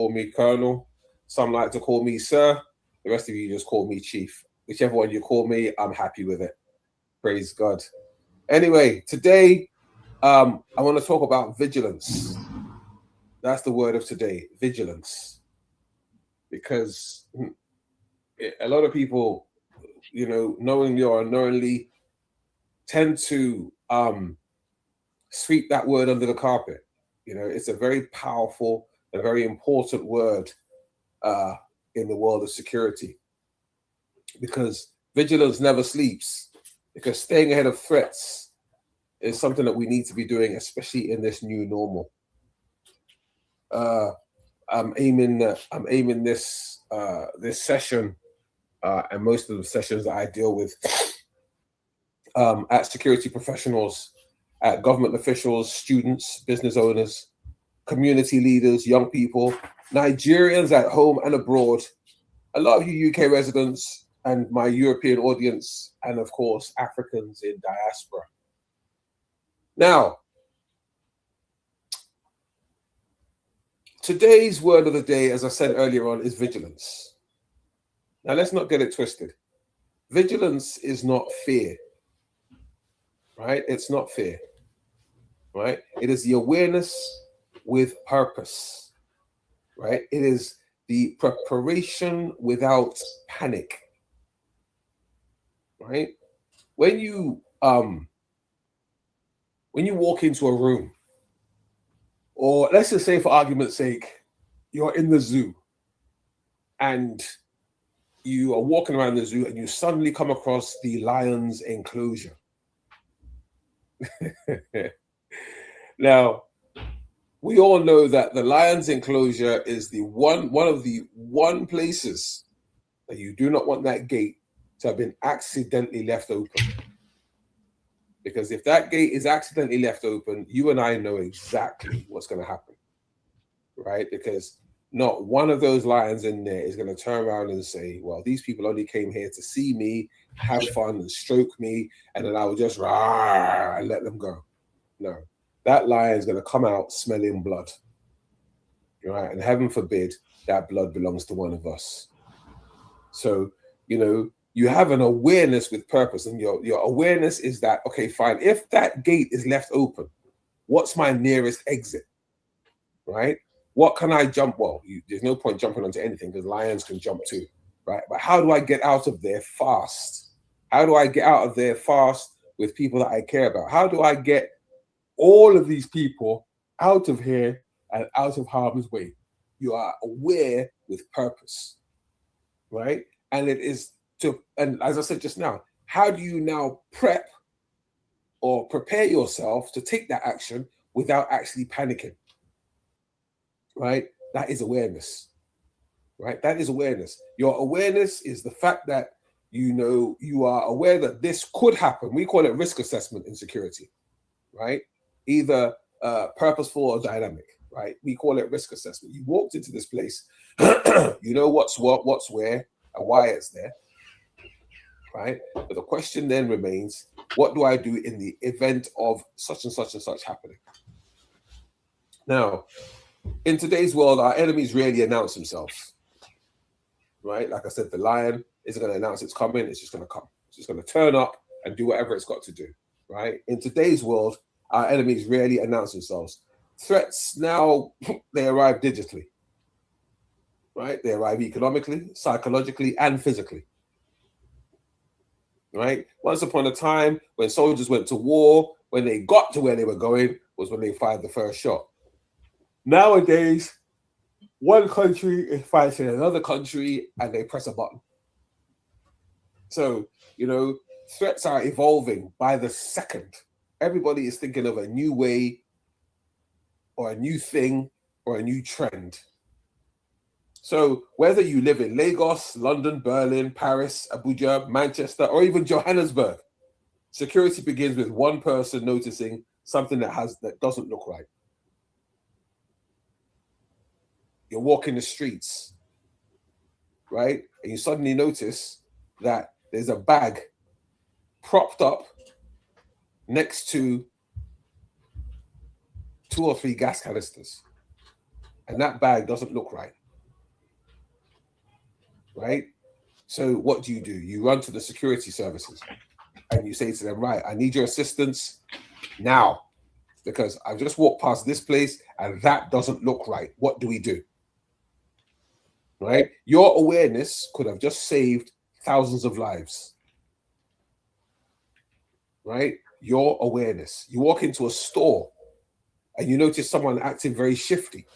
call me Colonel. Some like to call me Sir. The rest of you just call me Chief. Whichever one you call me, I'm happy with it. Praise God. Anyway, today I want to talk about vigilance. That's the word of today, vigilance. Because a lot of people, knowingly or unknowingly, tend to sweep that word under the carpet. It's a very powerful, a very important word in the world of security, because vigilance never sleeps, because staying ahead of threats is something that we need to be doing, especially in this new normal. I'm aiming this this session and most of the sessions that I deal with at security professionals, at government officials, students, business owners, community leaders, young people, Nigerians at home and abroad, a lot of you UK residents, and my European audience, and of course, Africans in diaspora. Now, today's word of the day, as I said earlier on, is vigilance. Now, let's not get it twisted. Vigilance is not fear, right? It's not fear, right? It is the awareness with purpose, right? It is the preparation without panic, right? When you walk into a room, or let's just say for argument's sake, you're in the zoo and you are walking around the zoo and you suddenly come across the lion's enclosure. Now, we all know that the lion's enclosure is the one of the places that you do not want that gate to have been accidentally left open. Because if that gate is accidentally left open, you and I know exactly what's going to happen, right? Because not one of those lions in there is going to turn around and say, well, these people only came here to see me, have fun and stroke me, and then I will just rawr, and let them go. No, that lion is going to come out smelling blood, right? And heaven forbid that blood belongs to one of us. So, you have an awareness with purpose, and your awareness is that, okay, fine, if that gate is left open, what's my nearest exit, right? What can I jump? Well, there's no point jumping onto anything because lions can jump too, right? But how do I get out of there fast? How do I get out of there fast with people that I care about? How do I get all of these people out of here and out of harm's way? You are aware with purpose, right? And it is and as I said just now, how do you now prep or prepare yourself to take that action without actually panicking, right? That is awareness, right? That is awareness. Your awareness is the fact that you are aware that this could happen. We call it risk assessment in security, right? Either purposeful or dynamic, right? We call it risk assessment. You walked into this place, you know what's what, what's where, and why it's there, right? But the question then remains, what do I do in the event of such and such and such happening? Now, in today's world, our enemies rarely announce themselves, right? Like I said, the lion isn't going to announce it's coming. It's just going to come. It's just going to turn up and do whatever it's got to do, right? In today's world, our enemies rarely announce themselves. Threats now, they arrive digitally, right? They arrive economically, psychologically, and physically, right? Once upon a time, when soldiers went to war, when they got to where they were going, was when they fired the first shot. Nowadays, one country is fighting another country and they press a button. So, threats are evolving by the second. Everybody is thinking of a new way or a new thing or a new trend. So whether you live in Lagos, London, Berlin, Paris, Abuja, Manchester, or even Johannesburg, security begins with one person noticing something that doesn't look right. You're walking the streets, right? And you suddenly notice that there's a bag propped up next to 2 or 3 gas canisters. and that bag doesn't look right. Right? So what do? You run to the security services and you say to them, right, I need your assistance now because I've just walked past this place and that doesn't look right. What do we do? Right? Your awareness could have just saved thousands of lives. Right? Your awareness. You walk into a store and you notice someone acting very shifty.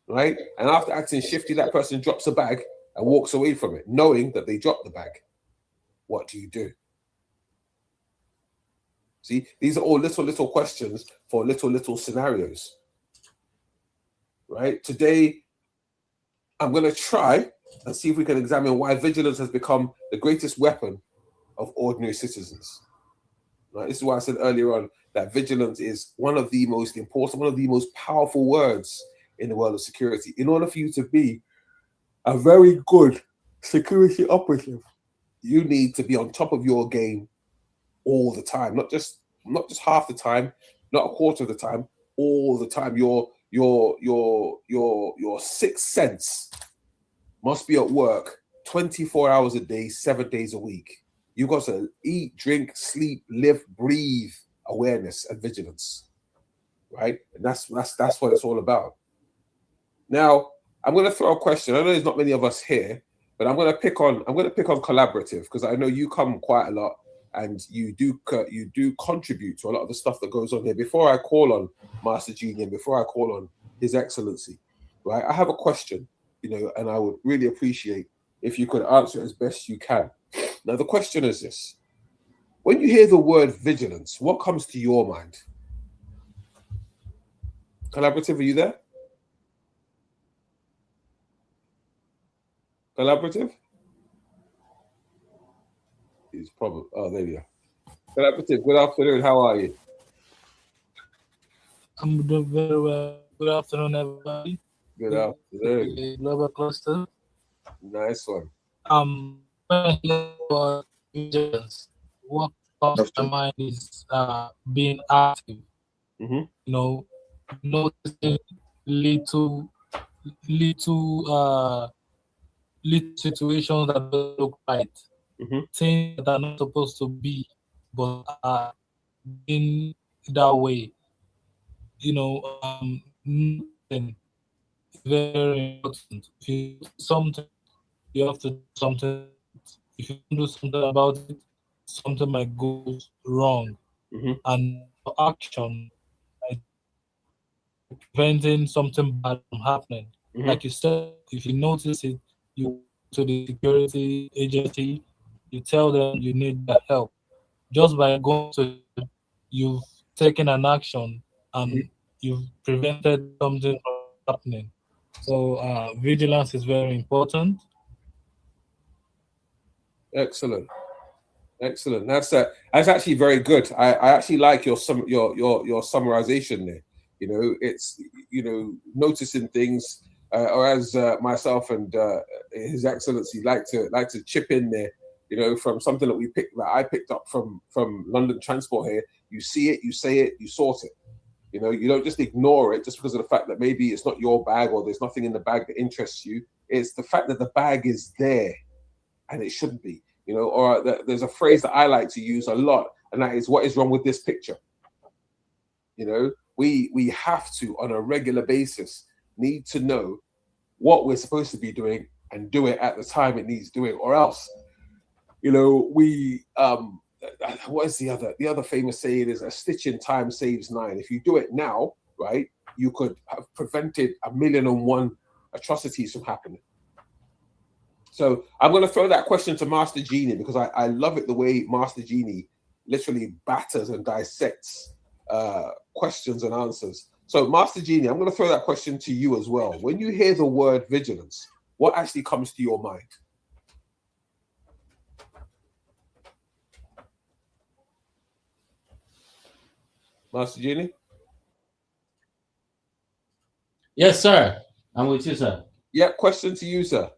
Right? And after acting shifty, that person drops a bag and walks away from it, knowing that they dropped the bag. What do you do? See, these are all little questions for little scenarios. Right? Today, I'm going to try and see if we can examine why vigilance has become the greatest weapon of ordinary citizens. Right? This is why I said earlier on that vigilance is one of the most important, one of the most powerful words in the world of security. In order for you to be a very good security operative, you need to be on top of your game all the time, not just half the time, not a quarter of the time, all the time. Your sixth sense must be at work 24 hours a day, 7 days a week. You've got to eat, drink, sleep, live, breathe awareness and vigilance, right? And that's what it's all about. Now, I'm going to throw a question. I know there's not many of us here, but I'm going to pick on collaborative because I know you come quite a lot and you do contribute to a lot of the stuff that goes on here. Before I call on Master Genie and before I call on His Excellency, right? I have a question, and I would really appreciate if you could answer it as best you can. Now, the question is this: when you hear the word vigilance, what comes to your mind? Collaborative, are you there? Collaborative? He's probably, oh, there you are. Collaborative, good afternoon. How are you? I'm doing very well. Good afternoon, everybody. Good afternoon. Global Cluster. Nice one. When I hear about vigilance, what comes to mind is being active. Noticing little situations that don't look right, things that are not supposed to be, but are being that way. Nothing is very important. If you notice something, you have to do something. If you don't do something about it, something might go wrong, and your action might preventing something bad from happening. Like you said, if you notice it, you to the security agency, you tell them you need their help. Just by going to them, you've taken an action and you've prevented something from happening. So vigilance is very important. Excellent. That's actually very good. I actually like your summarization there. It's noticing things, or as myself and His Excellency like to chip in there. From something that I picked up from London Transport here. You see it, you say it, you sort it. You don't just ignore it just because of the fact that maybe it's not your bag or there's nothing in the bag that interests you. It's the fact that the bag is there and it shouldn't be. Or there's a phrase that I like to use a lot, and that is, what is wrong with this picture? We have to, on a regular basis, need to know what we're supposed to be doing and do it at the time it needs doing, or else, what is the other famous saying is, a stitch in time saves 9. If you do it now, right, you could have prevented 1,000,001 atrocities from happening. So I'm going to throw that question to Master Genie because I love it the way Master Genie literally batters and dissects questions and answers. So Master Genie, I'm going to throw that question to you as well. When you hear the word vigilance, what actually comes to your mind? Master Genie? Yes, sir. I'm with you, sir. Yeah, question to you, sir.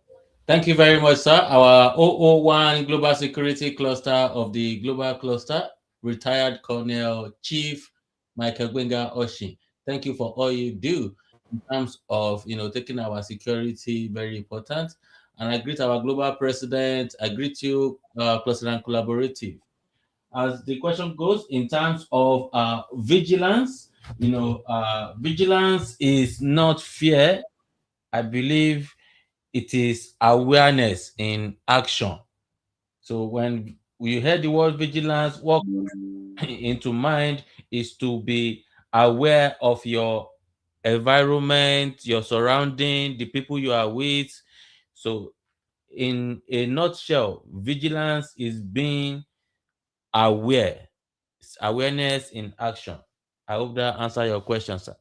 Thank you very much, sir. Our 001 Global Security Cluster of the Global Cluster, retired Colonel Chief MICHAEL GBENGA OSHIN. Thank you for all you do. in terms of taking our security very important. And I greet our global president. I greet you, President Collaborative. As the question goes, in terms of vigilance, vigilance is not fear. I believe it is awareness in action. So when we hear the word vigilance, what into mind is to be aware of your environment, your surrounding, the people you are with. So in a nutshell, vigilance is being aware. It's awareness in action. I hope that answer your question, sir.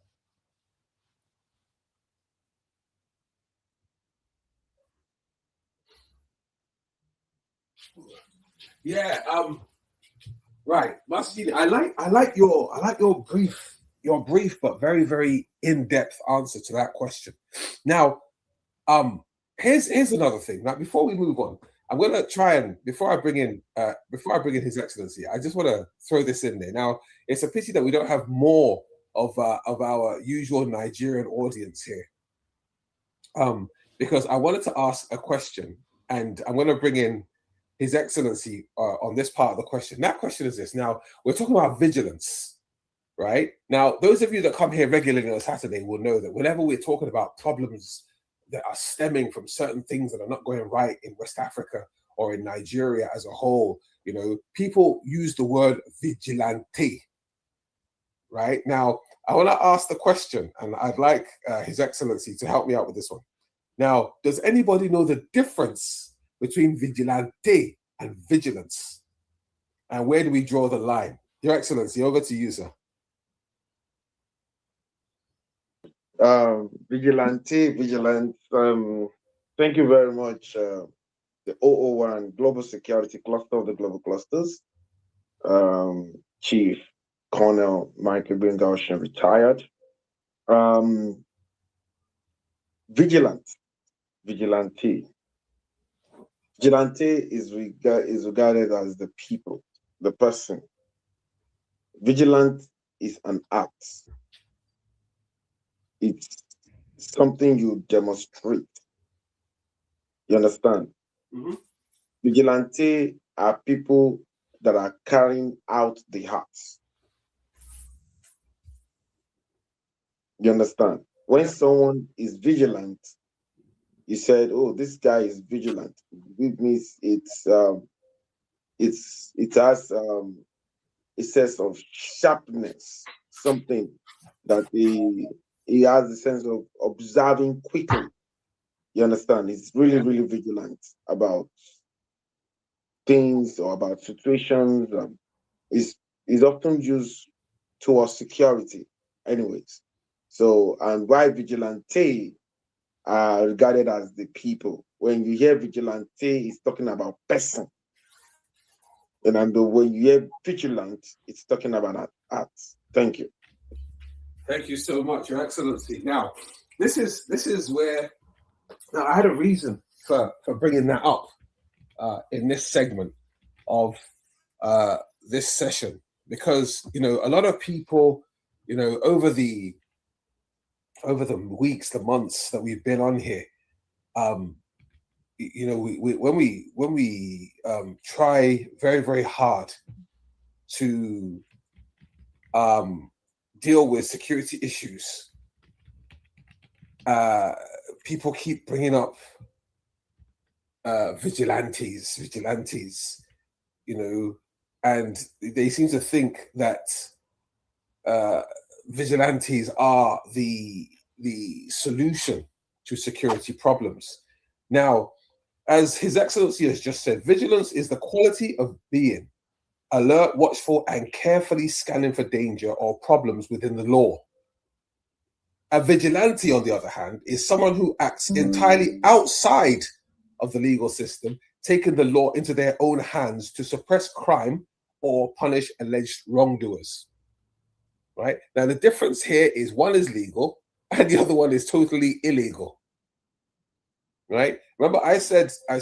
Yeah. Right, Masjid. I like your brief but very very in-depth answer to that question. Now, here's another thing. Now, before we move on, I'm gonna try and before I bring in His Excellency, I just want to throw this in there. Now, it's a pity that we don't have more of our usual Nigerian audience here, because I wanted to ask a question, and I'm going to bring in His Excellency on this part of the question. That question is this. Now, we're talking about vigilance, right? Now, those of you that come here regularly on a Saturday will know that whenever we're talking about problems that are stemming from certain things that are not going right in West Africa or in Nigeria as a whole, people use the word vigilante, right? Now, I want to ask the question, and I'd like His Excellency to help me out with this one. Now, does anybody know the difference between vigilante and vigilance? And where do we draw the line? Your Excellency, over to you, sir. Vigilance. Thank you very much. The 001 Global Security Cluster of the Global Clusters, Chief Colonel MICHAEL GBENGA OSHIN, retired. Vigilante is regarded as the people, the person. Vigilant is an act. It's something you demonstrate. You understand? Mm-hmm. Vigilante are people that are carrying out the acts. You understand? When someone is vigilant, you said, "Oh, this guy is vigilant." It means it has a sense of sharpness, something that he has a sense of observing quickly. You understand? He's really, really vigilant about things or about situations. Is often used towards security, anyways. So, and why vigilante are regarded as the people. When you hear vigilante, it's talking about person. And when you hear vigilant, it's talking about acts. Thank you. Thank you so much, Your Excellency. Now, this is where I had a reason for bringing that up in this segment of this session, because a lot of people, over the weeks, the months that we've been on here, when we try very very hard to deal with security issues, people keep bringing up vigilantes, and they seem to think that vigilantes are the solution to security problems. Now, as His Excellency has just said, vigilance is the quality of being alert, watchful, and carefully scanning for danger or problems within the law. A vigilante, on the other hand, is someone who acts entirely outside of the legal system, taking the law into their own hands to suppress crime or punish alleged wrongdoers. Right? Now, the difference here is one is legal and the other one is totally illegal. Right? Remember, I said a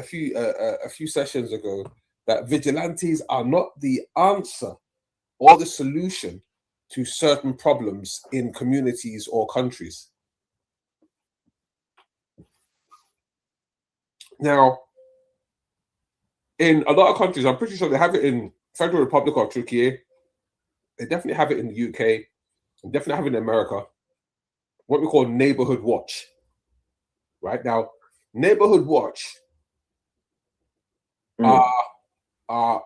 few sessions ago that vigilantes are not the answer or the solution to certain problems in communities or countries. Now, in a lot of countries, I'm pretty sure they have it in Federal Republic of Turkey. They definitely have it in the UK. They definitely have it in America. What we call neighborhood watch. Right now, neighborhood watch are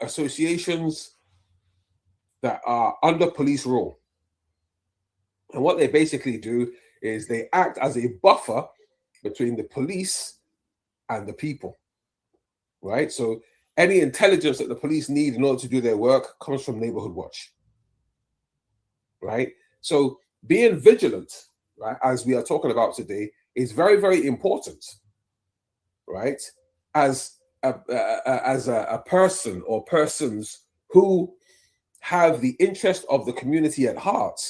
associations that are under police rule. And what they basically do is they act as a buffer between the police and the people, right? So any intelligence that the police need in order to do their work comes from neighborhood watch, right? So being vigilant, right, as we are talking about today, is very, very important, right? As a person or persons who have the interest of the community at heart,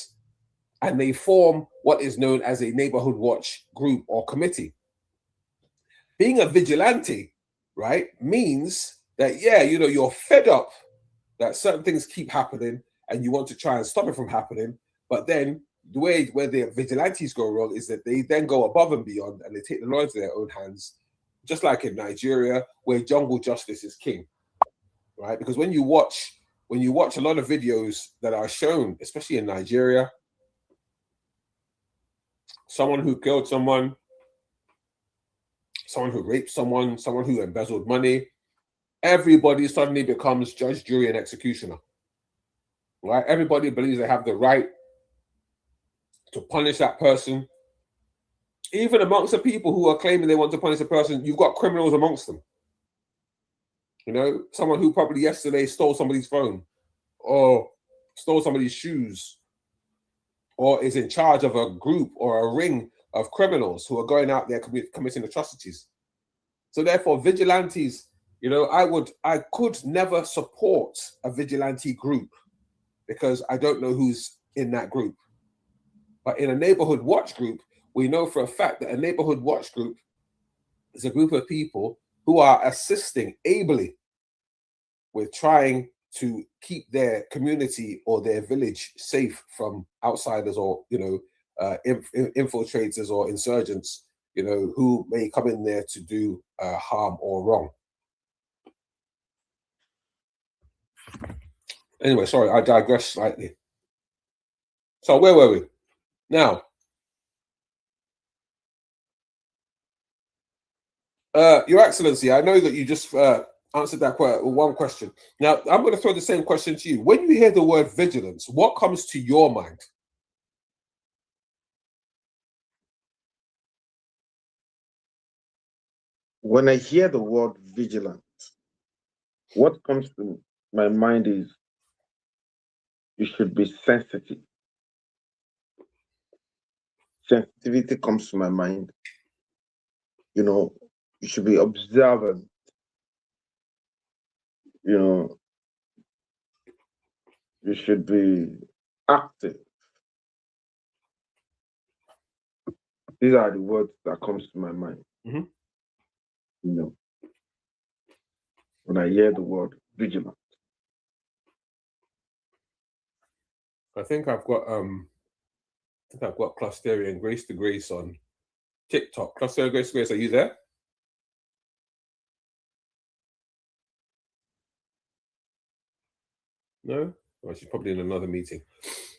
and they form what is known as a neighborhood watch group or committee. Being a vigilante, right, means that, yeah, you know, you're fed up that certain things keep happening and you want to try and stop it from happening. But then the way where the vigilantes go wrong is that they then go above and beyond and they take the law into their own hands, just like in Nigeria, where jungle justice is king, right? Because when you watch a lot of videos that are shown, especially in Nigeria, someone who killed someone, someone who raped someone, someone who embezzled money, everybody suddenly becomes judge, jury, and executioner, right? Everybody believes they have the right to punish that person. Even amongst the people who are claiming they want to punish a person, you've got criminals amongst them. You know, someone who probably yesterday stole somebody's phone or stole somebody's shoes or is in charge of a group or a ring of criminals who are going out there committing atrocities. So therefore, vigilantes, you know, I could never support a vigilante group because I don't know who's in that group. But in a neighborhood watch group, we know for a fact that a neighborhood watch group is a group of people who are assisting ably with trying to keep their community or their village safe from outsiders or, you know, infiltrators or insurgents, you know, who may come in there to do harm or wrong. Anyway, sorry, I digress slightly. So where were we? Now, Your Excellency, I know that you just answered that one question. Now, I'm going to throw the same question to you. When you hear the word vigilance, what comes to your mind? When I hear the word vigilant, what comes to my mind is you should be sensitive. Sensitivity comes to my mind. You know, you should be observant. You know, you should be active. These are the words that comes to my mind. Mm-hmm. You know, when I hear the word vigilant. I think I've got Clusterian Grace to Grace on TikTok. Clusterian Grace to Grace, are you there? No? Well, she's probably in another meeting.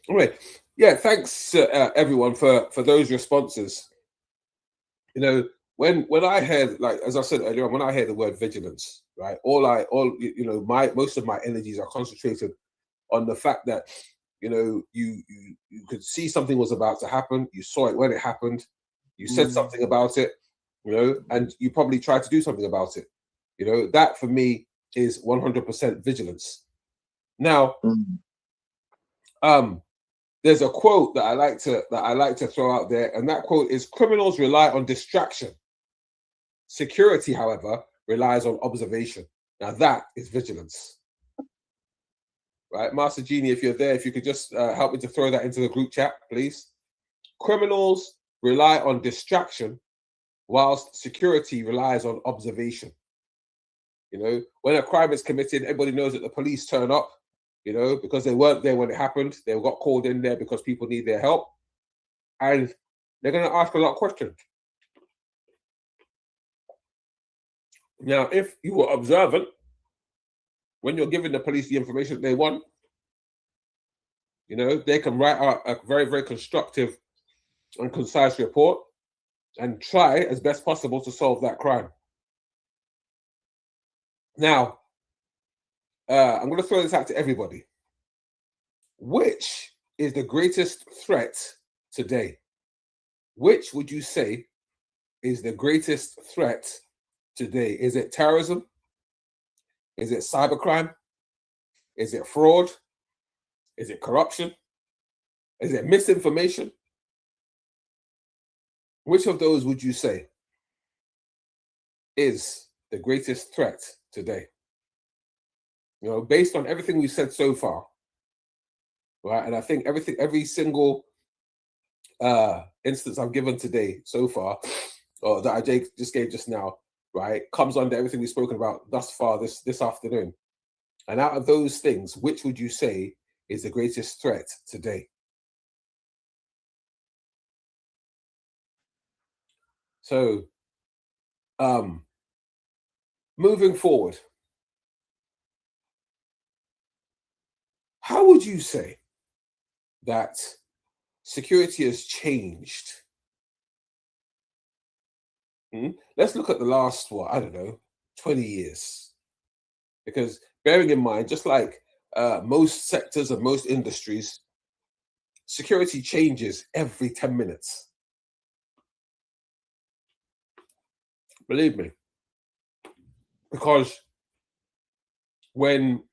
All right. Yeah, thanks everyone for those responses. You know, when I heard, like as I said earlier on, when I hear the word vigilance, right, you know, most of my energies are concentrated on the fact that, you know, you could see something was about to happen, you saw it when it happened, you said something about it, you know, and you probably tried to do something about it. You know, that for me is 100% vigilance. Now, there's a quote that I like to throw out there, and that quote is: "Criminals rely on distraction. Security, however, relies on observation." Now that is vigilance, right? Master Genie, if you're there, if you could just help me to throw that into the group chat, please. Criminals rely on distraction, whilst security relies on observation. You know, when a crime is committed, everybody knows that the police turn up, you know, because they weren't there when it happened. They got called in there because people need their help. And they're going to ask a lot of questions. Now, if you were observant when you're giving the police the information they want, you know, they can write out a very, very constructive and concise report and try as best possible to solve that crime. Now, I'm going to throw this out to everybody. Which is the greatest threat today? Which would you say is the greatest threat today? Is it terrorism? Is it cybercrime? Is it fraud? Is it corruption? Is it misinformation? Which of those would you say is the greatest threat today? You know, based on everything we've said so far, right? And I think every single instance I've given today so far, or that I just gave just now, right, comes under everything we've spoken about thus far this afternoon. And out of those things, which would you say is the greatest threat today? So, moving forward, how would you say that security has changed? Let's look at the last, 20 years. Because bearing in mind, just like most sectors and most industries, security changes every 10 minutes. Believe me. Because when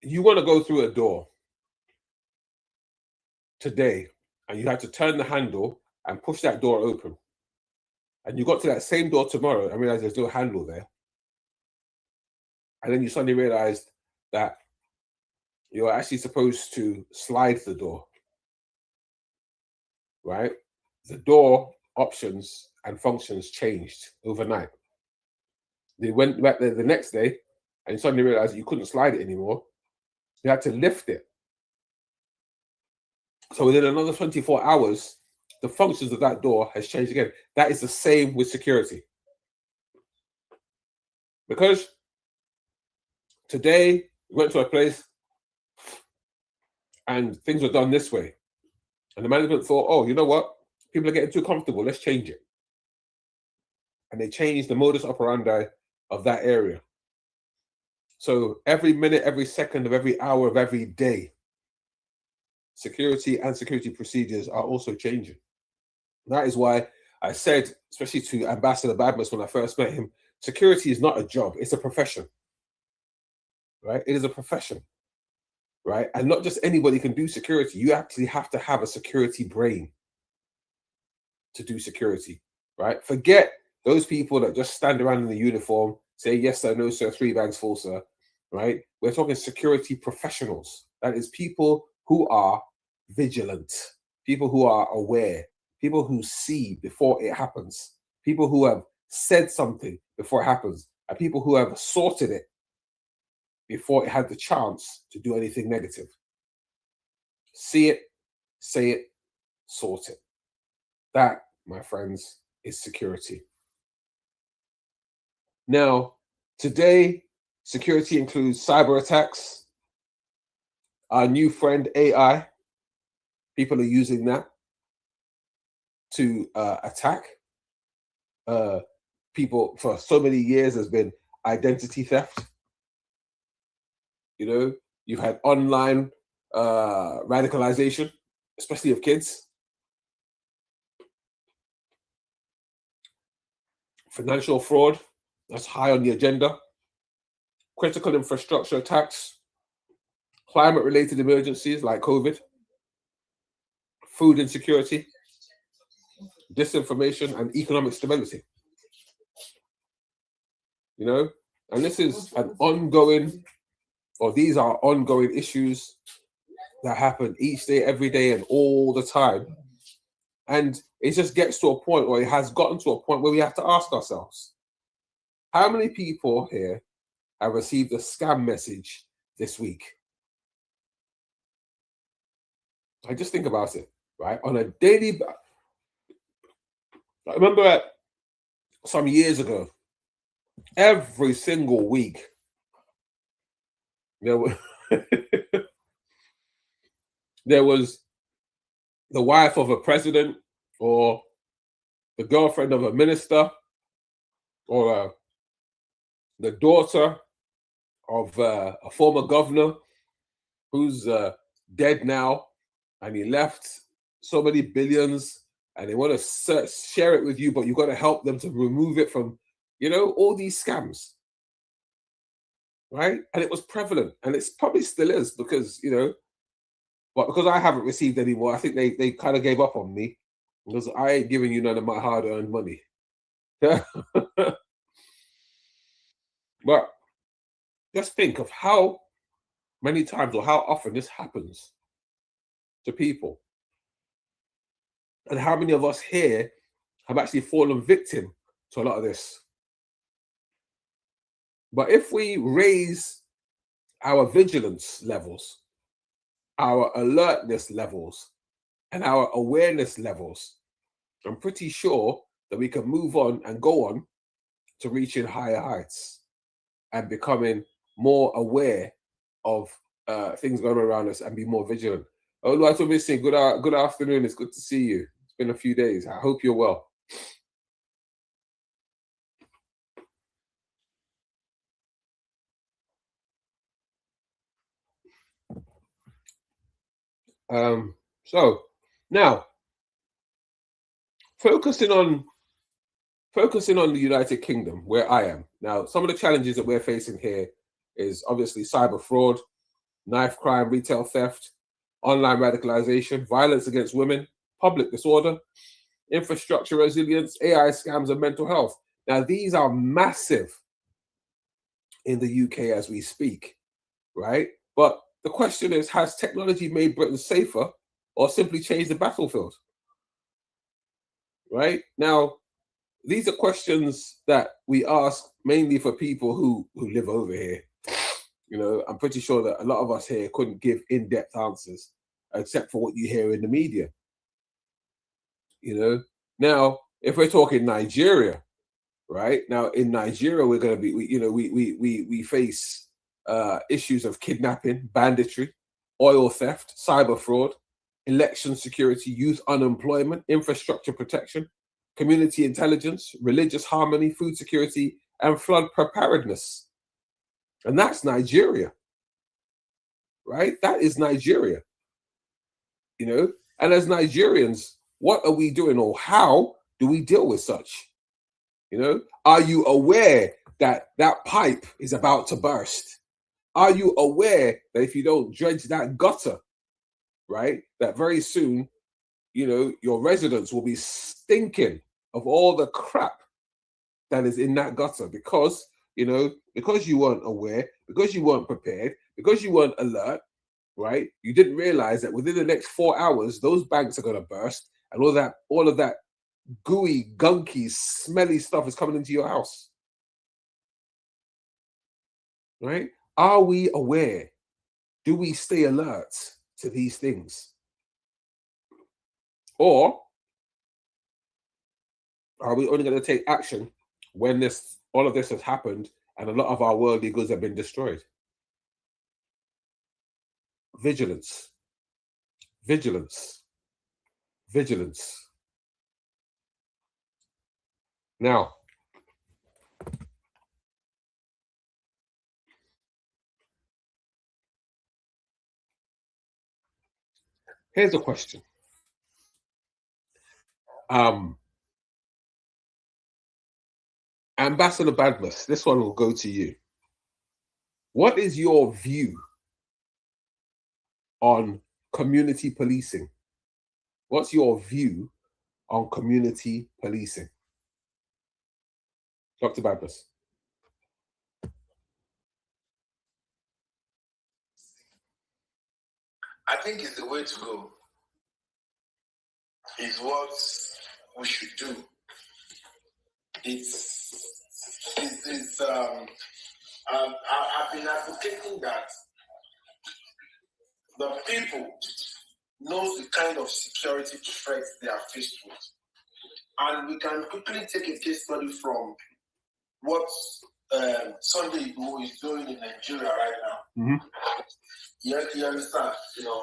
you want to go through a door today and you have to turn the handle and push that door open, and you got to that same door tomorrow and realize there's no handle there, and then you suddenly realized that you're actually supposed to slide the door, right? The door options and functions changed overnight. They went back there the next day and you suddenly realized you couldn't slide it anymore. You had to lift it. So within another 24 hours, the functions of that door has changed again. That is the same with security. Because today we went to a place and things were done this way. And the management thought, oh, you know what? People are getting too comfortable. Let's change it. And they changed the modus operandi of that area. So every minute, every second of every hour of every day, security and security procedures are also changing. That is why I said, especially to Ambassador Badmus when I first met him, security is not a job, it's a profession, right? It is a profession, right? And not just anybody can do security. You actually have to have a security brain to do security, right? Forget those people that just stand around in the uniform, say, yes, sir, no, sir, 3 bags full, sir, right? We're talking security professionals. That is people who are vigilant, people who are aware, people who see before it happens, people who have said something before it happens, and people who have sorted it before it had the chance to do anything negative. See it, say it, sort it. That, my friends, is security. Now, today, security includes cyber attacks, our new friend AI. People are using that to attack. People for so many years has been identity theft. You know, you've had online radicalization, especially of kids. Financial fraud, that's high on the agenda. Critical infrastructure attacks, climate-related emergencies like COVID, food insecurity, disinformation, and economic stability. You know, and this is an ongoing, or these are ongoing issues that happen each day, every day, and all the time. And it just gets to a point, or it has gotten to a point where we have to ask ourselves, how many people here have received a scam message this week? I just think about it, right? On a daily, I remember some years ago, every single week, there was, there was the wife of a president or the girlfriend of a minister or the daughter of a former governor who's dead now, and he left so many billions, and they want to share it with you, but you've got to help them to remove it from, you know, all these scams, right? And it was prevalent, and it's probably still is, because, you know, but because I haven't received any more, I think they kind of gave up on me, because I ain't giving you none of my hard-earned money. But just think of how many times or how often this happens to people, and how many of us here have actually fallen victim to a lot of this. But if we raise our vigilance levels, our alertness levels, and our awareness levels, I'm pretty sure that we can move on and go on to reaching higher heights and becoming more aware of things going around us and be more vigilant. Oh, Lord, missing. Good afternoon. It's good to see you. It's been a few days. I hope you're well. So now, focusing on the United Kingdom, where I am now, some of the challenges that we're facing here is obviously cyber fraud, knife crime, retail theft, online radicalization, violence against women, public disorder, infrastructure resilience, AI scams, and mental health. Now, these are massive in the UK as we speak, right? But the question is, has technology made Britain safer or simply changed the battlefield? Right? Now, these are questions that we ask mainly for people who live over here. You know, I'm pretty sure that a lot of us here couldn't give in-depth answers except for what you hear in the media. You know, now, if we're talking Nigeria, right? Now, in Nigeria, we're going to be, we face issues of kidnapping, banditry, oil theft, cyber fraud, election security, youth unemployment, infrastructure protection, community intelligence, religious harmony, food security, and flood preparedness. And that's Nigeria, right? That is Nigeria, you know? And as Nigerians, what are we doing, or how do we deal with such? You know, are you aware that that pipe is about to burst? Are you aware that if you don't dredge that gutter, right, that very soon, you know, your residents will be stinking of all the crap that is in that gutter because, you know, because you weren't aware, because you weren't prepared, because you weren't alert, right? You didn't realize that within the next 4 hours, those banks are going to burst, and all of that gooey, gunky, smelly stuff is coming into your house, right? Are we aware? Do we stay alert to these things? Or are we only going to take action when all of this has happened and a lot of our worldly goods have been destroyed? Vigilance, vigilance, vigilance. Now, here's a question. Ambassador Badmus, this one will go to you. What is your view on community policing? What's your view on community policing? Dr. Badmus. I think it's the way to go. It's what we should do. I've been advocating that the people knows the kind of security threats they are faced with. And we can quickly take a case study from what Sunday Igboho is doing in Nigeria right now. Mm-hmm. You understand? You know.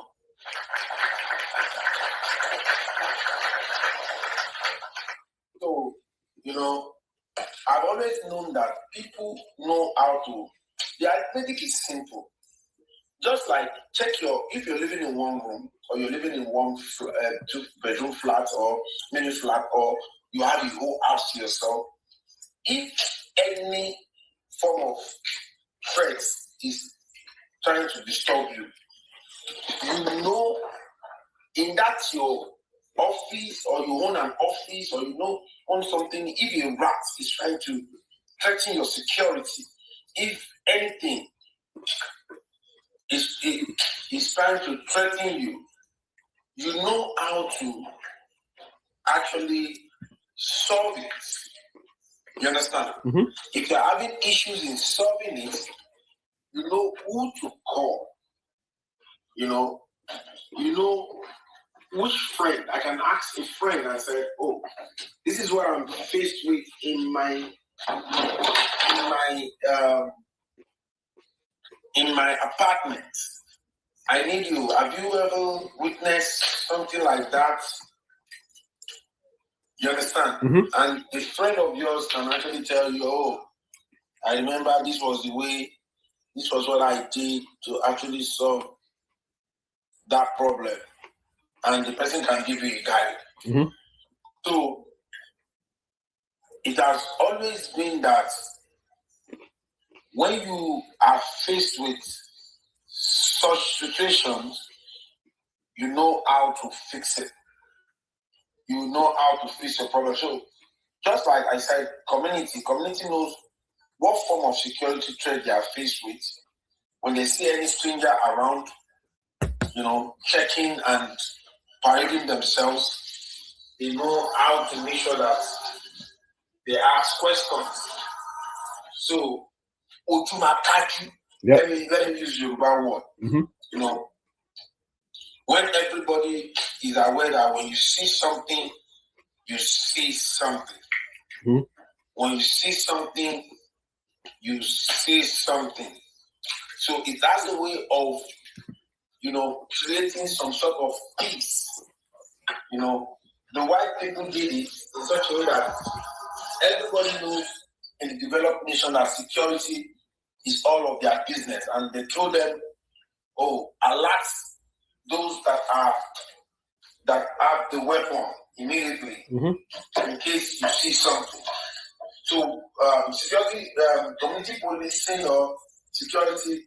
So, you know, I've always known that people know how to. The arithmetic is simple. Just like if you're living in one room or you're living in one 2-bedroom flat or mini flat or you have a whole house to yourself, if any form of threat is trying to disturb you, you know in that your office or you own an office or you know own something, if a rat is trying to threaten your security, if anything is trying to threaten you, you know how to actually solve it. You understand? Mm-hmm. If you're having issues in solving it, you know who to call. You know which friend. I can ask a friend and say, "Oh, this is what I'm faced with in my apartment. I need you. Have you ever witnessed something like that?" You understand? Mm-hmm. And a friend of yours can actually tell you, "Oh, I remember this was what I did to actually solve that problem." And the person can give you a guide. Mm-hmm. So it has always been that when you are faced with such situations, you know how to fix it. You know how to fix your problem. So just like I said, community knows what form of security threat they are faced with. When they see any stranger around, checking and parading themselves, they know how to make sure that they ask questions. So, Otumakaji, yep. let me use Yoruba word. Mm-hmm. When everybody is aware that when you see something, you see something. Mm-hmm. When you see something, you see something. So it has a way of, creating some sort of peace. The white people did it in such a way that everybody knows in the developed nation that security is all of their business. And they told them, alert those that have the weapon immediately, mm-hmm. in case you see something. So security, community policing or security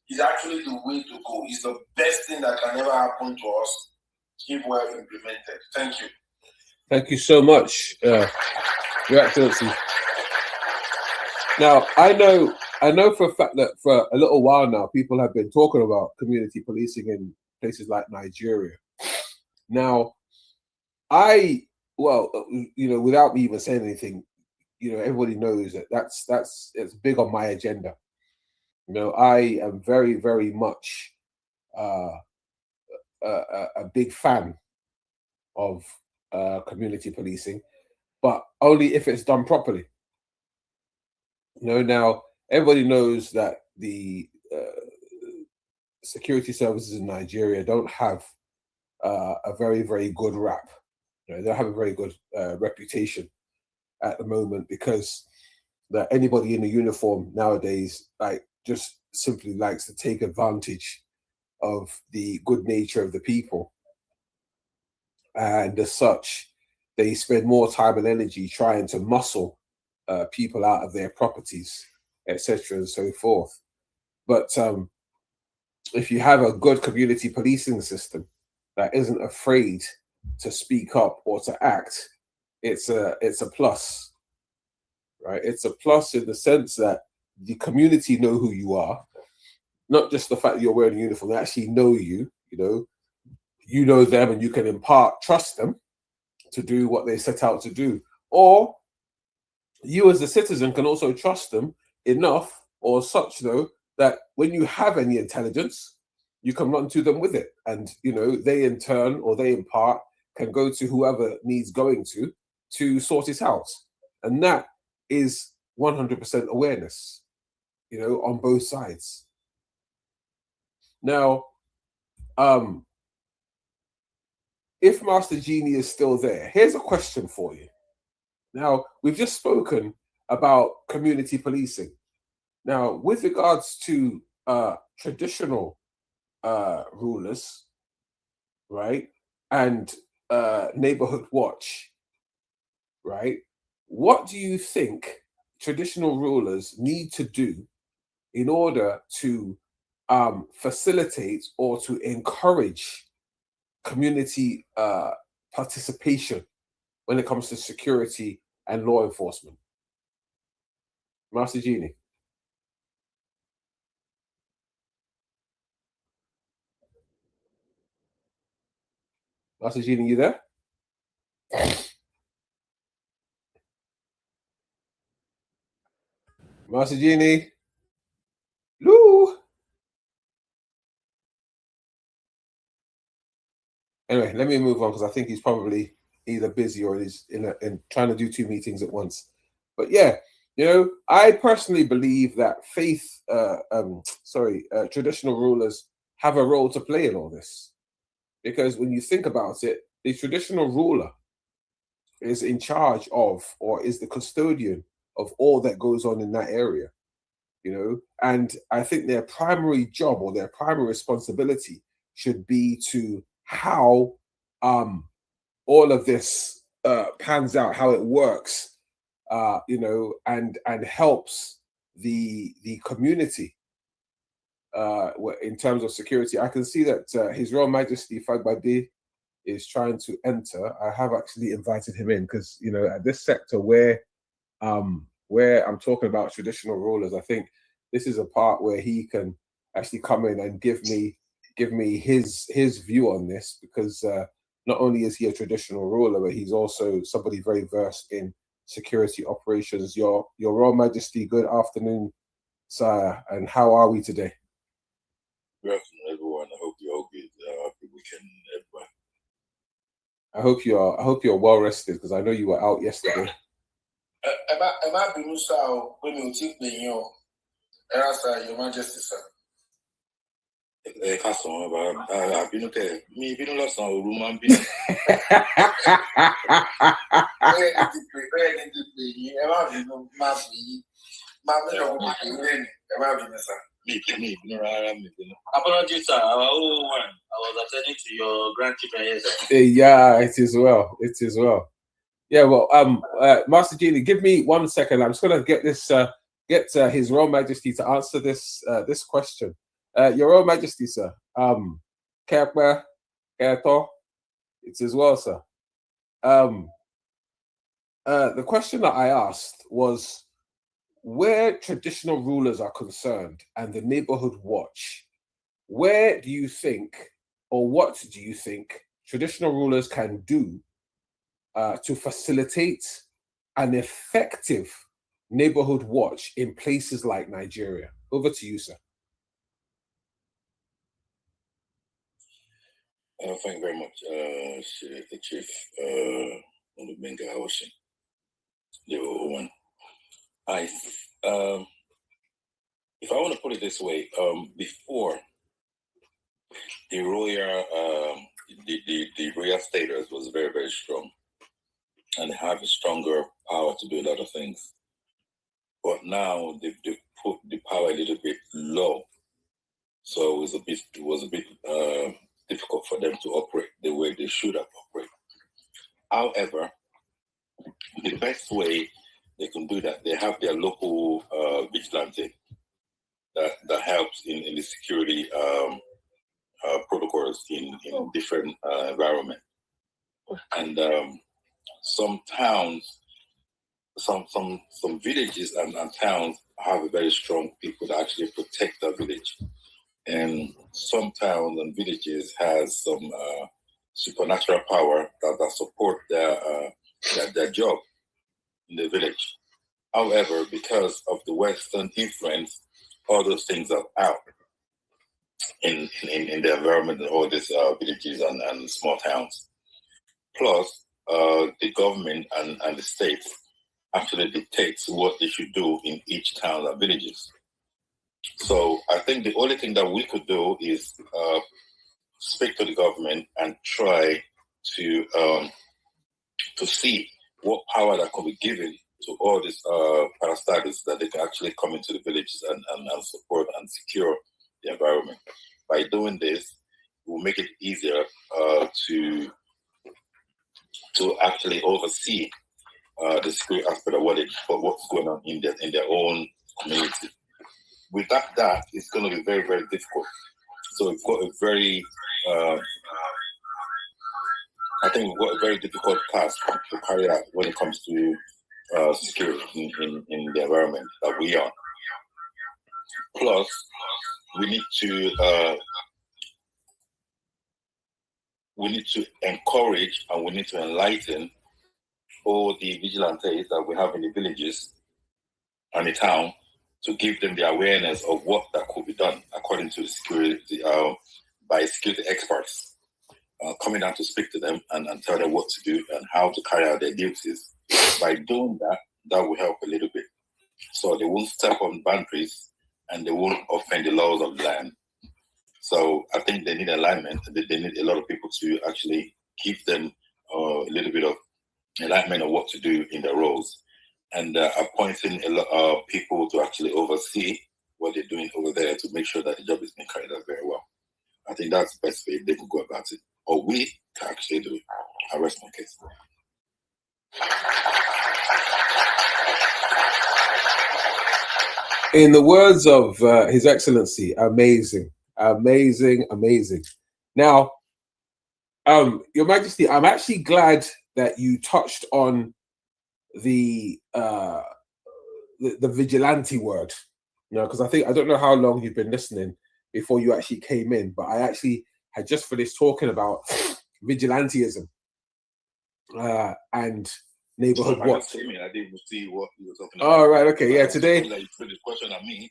is actually the way to go. It's the best thing that can ever happen to us if well implemented. Thank you. Thank you so much, Your Excellency. Now, I know for a fact that for a little while now, people have been talking about community policing in places like Nigeria. Now, without me even saying anything, everybody knows that it's big on my agenda. I am very, very much a big fan of community policing, but only if it's done properly. Now everybody knows that the security services in Nigeria don't have a very, very good rap. They don't have a very good reputation at the moment, because that anybody in a uniform nowadays just simply likes to take advantage of the good nature of the people, and as such, they spend more time and energy trying to muscle people out of their properties, etc., and so forth. But if you have a good community policing system that isn't afraid to speak up or to act, it's a plus, right? It's a plus in the sense that the community know who you are, not just the fact that you're wearing a uniform. They actually know you. You know them, and you can trust them to do what they set out to do. Or you as a citizen can also trust them enough or such, though, that when you have any intelligence, you can run to them with it. And, they in turn, or they in part, can go to whoever needs going to to sort it out. And that is 100% awareness, you know, on both sides. Now, if Master Genie is still there, here's a question for you. Now, we've just spoken about community policing. Now, with regards to traditional rulers, right, and neighborhood watch, right, what do you think traditional rulers need to do in order to facilitate or to encourage community participation when it comes to security and law enforcement? Master Genie. Master Genie, you there? Master Genie? Lou? Anyway, let me move on because I think he's probably either busy or he's in trying to do two meetings at once. But yeah, you know, I personally believe that traditional rulers have a role to play in all this. Because when you think about it, the traditional ruler is in charge of, or is the custodian of, all that goes on in that area, you know. And I think their primary job or their primary responsibility should be to how all of this pans out, how it works, you know, and helps the community in terms of security. I can see that His Royal Majesty Fagbade is trying to enter. I have actually invited him in because, you know, at this sector where I'm talking about traditional rulers, I think this is a part where he can actually come in and give me his view on this, because not only is he a traditional ruler, but he's also somebody very versed in security operations. Your Royal Majesty, good afternoon, sire, and how are we today? Good afternoon, everyone. I hope you're all good. Happy weekend, everyone. I hope you're well rested, because I know you were out yesterday. Your Majesty, sir. I've been okay. Me, been lost on room. Apologies, sir. I was attending to your grandchildren yesterday. Yeah, it is well. It is well. Yeah, well, Master Genie, give me 1 second. I'm just gonna get this His Royal Majesty to answer this this question. Your Royal Majesty, sir. Kerpa, Kerto, it is well, sir. The question that I asked was, where traditional rulers are concerned and the neighborhood watch, where do you think, or what do you think traditional rulers can do to facilitate an effective neighborhood watch in places like Nigeria? Over to you, sir. Thank you very much, Chief GBENGA OSHIN. If I want to put it this way, before the royal the royal status was very, very strong, and they have a stronger power to do a lot of things. But now they've put the power a little bit low, so it was a bit difficult for them to operate the way they should have operated. However, the best way they can do that, they have their local vigilante that helps in the security protocols in different environments. And some towns, some villages and towns have a very strong people that actually protect the village. And some towns and villages has some supernatural power that support their job in the village. However, because of the Western influence, all those things are out in the environment and all these villages and small towns. Plus, the government and the state actually dictates what they should do in each town and villages. So I think the only thing that we could do is speak to the government and try to see what power that could be given to all these parastatals that they can actually come into the villages and support and secure the environment. By doing this, we'll make it easier to actually oversee the security aspect of what's going on in their own community. Without that, it's going to be very, very difficult. So we've got a very I think we've got a very difficult task to carry out when it comes to security in the environment that we are. Plus, we need to encourage and we need to enlighten all the vigilantes that we have in the villages and the town to give them the awareness of what that could be done according to the security by security experts. Coming down to speak to them and tell them what to do and how to carry out their duties. By doing that, that will help a little bit. So they won't step on boundaries and they won't offend the laws of the land. So I think they need alignment. They need a lot of people to actually give them a little bit of alignment of what to do in their roles. And appointing a lot of people to actually oversee what they're doing over there to make sure that the job is being carried out very well. I think that's the best way they could go about it. Or we can actually do it. I rest my case. In the words of His Excellency, amazing, amazing, amazing. Now, Your Majesty, I'm actually glad that you touched on the vigilante word, because I don't know how long you've been listening before you actually came in, but I actually had just finished talking about vigilantism and neighborhood watch. I didn't even see what you were talking about. Oh, right, okay, yeah. Today, like, you put this question at me.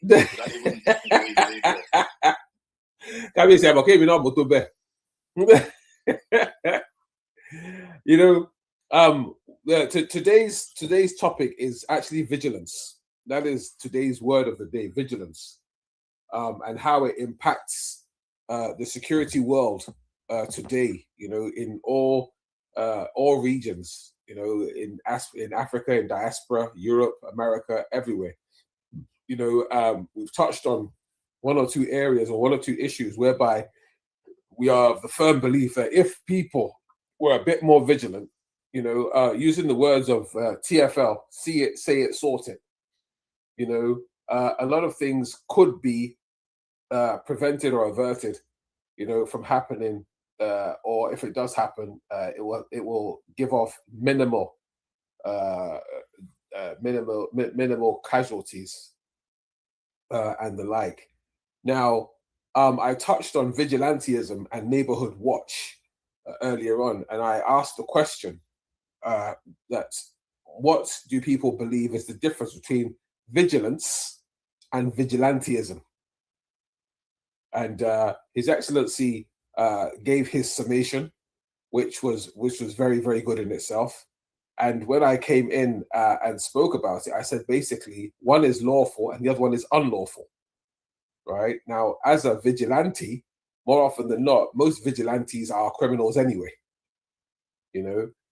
Today's topic is actually vigilance. That is today's word of the day, vigilance, and how it impacts the security world today. In all regions. In Africa, in diaspora, Europe, America, everywhere. We've touched on one or two areas or one or two issues whereby we are of the firm belief that if people were a bit more vigilant, using the words of TFL, see it, say it, sort it, a lot of things could be prevented or averted, from happening, or if it does happen, it will give off minimal casualties and the like. Now, I touched on vigilantism and neighborhood watch earlier on, and I asked the question that what do people believe is the difference between vigilance and vigilantism? And His Excellency gave his summation, which was very, very good in itself. And when I came in and spoke about it, I said basically one is lawful and the other one is unlawful. Right? Now, as a vigilante, more often than not, most vigilantes are criminals anyway.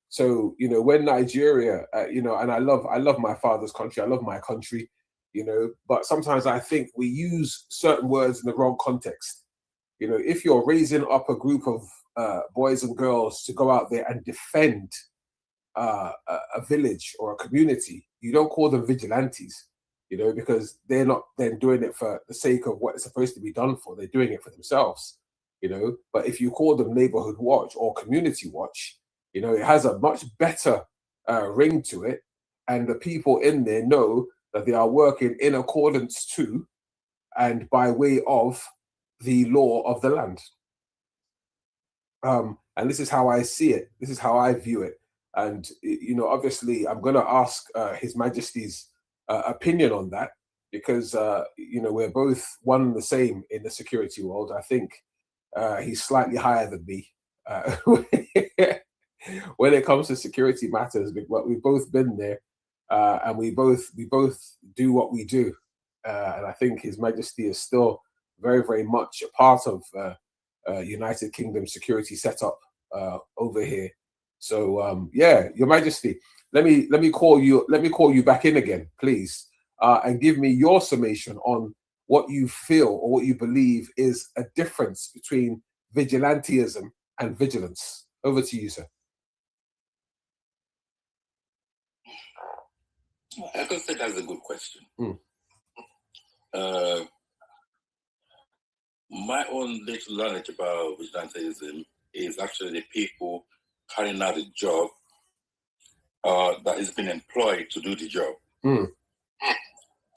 So when Nigeria, and I love my father's country, I love my country, but sometimes I think we use certain words in the wrong context. If you're raising up a group of boys and girls to go out there and defend a village or a community, you don't call them vigilantes, because they're not then doing it for the sake of what it's supposed to be done for. They're doing it for themselves, But if you call them neighborhood watch or community watch, it has a much better ring to it. And the people in there know that they are working in accordance to and by way of the law of the land. And this is how I see it. This is how I view it. And, obviously, I'm going to ask His Majesty's opinion on that, because, we're both one and the same in the security world. I think he's slightly higher than me when it comes to security matters, we've both been there, and we both do what we do, and I think His Majesty is still very, very much a part of United Kingdom security setup over here. So yeah, Your Majesty, let me call you back in again, please, and give me your summation on what you feel or what you believe is a difference between vigilantism and vigilance. Over to you, sir. I could say that's a good question. My own little knowledge about vigilantism is actually the people carrying out a job that is being employed to do the job,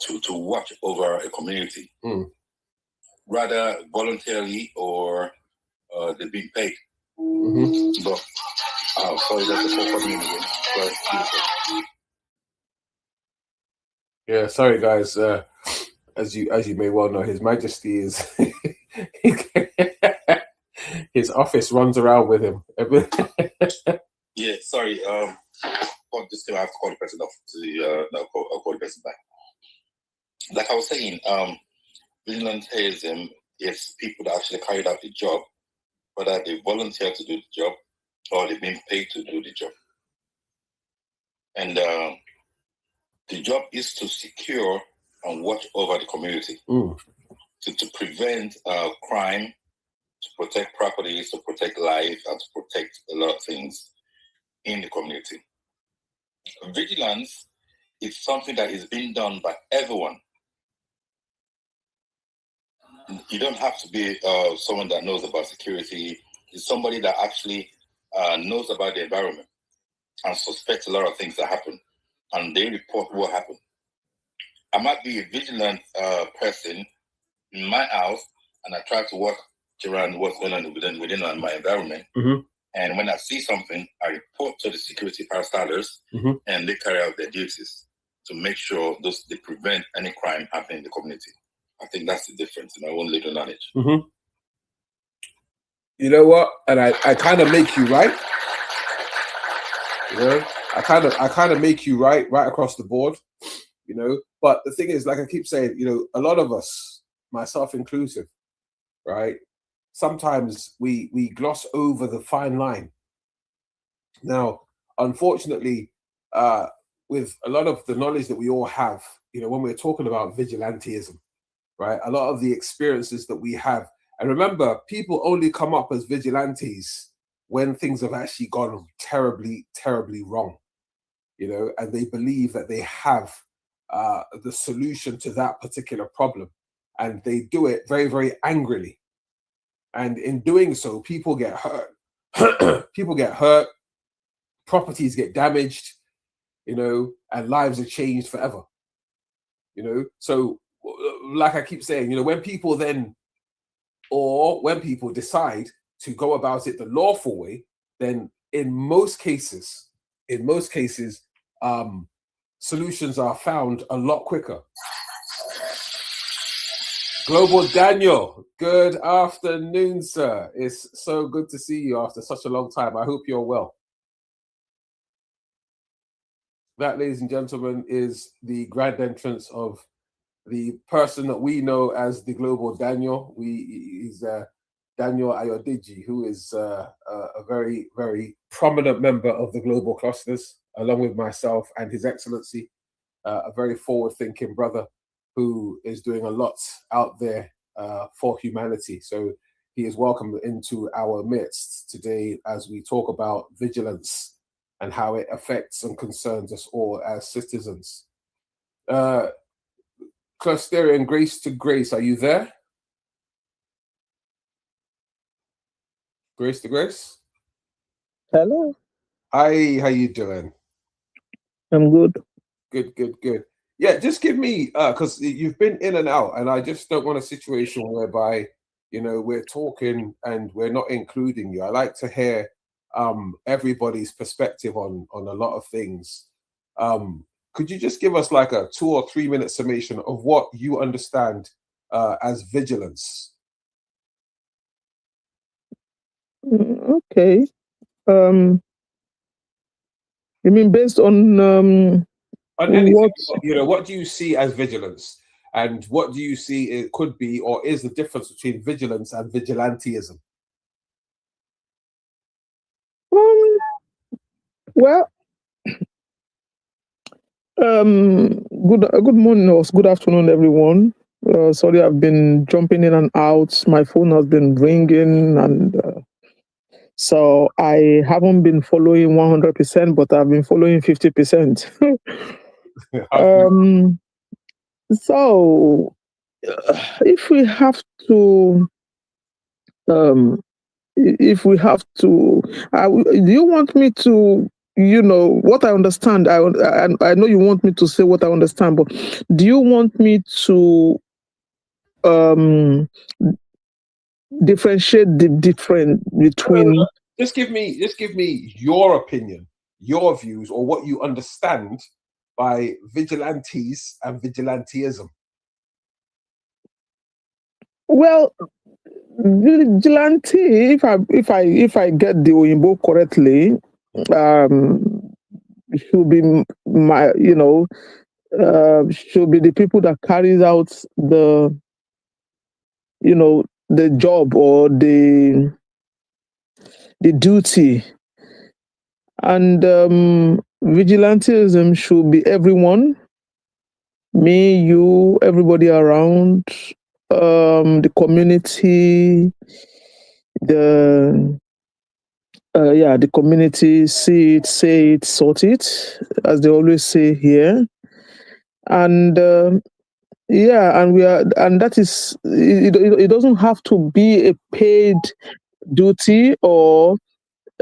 to watch over a community, rather voluntarily or they're being paid. But sorry, that's a call coming in again. Yeah, sorry guys. As you may well know, His Majesty is his office runs around with him. Yeah, sorry. Just I have to call the person off. I'll call the person back. Like I was saying, vigilantism is people that actually carried out the job, whether they volunteer to do the job or they've been paid to do the job. And the job is to secure and watch over the community, to prevent crime, to protect properties, to protect life, and to protect a lot of things in the community. Vigilance is something that is being done by everyone. You don't have to be someone that knows about security. It's somebody that actually knows about the environment and suspects a lot of things that happen, and they report what happened. I might be a vigilant person in my house, and I try to work around what's going on within my environment. And when I see something, I report to the security parastatals, and they carry out their duties to make sure they prevent any crime happening in the community. I think that's the difference in my own little knowledge. You know what? And I kind of make you right. You know, I kind of make you right across the board. You know, but the thing is, like I keep saying, you know, a lot of us, myself inclusive, right? Sometimes we gloss over the fine line. Now, unfortunately, with a lot of the knowledge that we all have, you know, when we're talking about vigilantism, right? A lot of the experiences that we have, and remember, people only come up as vigilantes when things have actually gone terribly, terribly wrong, you know, and they believe that they have the solution to that particular problem, and they do it very, very angrily. And in doing so, people get hurt. People get hurt, properties get damaged, you know, and lives are changed forever. You know, so like I keep saying, you know, when people decide to go about it the lawful way, then in most cases, solutions are found a lot quicker. Global Daniel, good afternoon, sir. It's so good to see you after such a long time. I hope you're well. That, ladies and gentlemen, is the grand entrance of the person that we know as the Global Daniel. He's Daniel Ayodeji, who is a very, very prominent member of the Global Clusters, along with myself and His Excellency, a very forward-thinking brother who is doing a lot out there for humanity. So he is welcome into our midst today as we talk about vigilance and how it affects and concerns us all as citizens. Clusterian Grace to Grace, are you there? Grace to Grace? Hello. Hi, how you doing? I'm good. Good. Yeah, just give me, because you've been in and out, and I just don't want a situation whereby, you know, we're talking and we're not including you. I like to hear everybody's perspective on a lot of things. Could you just give us like a 2 or 3 minute summation of what you understand as vigilance? Okay. You mean based on On anything, what? what do you see as vigilance, and what do you see it could be or is the difference between vigilance and vigilantism? Well, good morning or good afternoon, everyone. Sorry, I've been jumping in and out. My phone has been ringing, and so I haven't been following 100%, but I've been following 50%. So, if we have to, do you want me to? What I understand. I know you want me to say what I understand, but do you want me to differentiate the difference between? Just give me your opinion, your views, or what you understand by vigilantes and vigilantism. Well, vigilante, if I get the Oyinbo correctly, should be should be the people that carries out the job or the duty, and vigilantism should be everyone, me, you, everybody around, the community, the community, see it, say it, sort it, as they always say here. And and that is, it doesn't have to be a paid duty or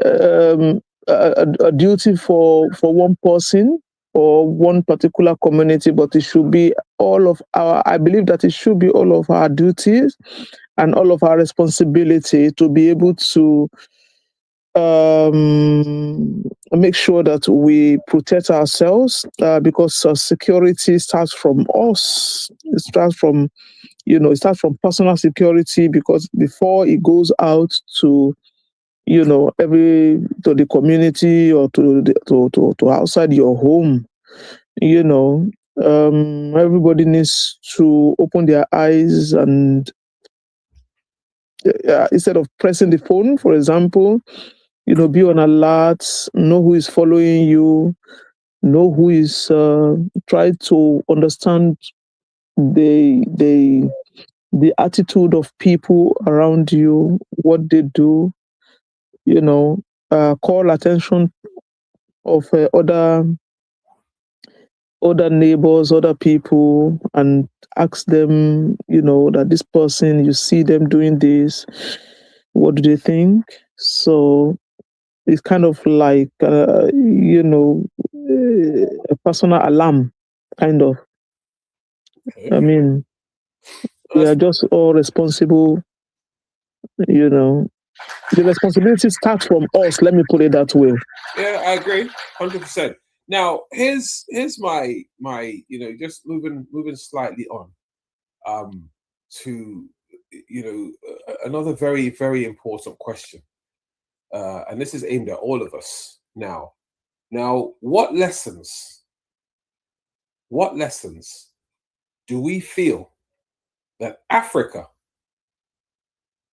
a duty for one person or one particular community, but it should be I believe that it should be all of our duties and all of our responsibility to be able to make sure that we protect ourselves, because security starts from us. It starts from personal security, because before it goes out to to the community or to outside your home, everybody needs to open their eyes and instead of pressing the phone, for example, be on alert, know who is following you, know who is try to understand the attitude of people around you, what they do, call attention of other neighbors, other people, and ask them, that this person, you see them doing this, what do they think? So it's kind of like, a personal alarm, kind of. I mean, we are just all responsible, the responsibility starts from us. Let me put it that way. Yeah, I agree, 100%. Now, here's my just moving slightly on, to another very, very important question, and this is aimed at all of us now. Now, what lessons do we feel that Africa,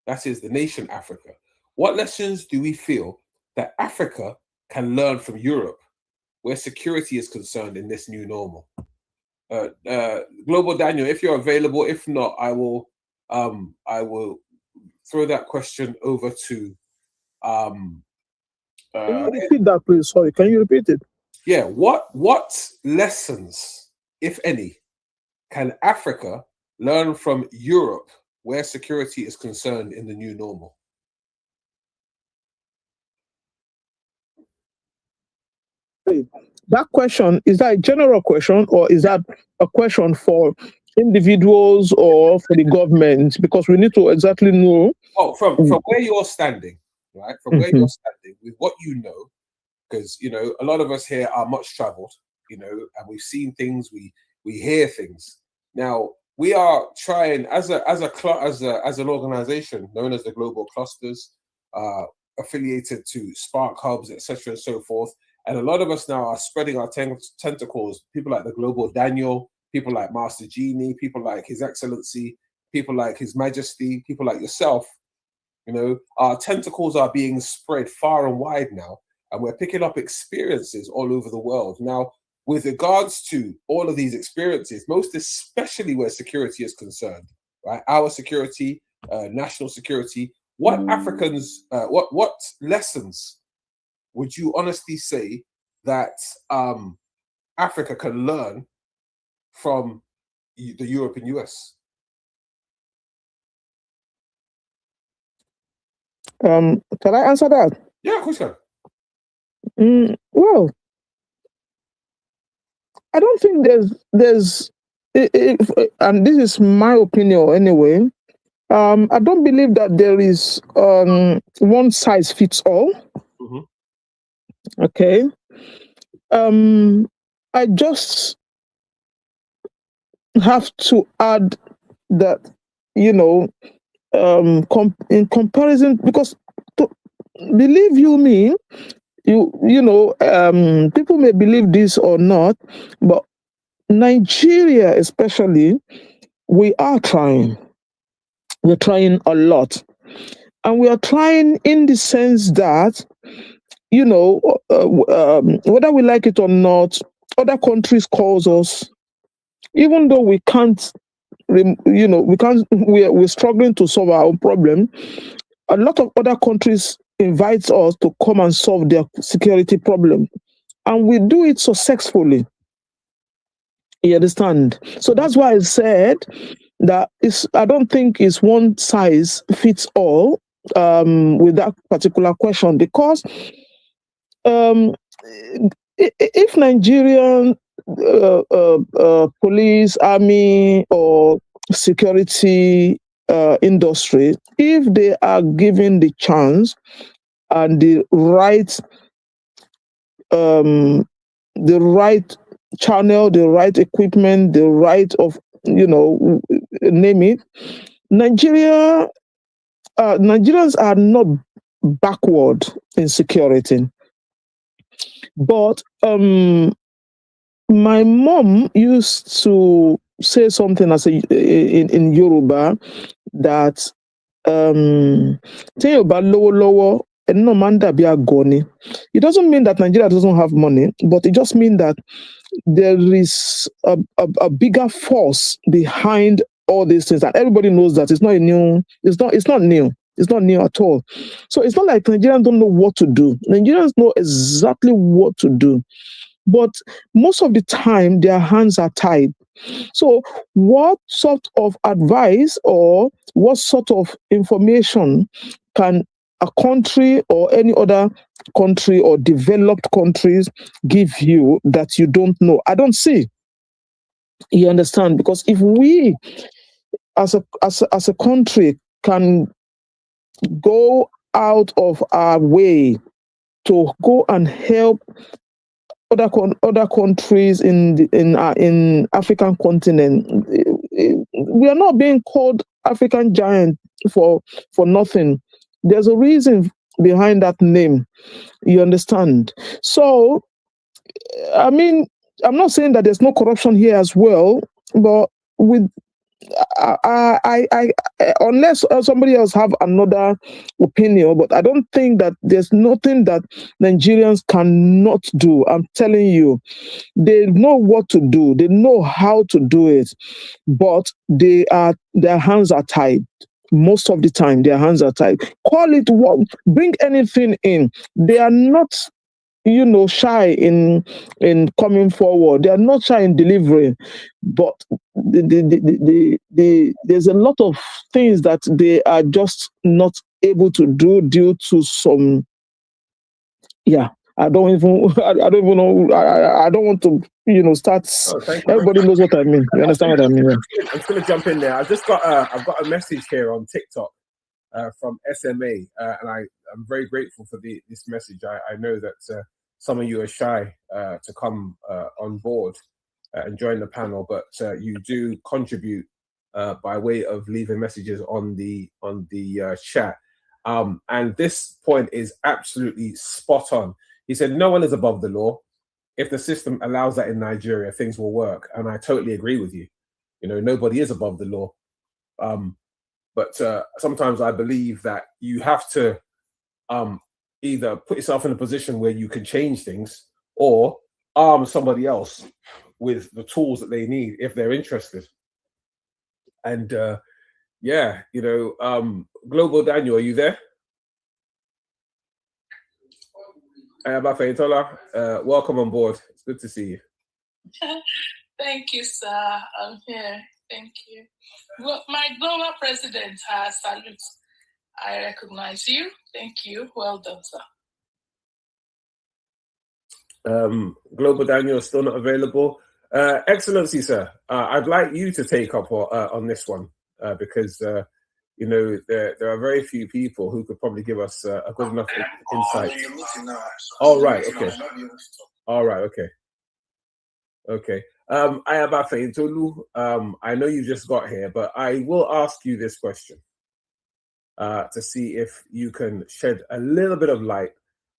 that is the nation Africa, what lessons do we feel that Africa can learn from Europe, where security is concerned, in this new normal? Global Daniel, if you're available. If not, I will throw that question over to. Can you repeat that, please? Sorry, can you repeat it? Yeah, what lessons, if any, can Africa learn from Europe, where security is concerned, in the new normal? That question, is that a general question, or is that a question for individuals or for the government? Because we need to exactly know. Oh, from where you're standing, right? From where you're standing, with what you know, because a lot of us here are much traveled, and we've seen things, we hear things. Now we are trying as an organization known as the Global Clusters, affiliated to Spark Hubs, etc., and so forth. And a lot of us now are spreading our tentacles. People like the Global Daniel, people like Master Genie, people like His Excellency, people like His Majesty, people like yourself. You know, our tentacles are being spread far and wide now, and we're picking up experiences all over the world. Now, with regards to all of these experiences, most especially where security is concerned, right? Our security, national security, what Africans, what lessons would you honestly say that Africa can learn from the Europe and US? Can I answer that? Yeah, of course you can. Well, I don't think there's and this is my opinion anyway. I don't believe that there is one size fits all. Okay. I just have to add that, you know, in comparison, because believe you me, you know, people may believe this or not, but Nigeria especially, we are trying. We're trying a lot. And we are trying in the sense that, you know, whether we like it or not, other countries calls us, even though we can't, you know, we're struggling to solve our own problem. A lot of other countries invite us to come and solve their security problem. And we do it successfully. You understand? So that's why I said that I don't think it's one size fits all with that particular question, because if Nigerian police, army, or security industry, if they are given the chance and the right channel, the right equipment, the right of, you know, name it, Nigerians are not backward in security. But my mom used to say something in Yoruba that it doesn't mean that Nigeria doesn't have money, but it just means that there is a bigger force behind all these things, and everybody knows that it's not new. It's not new at all. So it's not like Nigerians don't know what to do. Nigerians know exactly what to do, but most of the time their hands are tied. So what sort of advice or what sort of information can a country or any other country or developed countries give you that you don't know? I don't see. You understand? Because if we as a country can go out of our way to go and help other countries in African continent, we are not being called African giant for nothing. There's a reason behind that name. You understand? So, I mean, I'm not saying that there's no corruption here as well, but with I unless somebody else have another opinion, but I don't think that there's nothing that Nigerians cannot do. I'm telling you, they know what to do, they know how to do it, but their hands are tied. Most of the time, their hands are tied. Call it what, bring anything in. They are not, you know, shy in coming forward. They are not shy in delivering, but there's a lot of things that they are just not able to do due to some. Yeah, I don't even know. I don't want to, you know, start. Everybody knows what I mean. You understand what I mean? Yeah. I'm just going to jump in there. I've got a message here on TikTok from SMA, and I'm very grateful for this message. I know that some of you are shy to come on board and join the panel, but you do contribute by way of leaving messages on the chat. And this point is absolutely spot on. He said, no one is above the law. If the system allows that in Nigeria, things will work. And I totally agree with you. You know, nobody is above the law. But sometimes I believe that you have to either put yourself in a position where you can change things or arm somebody else with the tools that they need if they're interested. And yeah, you know, Global Daniel, are you there? Welcome on board. It's good to see you. Thank you, sir. I'm here. Thank you. Well, my global president has salutes. I recognize you. Thank you. Well done, sir. Global Daniel is still not available. Excellency, sir, I'd like you to take up on this one because you know there are very few people who could probably give us a good enough insight. All right. Okay. All right. Okay. Okay. Ayabafe Ntolu, I know you just got here, but I will ask you this question to see if you can shed a little bit of light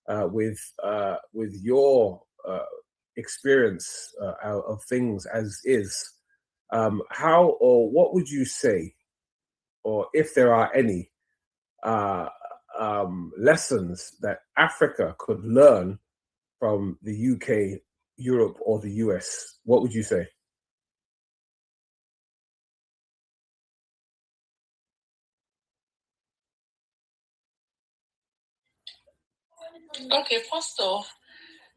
with your experience of things as is. How or what would you say, or if there are any lessons that Africa could learn from the UK, Europe, or the US? What would you say? Okay, first off,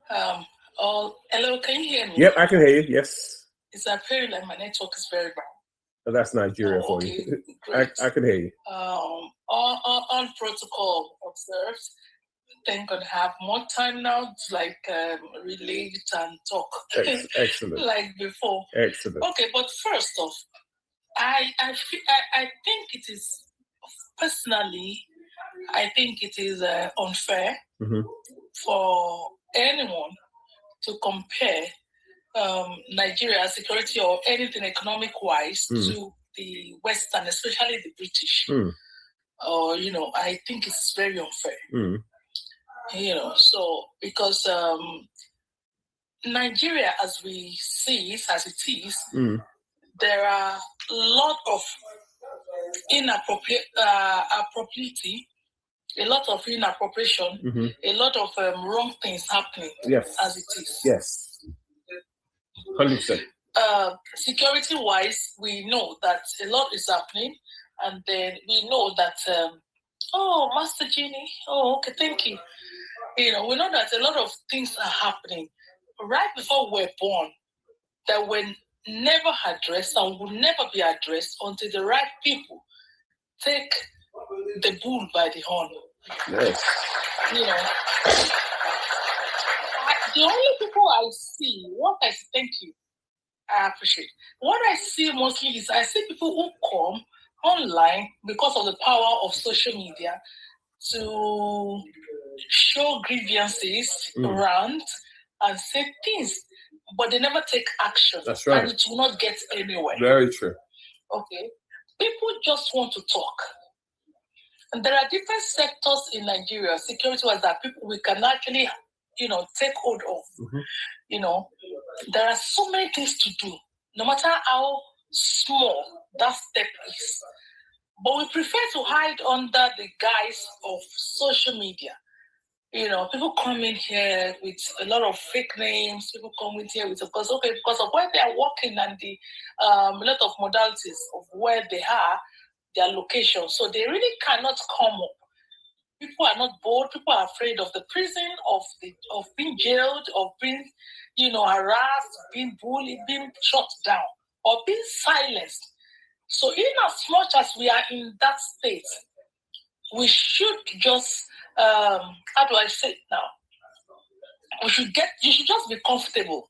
hello, can you hear me? Yep, I can hear you. Yes. It's appearing like my network is very bad. Oh, that's Nigeria for okay, you. Great. I can hear you. All protocol observed. Thank God I have more time now to like relate and talk. Excellent. Like before. Excellent. Okay, but first off, I think it is personally, I think it is unfair for anyone to compare Nigeria security or anything economic wise to the Western, especially the British. Or you know, I think it's very unfair. You know, so because Nigeria, as we see it, as it is, there are a lot of inappropriateness, a lot of inappropriation, a lot of wrong things happening. Yes. As it is. Yes. 100%. Security-wise, we know that a lot is happening, and then we know that. Oh, Master Genie. Oh, okay, thank you. You know, we know that a lot of things are happening right before we're born that were never addressed and will never be addressed until the right people take the bull by the horn. Yes. You know, the only people I see, thank you, I appreciate. What I see mostly is I see people who come online because of the power of social media to show grievances, rant, and say things, but they never take action. That's right. And it will not get anywhere. Very true. Okay. People just want to talk. And there are different sectors in Nigeria, security-wise, that people we can actually, you know, take hold of. You know, there are so many things to do, no matter how small that step is. But we prefer to hide under the guise of social media. You know, people come in here with a lot of fake names. People come in here with, because of where they are working and the a lot of modalities of where they are, their location. So they really cannot come up. People are not bold. People are afraid of the prison, of being jailed, of being, you know, harassed, being bullied, being shut down, or being silenced. So in as much as we are in that state, we should just, how do I say it now? You should just be comfortable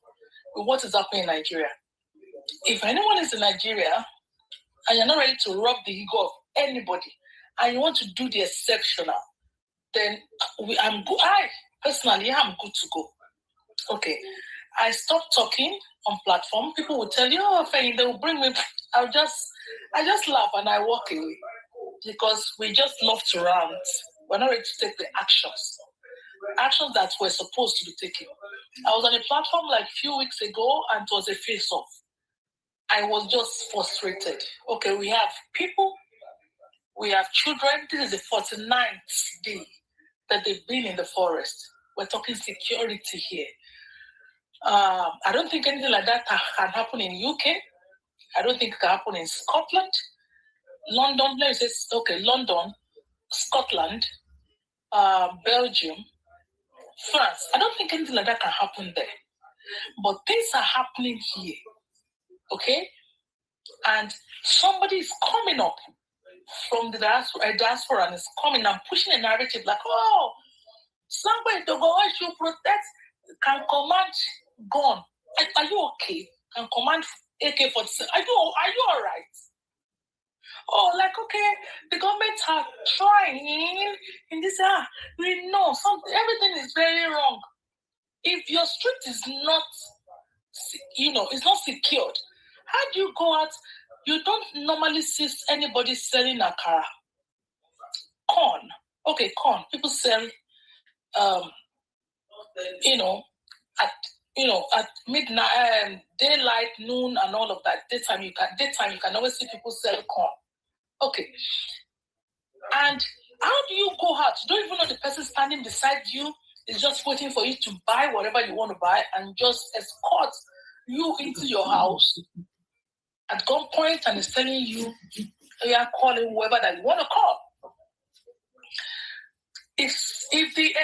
with what is happening in Nigeria. If anyone is in Nigeria and you're not ready to rub the ego of anybody and you want to do the exceptional, then I personally am good to go. Okay. I stopped talking on platform. People will tell you, oh, Faye, they will bring me. I just laugh and I walk away because we just love to rant. We're not ready to take the actions. actions that were supposed to be taken. I was on a platform like a few weeks ago and it was a face-off. I was just frustrated. Okay, we have people, we have children. This is the 49th day that they've been in the forest. We're talking security here. I don't think anything like that can happen in UK. I don't think it can happen in Scotland. London, let me say, okay, London, Scotland, Belgium, France. I don't think anything like that can happen there. But things are happening here, okay? And somebody is coming up from the diaspora and is coming and pushing a narrative like, oh, somebody to go, I should protect, can command gun. Are you okay? Can command AK-47. Are you all right? Oh, like, okay, the government are trying in this, we know something, everything is very wrong. If your street is not, it's not secured, how do you go out? You don't normally see anybody selling akara. Corn. Okay, corn. People sell, at midnight, daylight, noon, and all of that. Daytime, you can always see people sell corn. Okay. And how do you go out? You don't even know the person standing beside you is just waiting for you to buy whatever you want to buy and just escort you into your house at gunpoint and is telling you are calling whoever that you want to call. If the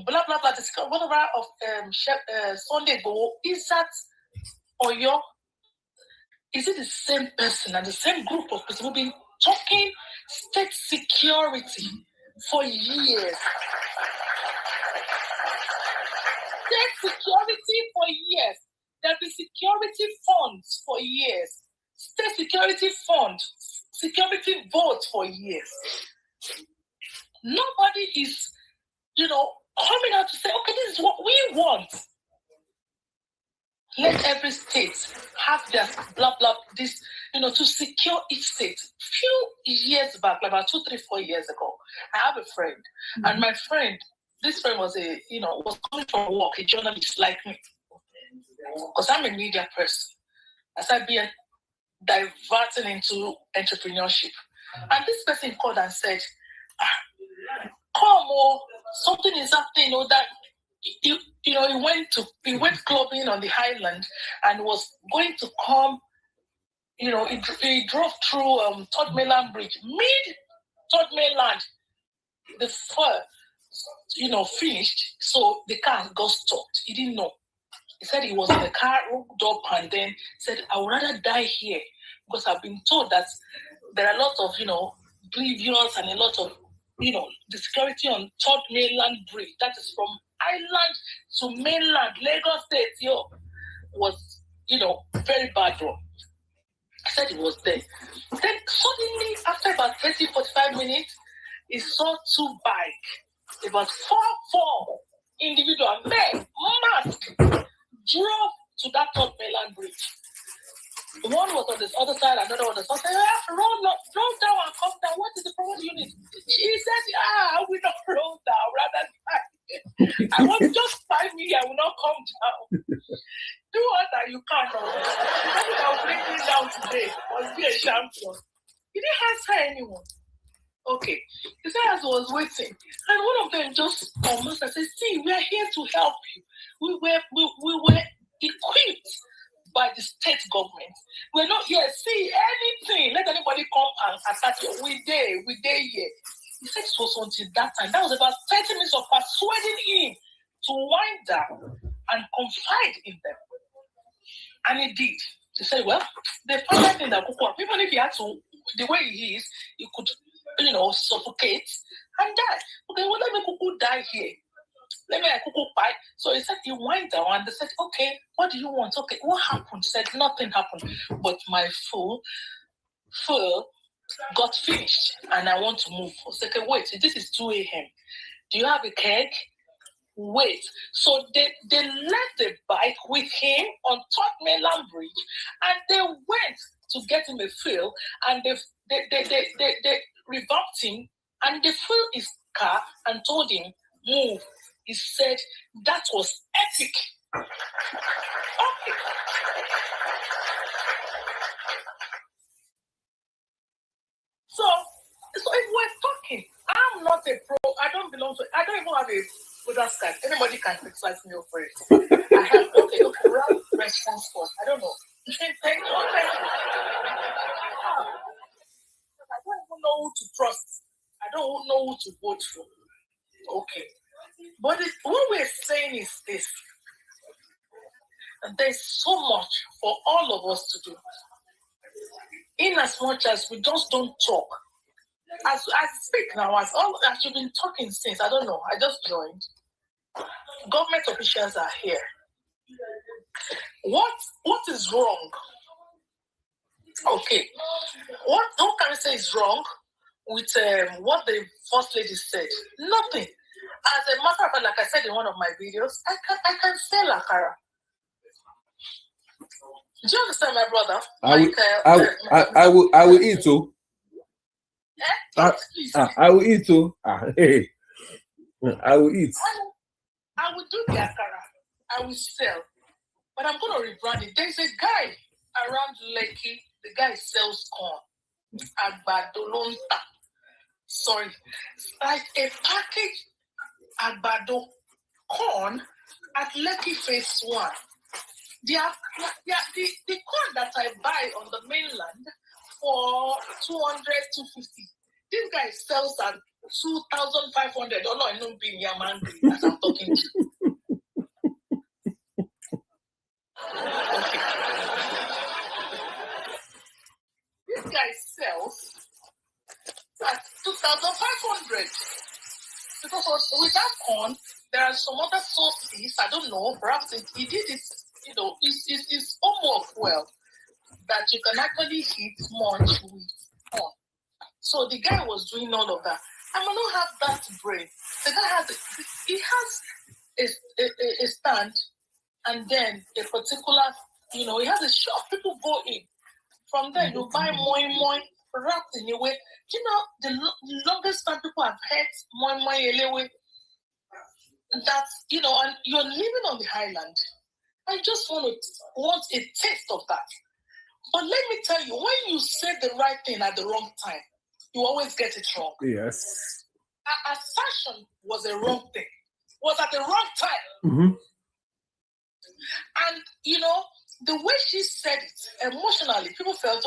blah blah blah, this whatever of Sunday go is that Oyo, is it the same person and the same group of people who've been talking state security for years? State security for years. There have been security funds for years. State security fund, security votes for years. Nobody is, coming out to say, okay, this is what we want. Let every state have their blah, blah, this, to secure each state. Few years back, like about 2, 3, 4 years ago, I have a friend, and my friend, this friend was was coming from work, a journalist like me, because I'm a media person. I started being diverting into entrepreneurship. And this person called and said, come on, something is happening, that he went clubbing on the highland and was going to come, he drove through Third Mainland Bridge, mid Third Mainland, the fire, finished, so the car got stopped. He didn't know. He said he was in the car, hooked up, and then said, I would rather die here because I've been told that there are a lot of, oblivious and a lot of, the security on Third Mainland Bridge, that is from island to mainland, Lagos State, was, very bad wrong. He said he was there. Then suddenly, after about 30, 45 minutes, he saw 2 bikes, about 4 individual men, masked, drove to that Third Mainland Bridge. One was on this other side, another on the other side. Roll down and come down. What is the problem you need? She said, we don't roll down, rather than I want just 5 million, I will not come down. Do all that you can. I'll bring you down today. Must be a champion. He didn't answer anyone. Okay. He said as I was waiting, and one of them just almost said, see, we are here to help you. We were equipped by the state government. We're not here. See anything. Let anybody come and attack you. We there here. He said it was until that time. That was about 30 minutes of persuading him to wind down and confide in them. And he did. He said, well, the final thing that even if he had to, the way he is, he could, suffocate and die. Okay, well, let me Kuku die here. Let me Kuku fight. So he said he went down and they said, okay, what do you want? Okay, what happened? He said nothing happened. But my fuel got finished and I want to move. I said, okay, wait, this is 2 a.m. Do you have a keg? Wait. So they left the bike with him on Third Mainland Bridge and they went to get him a fill and they revamped him and they filled his car and told him, move. He said that was epic. Okay. So if we're talking, I'm not a pro. I don't even have a voters card. Anybody can criticize me for it. I have okay, round response force. I don't know. Thank you. I don't even know who to trust. I don't know who to vote for. Okay. But what we're saying is this. There's so much for all of us to do. In as much as we just don't talk. As I speak now, as you've been talking since, I don't know, I just joined. Government officials are here. What is wrong? Okay. What can we say is wrong with what the First Lady said? Nothing. As a matter of fact, like I said in one of my videos, I can sell akara. Do you understand, my brother? I will eat too. I will eat too. Hey. I will eat. I will do the akara. I will sell. But I'm going to rebrand it. There's a guy around Lekki. The guy sells corn. Agbadolonta. Sorry. Like a package agbado corn at Lekki Phase 1. The corn that I buy on the mainland for 200, 250. This guy sells at 2,500. Oh no, I don't be I'm angry as I'm talking to you. Okay. This guy sells at 2,500. Because with that corn, there are some other sources, I don't know, perhaps he did it, it's homework well, that you can actually hit munch with corn. So the guy was doing all of that. I may not have that brain. The guy has a stand, and then a particular, he has a shop. People go in. From there, you buy moi wrapped in a way. The longest time people have had moi elewe. That's, and you're living on the highland. I just want a taste of that. But let me tell you, when you say the right thing at the wrong time, you always get it wrong. Yes. Assertion was a wrong thing. Was at the wrong time. Mm-hmm. And, the way she said it, emotionally, people felt,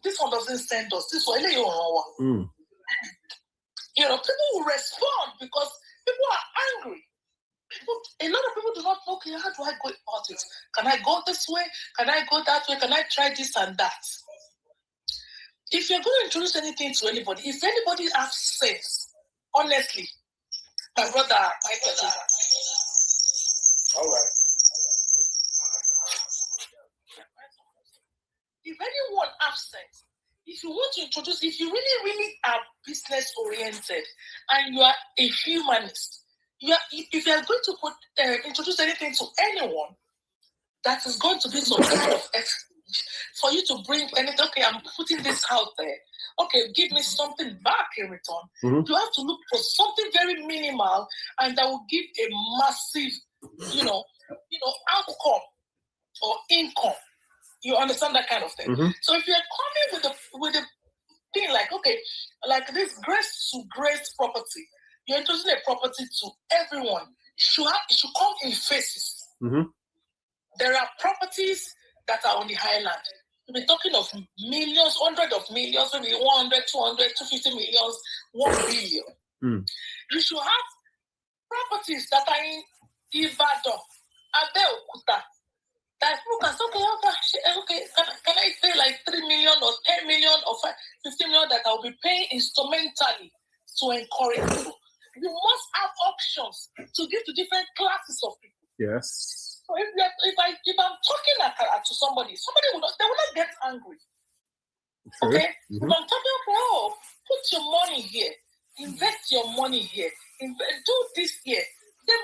this one doesn't send us. This one, people will respond because people are angry. A lot of people do not know, okay, how do I go about it? Can I go this way? Can I go that way? Can I try this and that? If you're going to introduce anything to anybody, if anybody has sense, honestly, my brother, Michael. All right. If anyone has sense, if you want to introduce, if you really are business oriented and you are a humanist, if you are going to introduce anything to anyone, that is going to be some kind of exchange for you to bring anything. Okay, I'm putting this out there. Okay, give me something back in return. Mm-hmm. You have to look for something very minimal, and that will give a massive, outcome or income. You understand that kind of thing. Mm-hmm. So if you're coming with a thing like, okay, like this grace to grace property, you're introducing a property to everyone. It should come in phases. Mm-hmm. There are properties that are on the highland. We're talking of millions, hundreds of millions, maybe 100, 200, 250 millions, 1 billion. Mm. You should have properties that are in Ibadan, Abeokuta, that people can say, okay, can I pay like 3 million or 10 million or 15 million that I'll be paying instrumentally to encourage people? You must have options to give to different classes of people. Yes. So if I'm talking to somebody will not get angry. Sure. Okay? Mm-hmm. If I'm talking put your money here, invest your money here, do this here, they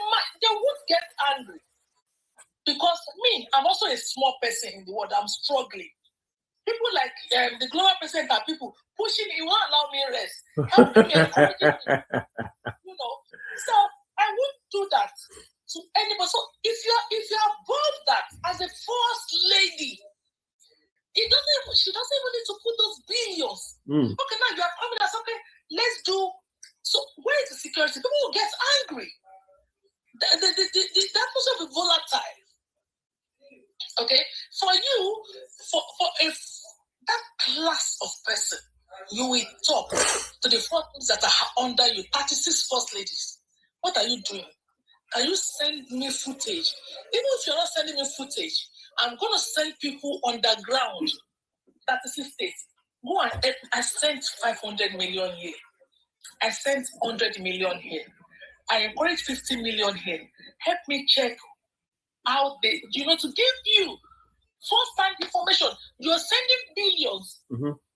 won't get angry. Because me, I'm also a small person in the world. I'm struggling. People like the global president are people pushing me, won't allow me rest. Helping me, encouraging me. So I won't do that to anybody. So if you're above that as a first lady, she doesn't even need to put those billions. Okay, now you're coming at something, let's do. So where is the security? People will get angry. The atmosphere will be volatile. Okay, for you, for that class of person, you will talk to the first that are under you, 36 first ladies. What are you doing? Can you send me footage? Even if you're not sending me footage, I'm going to send people underground, 36 states. Go and I sent 500 million here. I sent 100 million here. I encourage 50 million here. Help me check how they, to give you first-hand information. You're sending billions.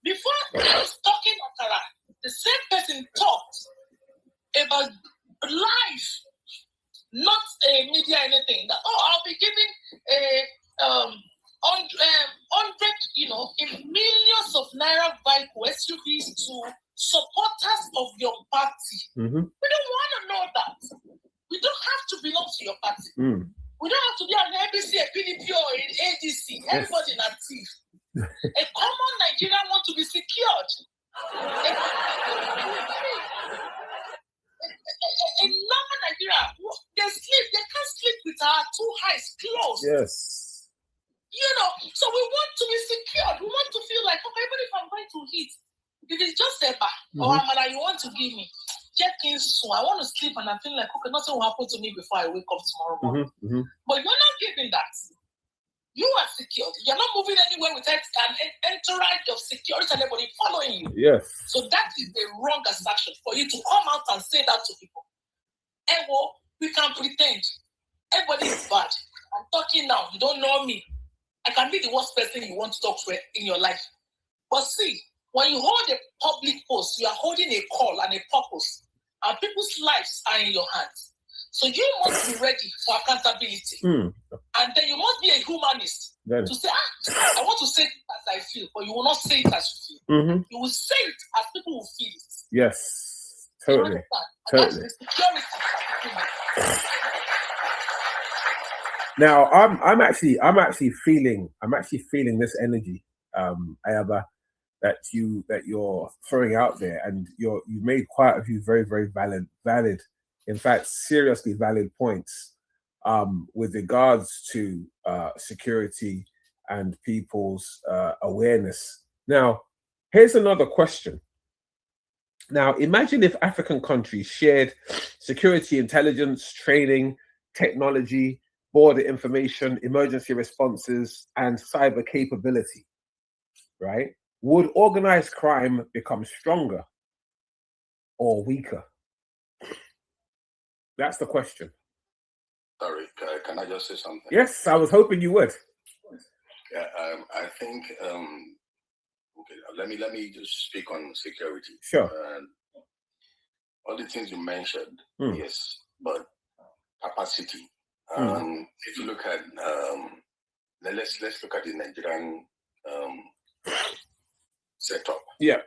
Before I was talking Akara, the same person talked about life, not media anything. That, I'll be giving 100, in millions of naira vehicle SUVs to supporters of your party. We don't want to know that. We don't have to belong to your party. We don't have to be an ABC, a PDP, or an ADC. Everybody in a thief. A common Nigerian want to be secured. A normal Nigerian, they can't sleep with our two eyes closed. Yes. So we want to be secured. We want to feel like, okay, even if I'm going to eat, if it's just a bar or amala you want to give me, check in soon. I want to sleep and I'm feeling like, okay, nothing will happen to me before I wake up tomorrow morning. But you're not giving that. You are secured. You're not moving anywhere without an entourage of security and everybody following you. Yes. So that is the wrong assumption for you to come out and say that to people. We can pretend. Everybody is bad. I'm talking now. You don't know me. I can be the worst person you want to talk to in your life. But see, when you hold a public post, you are holding a call and a purpose, and people's lives are in your hands. So you must be ready for accountability. And then you must be a humanist to say, I want to say it as I feel, but you will not say it as you feel. You will say it as people will feel it. Yes, totally. Totally. Now, I'm actually feeling this energy, Ayaba, that you're throwing out there, and you made quite a few very, very valid, in fact, seriously valid points with regards to security and people's awareness. Now, here's another question. Now, imagine if African countries shared security intelligence, training, technology, border information, emergency responses, and cyber capability, right? Would organized crime become stronger or weaker? That's the question. Sorry, can I just say something? Yes, I was hoping you would. Yeah, I think. Okay, let me just speak on security. Sure. All the things you mentioned, yes, but capacity. If you look at, let's look at the Nigerian setup. Yeah.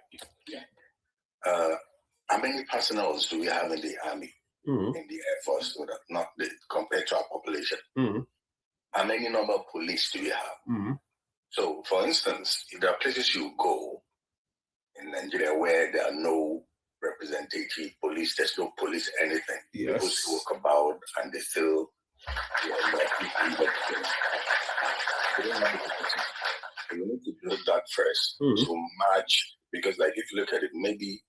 How many personnel do we have in the army, in the Air Force, compared to our population? How many number of police do we have? So, for instance, if there are places you go in Nigeria where there are no representative police, there's no police anything. Yes. People still walk about and they still. You need to build that first to match, because like if you look at it, maybe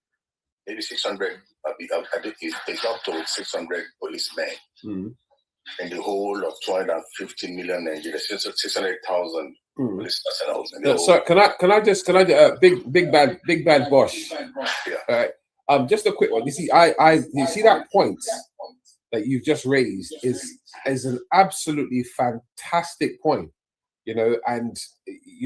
600, I think it's up to 600 policemen in the whole of 250 million Nigeria, 600,000 police personnel. Yeah, so can I big bad Bosch? Yeah. Just a quick one. You see, you see that point that you've just raised is an absolutely fantastic point, and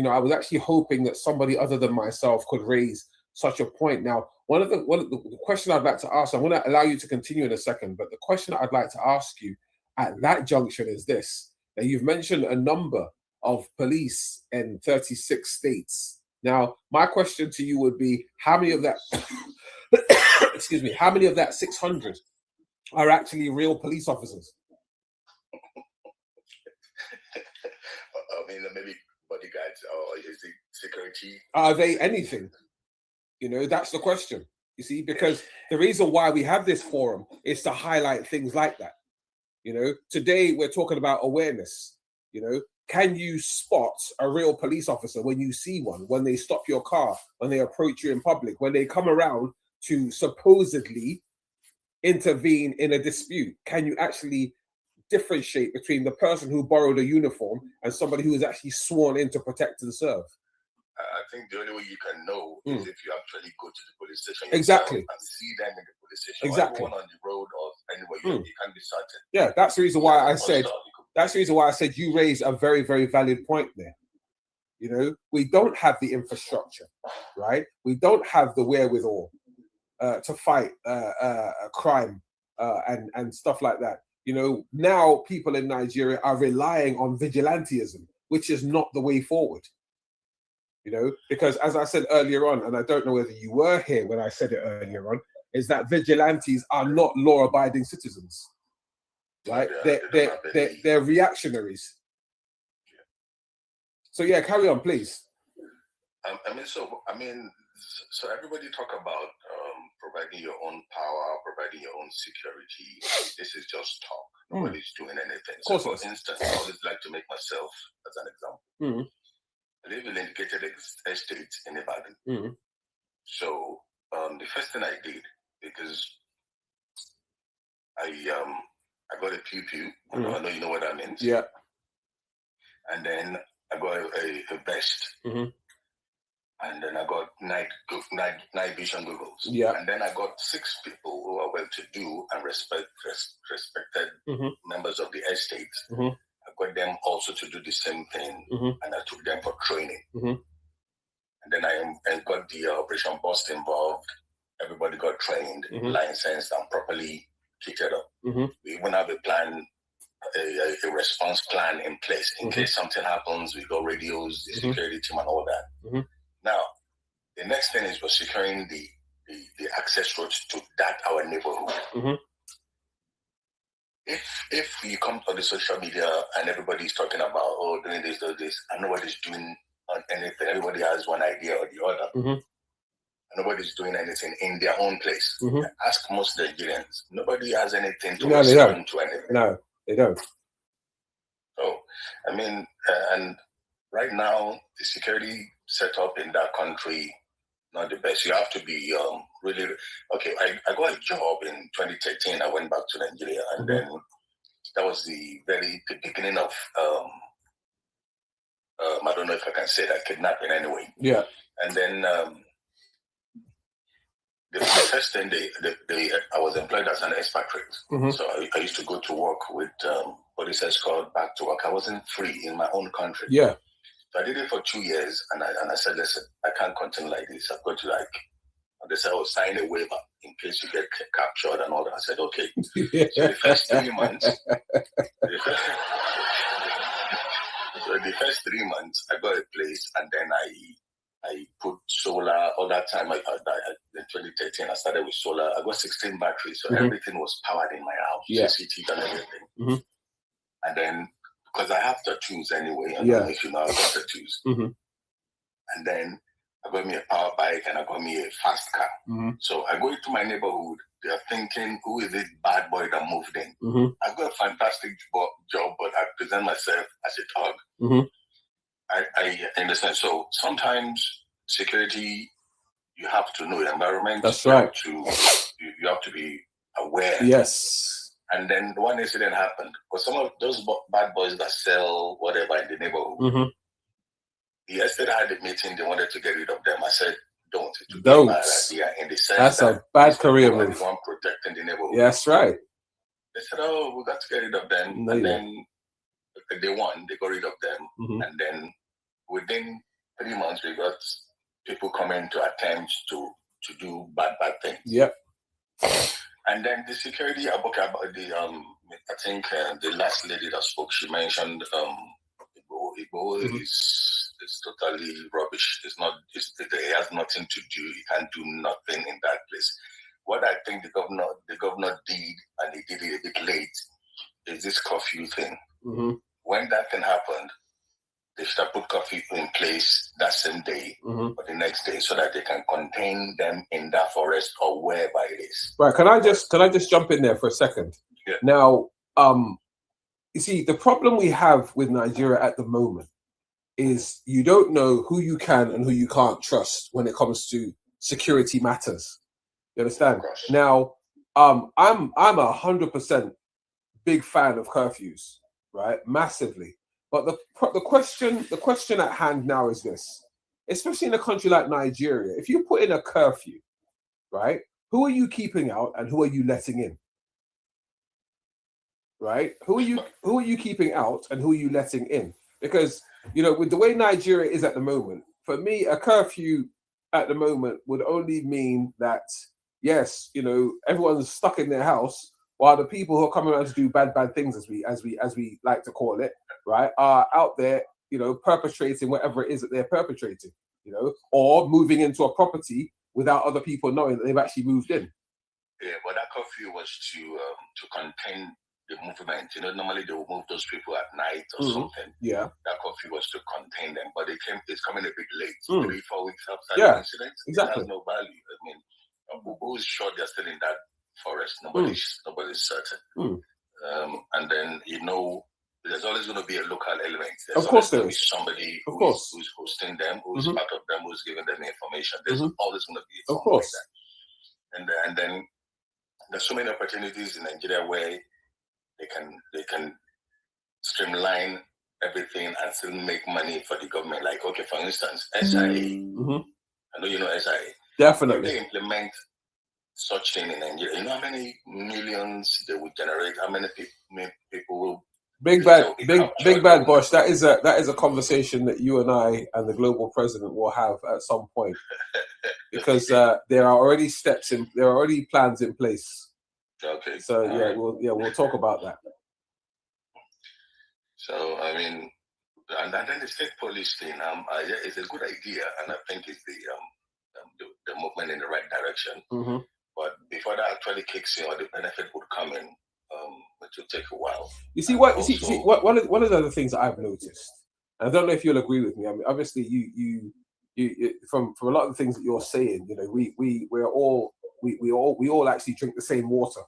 I was actually hoping that somebody other than myself could raise such a point. Now, one of the question I'd like to ask, I'm going to allow you to continue in a second, but the question I'd like to ask you at that junction is this: that you've mentioned a number of police in 36 states. Now, my question to you would be, how many of that, excuse me, how many of that 600 are actually real police officers? I mean, maybe bodyguards or is it security? Are they anything? You know, that's the question. You see, because the reason why we have this forum is to highlight things like that. You know, today we're talking about awareness. You know, can you spot a real police officer when you see one, when they stop your car, when they approach you in public, when they come around to supposedly intervene in a dispute? Can you actually differentiate between the person who borrowed a uniform and somebody who is actually sworn in to protect and serve? I think the only way you can know is if you actually go to the police station Exactly and see them in the police station. Exactly. Or everyone on the road or anywhere, you can't be certain. Yeah, that's the reason why I said. That's the reason why I said you raised a very, very valid point there. You know, we don't have the infrastructure, right? We don't have the wherewithal to fight crime and stuff like that. You know, now people in Nigeria are relying on vigilantism, which is not the way forward. You know, because as I said earlier on, and I don't know whether you were here when I said it earlier on, is that vigilantes are not law-abiding citizens, right? They're reactionaries. So yeah, carry on, please. So everybody talk about providing your own power, providing your own security. This is just talk. Nobody's doing anything. So for instance, I always like to make myself as an example. I live in an indicated estate in Ibadan. So the first thing I did, because I got a pew. I know you know what that means. Yeah. And then I got a vest. And then I got night vision goggles. Yeah. And then I got 6 people who are well-to-do and respected members of the estate. I got them also to do the same thing, and I took them for training. And then I got the operation boss involved. Everybody got trained, licensed, and properly kitted up. We even have a plan, a response plan in place in case something happens. We got radios, the security team, and all that. Now, the next thing is we're securing the access roads to that our neighborhood. If you come on the social media and everybody's talking about doing this, and nobody's doing anything, everybody has one idea or the other. And nobody's doing anything in their own place. Ask most Nigerians. Nobody has anything to respond to anything. No, they don't. So, I mean, and right now, the security setup in that country, not the best. You have to be really okay. I got a job in 2013. I went back to Nigeria, and then that was the beginning of I don't know if I can say that, kidnapping anyway. Yeah. And then the first thing I was employed as an expatriate. So I used to go to work with police escort back to work. I wasn't free in my own country. Yeah. So I did it for 2 years, and I said, listen, I can't continue like this. I've got to they said, sign a waiver in case you get captured and all that. I said, okay. So the first 3 months, I got a place, and then I put solar. All that time, in 2013, I started with solar. I got 16 batteries, so everything was powered in my house, CCTV and everything. And then, because I have tattoos anyway, I don't know if you know, I've got tattoos. And then I got me a power bike and I got me a fast car. So I go into my neighborhood, they're thinking, who is this bad boy that moved in? I've got a fantastic job, but I present myself as a thug. I understand. So sometimes security, you have to know the environment. That's right. You have to be aware. Yes. And then one incident happened, because some of those bad boys that sell whatever in the neighborhood, yesterday I had a meeting, they wanted to get rid of them. I said, don't. It don't. Bad idea in the sense that's a bad career move. One protecting the neighborhood. That's right. They said, oh, we got to get rid of them. And then they won, they got rid of them. And then within 3 months, we got people coming to attempt to do bad things. Yep. And then the security, I spoke about I think the last lady that spoke, she mentioned Igbo is totally rubbish. It has nothing to do. You can't do nothing in that place. what I think the governor did, and he did it a bit late, is this curfew thing. Mm-hmm. When that thing happened, they should have put curfew in place that same day or the next day, so that they can contain them in that forest or wherever it is. Right. Can I just jump in there for a second? Yeah. Now, you see, the problem we have with Nigeria at the moment is you don't know who you can and who you can't trust when it comes to security matters. You understand? Now, I'm 100% big fan of curfews, right? Massively. But the question at hand now is this: especially in a country like Nigeria, if you put in a curfew, right? Who are you keeping out and who are you letting in? Right? Who are you keeping out and who are you letting in? Because, you know, with the way Nigeria is at the moment, for me, a curfew at the moment would only mean that, yes, you know, everyone's stuck in their house while the people who are coming around to do bad things, as we like to call it, right, are out there, you know, perpetrating whatever it is that they're perpetrating, you know, or moving into a property without other people knowing that they've actually moved in. Yeah, but that curfew was to contain the movement. You know, normally they will move those people at night or something. Yeah. That curfew was to contain them, but it's coming a bit late, 3-4 weeks after the incident. Exactly. It has no value. I mean, who's sure they're still in that forest? Nobody's certain. And then, you know, there's always going to be a local element. Of course there is. Somebody who's hosting them, who's part of them, who's giving them information. There's always going to be something like that. And then there's so many opportunities in Nigeria where they can streamline everything and still make money for the government. Like, okay, for instance, SIA. I know you know SIA. Definitely. If they implement such thing in Nigeria, you know how many millions they would generate, how many people will Big bad Bosch. That is a conversation that you and I and the global president will have at some point, because there are already plans in place. Okay. So we'll talk about that. So I mean, and then the state police thing, it's a good idea, and I think it's the movement in the right direction. But before that actually kicks in, or the benefit would come in, it will take a while. You see what? One of the other things that I've noticed, and I don't know if you'll agree with me. I mean, obviously, you from a lot of the things that you're saying, you know, we all actually drink the same water.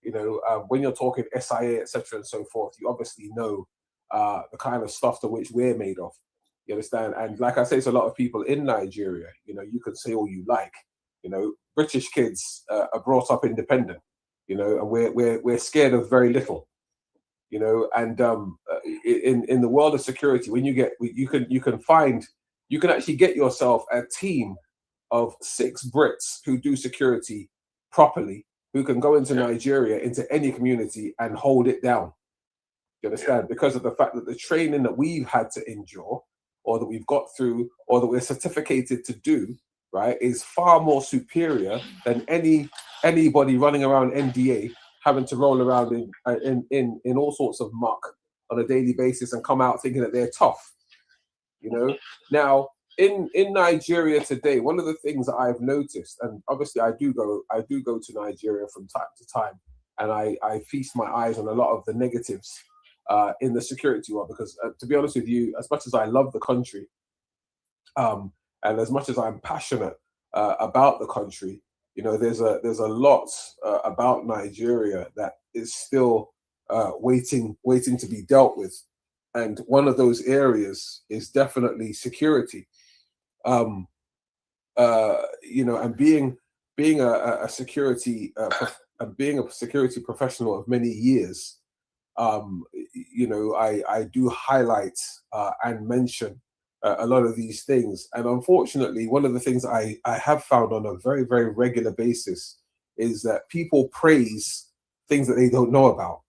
You know, when you're talking SIA, etc., and so forth, you obviously know the kind of stuff to which we're made of. You understand? And like I say, it's a lot of people in Nigeria. You know, you can say all you like. You know, British kids are brought up independent. You know, and we're scared of very little. You know, and in the world of security, when you can actually get yourself a team of 6 Brits who do security properly, who can go into Nigeria, into any community, and hold it down. You understand? Because of the fact that the training that we've had to endure, or that we've got through, or that we're certificated to do, right, is far more superior than anybody running around NDA having to roll around in all sorts of muck on a daily basis and come out thinking that they're tough. You know? Now, in Nigeria today, one of the things that I've noticed, and obviously I do go to Nigeria from time to time, and I feast my eyes on a lot of the negatives in the security world, because to be honest with you, as much as I love the country, and as much as I'm passionate about the country, you know, there's a lot about Nigeria that is still waiting to be dealt with, and one of those areas is definitely security. You know, and being a security and being a security professional of many years, you know, I do highlight and mention a lot of these things. And unfortunately, one of the things I have found on a very, very regular basis is that people praise things that they don't know about.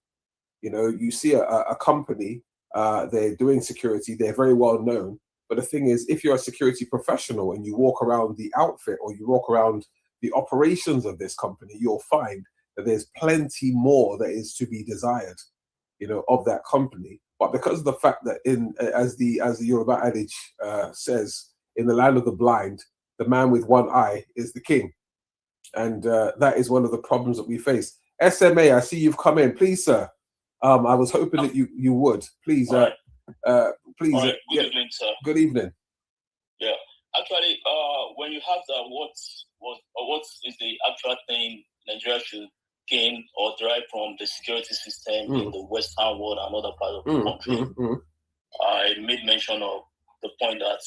You know, you see a company, they're doing security, they're very well known. But the thing is, if you're a security professional and you walk around the outfit, or you walk around the operations of this company, you'll find that there's plenty more that is to be desired, you know, of that company. But because of the fact that as the Yoruba adage says, in the land of the blind, the man with one eye is the king. And that is one of the problems that we face. SMA, I see you've come in. Please, sir. I was hoping that you would. Please, please. Good evening, sir. Good evening. Yeah. Actually, when you have what is the actual thing Nigeria should gain or derive from the security system in the Western world and other parts of the country, I made mention of the point that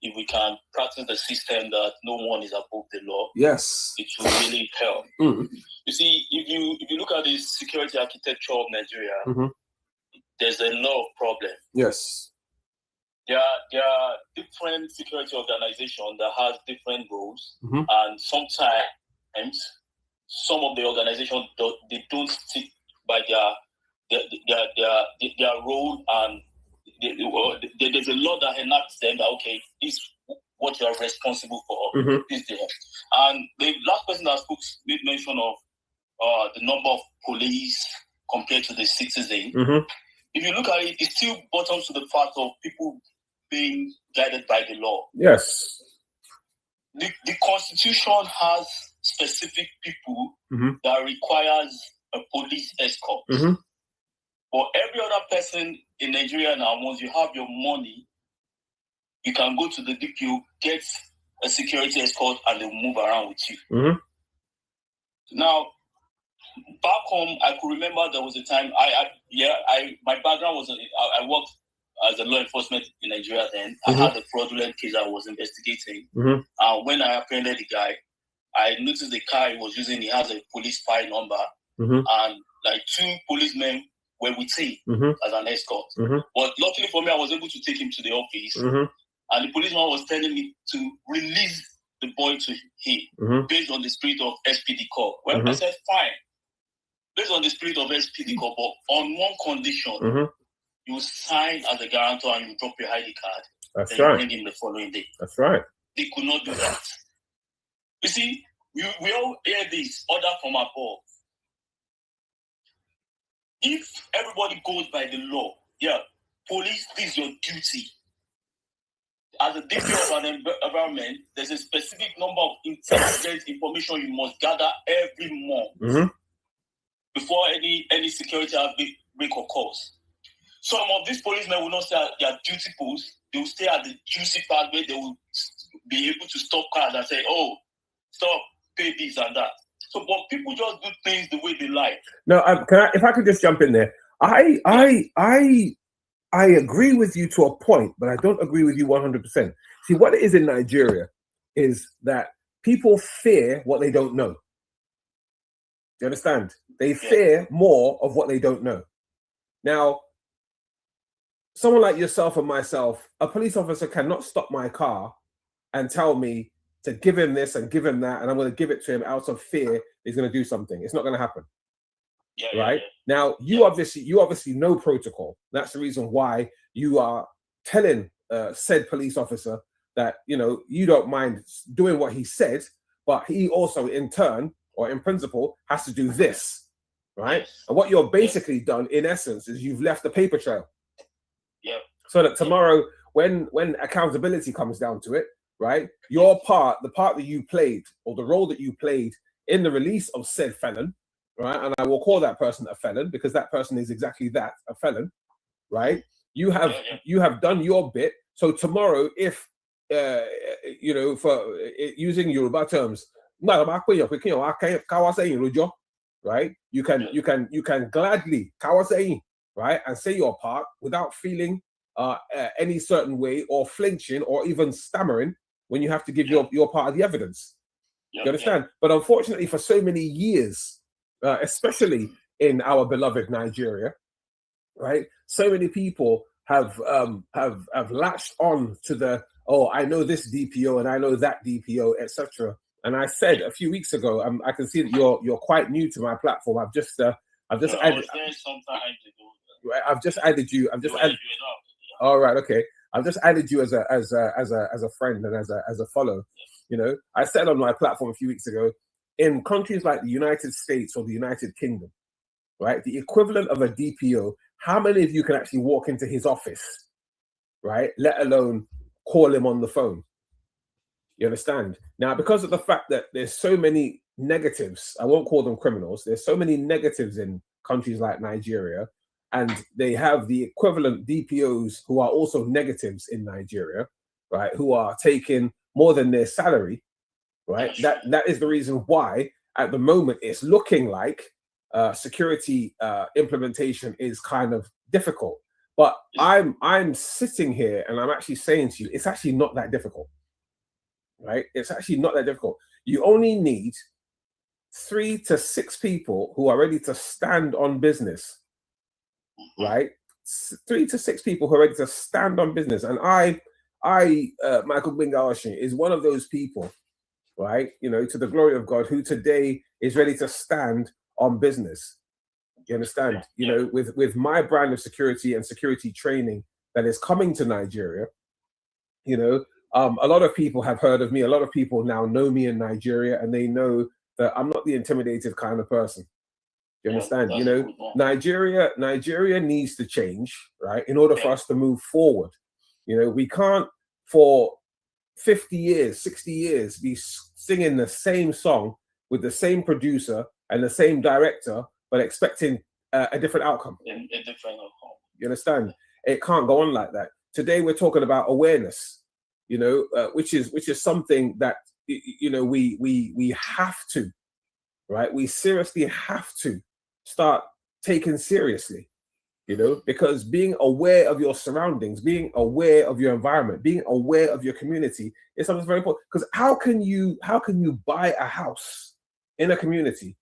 if we can practice the system that no one is above the law, yes, it will really help. You see, if you look at the security architecture of Nigeria, there's a lot of problems. Yes. There are different security organizations that has different roles, and sometimes some of the organizations they don't stick by their role, and there's a law that enacts them that okay, this is what you are responsible for. This day. And the last person that spoke made mention of the number of police compared to the citizen. If you look at it, it still bottoms to the fact of people being guided by the law. Yes. The Constitution has specific people that requires a police escort. But every other person in Nigeria now, once you have your money, you can go to the DPO, get a security escort, and they'll move around with you. Now, back home, I could remember there was a time my background was I worked as a law enforcement in Nigeria then. I had a fraudulent case I was investigating. When I apprehended the guy, I noticed the car he was using, he has a police file number, and like 2 policemen were with him as an escort. But luckily for me, I was able to take him to the office, and the policeman was telling me to release the boy to him based on the spirit of SPD COL. Well, I said, fine. Based on the spirit of SPD COL, but on one condition, you sign as a guarantor and you drop your ID card. That's then right. You bring him the following day. That's right. They could not do that. You see, we all hear this order from above. If everybody goes by the law, police, this is your duty. As a DPO of an environment, there's a specific number of intelligence information you must gather every month before any security break occurs. Some of these policemen will not stay at their duty post. They will stay at the juicy part where they will be able to stop cars and say, "Oh, stop, pay this and that." So, but people just do things the way they like. No, if I could just jump in there, I agree with you to a point, but I don't agree with you 100%. See, what it is in Nigeria is that people fear what they don't know. Do you understand? They fear more of what they don't know. Now, someone like yourself and myself, a police officer cannot stop my car and tell me to give him this and give him that, and I'm going to give it to him out of fear he's going to do something. It's not going to happen. Right? Now, you obviously know protocol. That's the reason why you are telling said police officer that, you don't mind doing what he said, but he also in turn or in principle has to do this, right? And what you're basically done in essence is you've left the paper trail. So that tomorrow, when accountability comes down to it, right, your part, the part that you played or the role that you played in the release of said felon, right, and I will call that person a felon because that person is exactly that, a felon, right? You have done your bit. So tomorrow, if for using Yoruba terms, right, you can gladly right, and say your part without feeling any certain way or flinching or even stammering when you have to give your part of the evidence. You understand? But unfortunately, for so many years, especially in our beloved Nigeria, right, so many people have latched on to the, I know this DPO and I know that DPO, etc. And I said a few weeks ago, I can see that you're quite new to my platform. I've just added you. All right, okay. I've just added you as a friend and as a follow. I said on my platform a few weeks ago, in countries like the United States or the United Kingdom, right, the equivalent of a DPO, how many of you can actually walk into his office, right, let alone call him on the phone? You understand? Now, because of the fact that there's so many negatives. I won't call them criminals. There's so many negatives in countries like Nigeria, and they have the equivalent DPOs who are also negatives in Nigeria, right? Who are taking more than their salary, right? That is the reason why at the moment it's looking like security implementation is kind of difficult. But I'm sitting here and I'm actually saying to you, it's actually not that difficult, right? It's actually not that difficult. You only need 3 to 6 people who are ready to stand on business, right? 3 to 6 people who are ready to stand on business. And Michael GBENGA OSHIN is one of those people, right? You know, to the glory of God, who today is ready to stand on business. You understand? You know, with my brand of security and security training that is coming to Nigeria, you know, a lot of people have heard of me. A lot of people now know me in Nigeria, and they know that I'm not the intimidated kind of person. You understand? You know, Nigeria needs to change, right? In order for us to move forward. You know, we can't for 50 years, 60 years be singing the same song with the same producer and the same director, but expecting a different outcome. A different outcome. You understand? It can't go on like that. Today we're talking about awareness, you know, which is something that, you know, we have to, right? We seriously have to start taking seriously, you know, because being aware of your surroundings, being aware of your environment, being aware of your community is something very important. Because how can you buy a house in a community,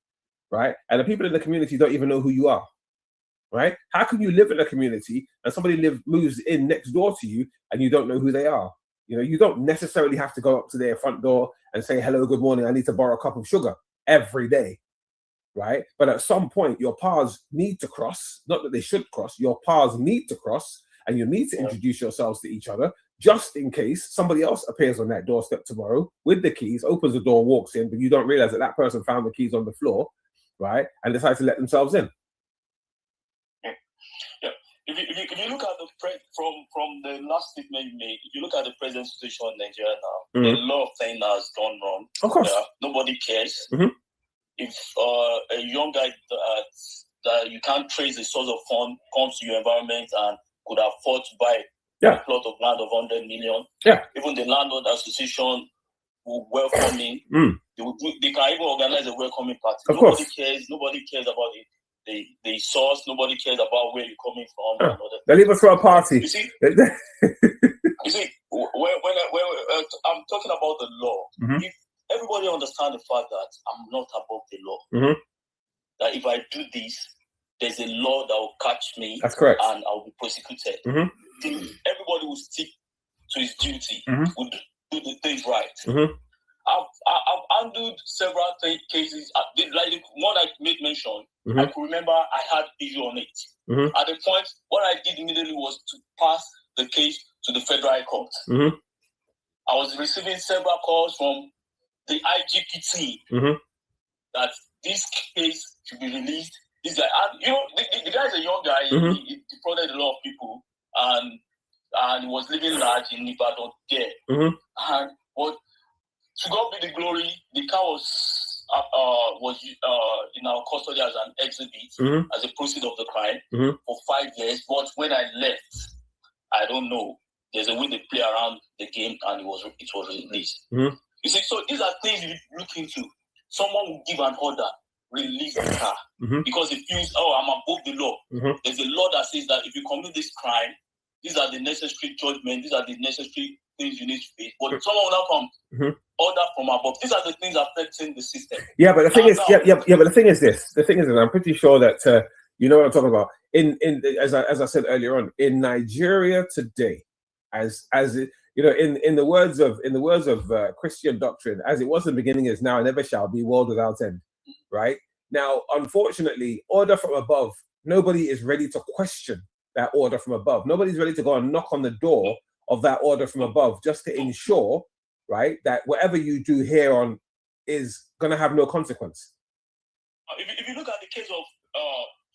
right? And the people in the community don't even know who you are, right? How can you live in a community and somebody moves in next door to you and you don't know who they are? You know, you don't necessarily have to go up to their front door and say, hello, good morning, I need to borrow a cup of sugar every day, right? But at some point, your paths need to cross, not that they should cross, your paths need to cross, and you need to introduce yourselves to each other, just in case somebody else appears on that doorstep tomorrow with the keys, opens the door, walks in, but you don't realize that that person found the keys on the floor, right? And decides to let themselves in. Yeah. If you look at from the last statement you made, if you look at the present situation in Nigeria now, a lot of things has gone wrong. Of course. Nobody cares. If a young guy that you can't trace the source of fund comes to your environment and could afford to buy a plot of land of 100 million, even the landlord association will welcome him. They can even organize a welcoming party. Nobody cares about the source. Nobody cares about where you're coming from. They leave us for a party. You see, when I'm talking about the law, if everybody understands the fact that I'm not above the law, that if I do this, there's a law that will catch me. That's correct. And I'll be prosecuted. Everybody will stick to his duty, will do the things right. I've handled several cases. Like the one I made mention, I could remember I had issue on it. At the point, what I did immediately was to pass the case to the Federal High Court. I was receiving several calls from the IGP team that this case should be released. This guy, and, you know, the guy's a young guy. He defrauded a lot of people, and he was living large in Ibadan there. And what, to God be the glory, the car was in our custody as an exhibit, as a proceed of the crime for 5 years. But when I left, I don't know. There's a way they play around the game, and it was released. You see, so these are things you look into. Someone will give an order, release the car, because it feels, I'm above the law. There's a law that says that if you commit this crime, these are the necessary judgment, these are the necessary things you need to face. But someone will now come, order from above. These are the things affecting the system. Yeah, but the thing is, but the thing is this. The thing is that I'm pretty sure that you know what I'm talking about. As I said earlier on, in Nigeria today, as it, you know, in the words of Christian doctrine, as it was in the beginning, is now, and ever shall be, world without end. Right now, unfortunately, order from above. Nobody is ready to question that order from above. Nobody's ready to go and knock on the door of that order from above, just to ensure, right, that whatever you do here on is going to have no consequence. If you look at the case of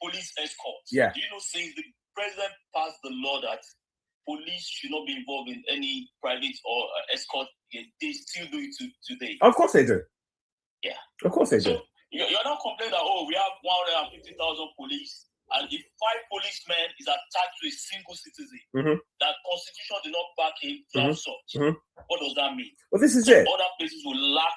police escorts, do you know, since the president passed the law that police should not be involved in any private or escort, they still do it today. Of course they do. Yeah. Of course they do. So you're not complaining that, oh, we have 150,000 police, and if 5 policemen is attached to a single citizen, that constitution did not back him to have such. What does that mean? Well, this is so it. Other places will lack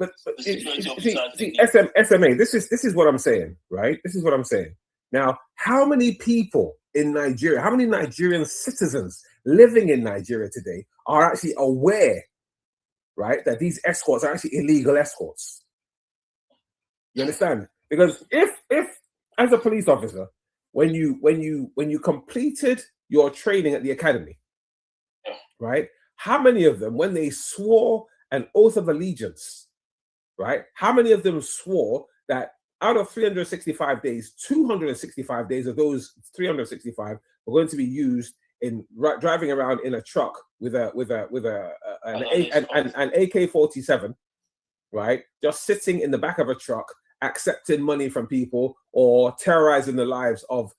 But the security officers. see, SMA. This is what I'm saying, right? This is what I'm saying. Now, how many people in Nigeria, how many Nigerian citizens living in Nigeria today are actually aware, right, that these escorts are actually illegal escorts? You understand? Because if as a police officer, when you completed your training at the academy, right, how many of them, when they swore an oath of allegiance, right, how many of them swore that out of 365 days, 265 days of those 365 were going to be used in driving around in a truck with an AK-47, right, just sitting in the back of a truck, accepting money from people or terrorizing the lives of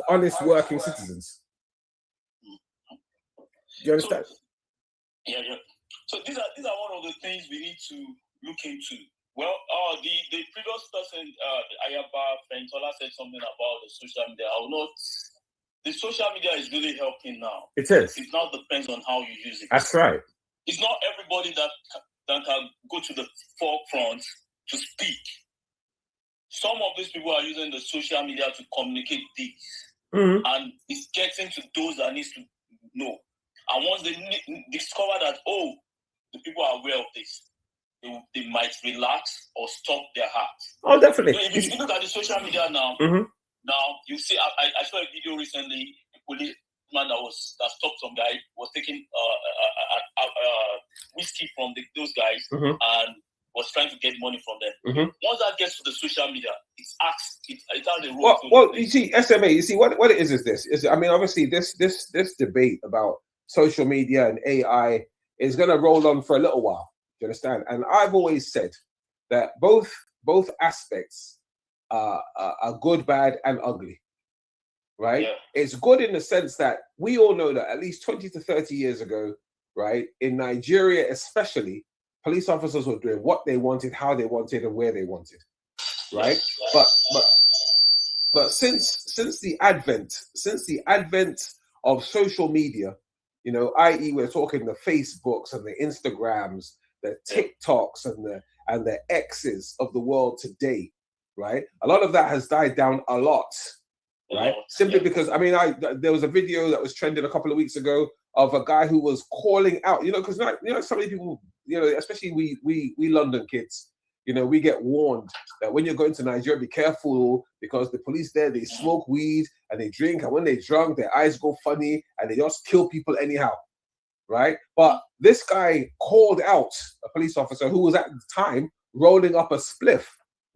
honest working citizens? Do you understand? Yeah. So these are one of the things we need to look into. Well, the previous person, Ayaba Fentola, said something about the social media. I will not. The social media is really helping now. It is. It now depends on how you use it. That's right. It's not everybody that can go to the forefront to speak. Some of these people are using the social media to communicate this, and it's getting to those that needs to know. And once they discover that, oh, the people are aware of this, they might relax or stop their heart. Oh, definitely. So if you look at the social media now, now you see, I saw a video recently, a policeman that stopped some guy, was taking whiskey from those guys and was trying to get money from them. Once that gets to the social media, it has a role. Well, you see, SMA, you see, what it is this. I mean, obviously, this debate about social media and AI is going to roll on for a little while. Do you understand? And I've always said that both aspects are good, bad, and ugly. Right? Yeah. It's good in the sense that we all know that at least 20 to 30 years ago, right, in Nigeria especially, police officers were doing what they wanted, how they wanted, and where they wanted. Right? But since the advent of social media, you know, i.e., we're talking the Facebooks and the Instagrams, the TikToks and the X's of the world today, right? A lot of that has died down a lot, right? Simply because, I mean, there was a video that was trending a couple of weeks ago of a guy who was calling out, you know, because so many people, you know, especially we London kids, you know, we get warned that when you're going to Nigeria, be careful because the police there, they smoke weed and they drink, and when they're drunk, their eyes go funny and they just kill people anyhow, right? But this guy called out a police officer who was at the time rolling up a spliff,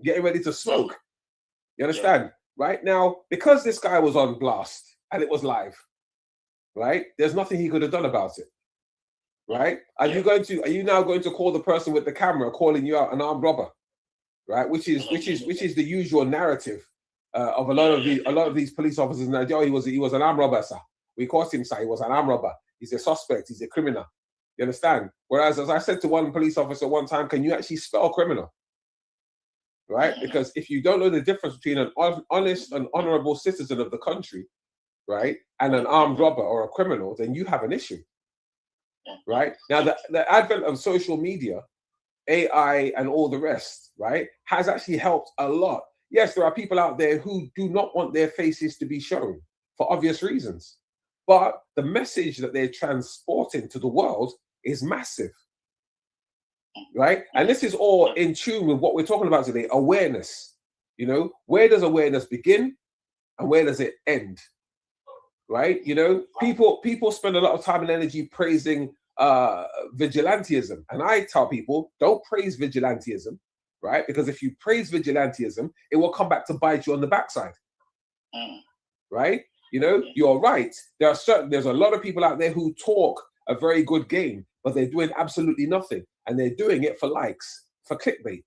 getting ready to smoke. You understand? Right now, because this guy was on blast and it was live, right? There's nothing he could have done about it. Right? Are you now going to call the person with the camera calling you out an armed robber? Right? Which is the usual narrative of a lot of these police officers in Nigeria. He was an armed robber, sir. We caught him, sir. He was an armed robber. He's a suspect. He's a criminal. You understand? Whereas, as I said to one police officer one time, can you actually spell criminal? Right? Because if you don't know the difference between an honest and honorable citizen of the country, right, and an armed robber or a criminal, then you have an issue. Right? Now, the advent of social media, AI, and all the rest, right, has actually helped a lot. Yes, there are people out there who do not want their faces to be shown for obvious reasons. But the message that they're transporting to the world is massive. Right? And this is all in tune with what we're talking about today, awareness. You know, where does awareness begin and where does it end? Right? You know, people spend a lot of time and energy praising vigilantism. And I tell people, don't praise vigilantism, right? Because if you praise vigilantism, it will come back to bite you on the backside. Right? You know, you're right. There's a lot of people out there who talk a very good game, but they're doing absolutely nothing. And they're doing it for likes, for clickbait.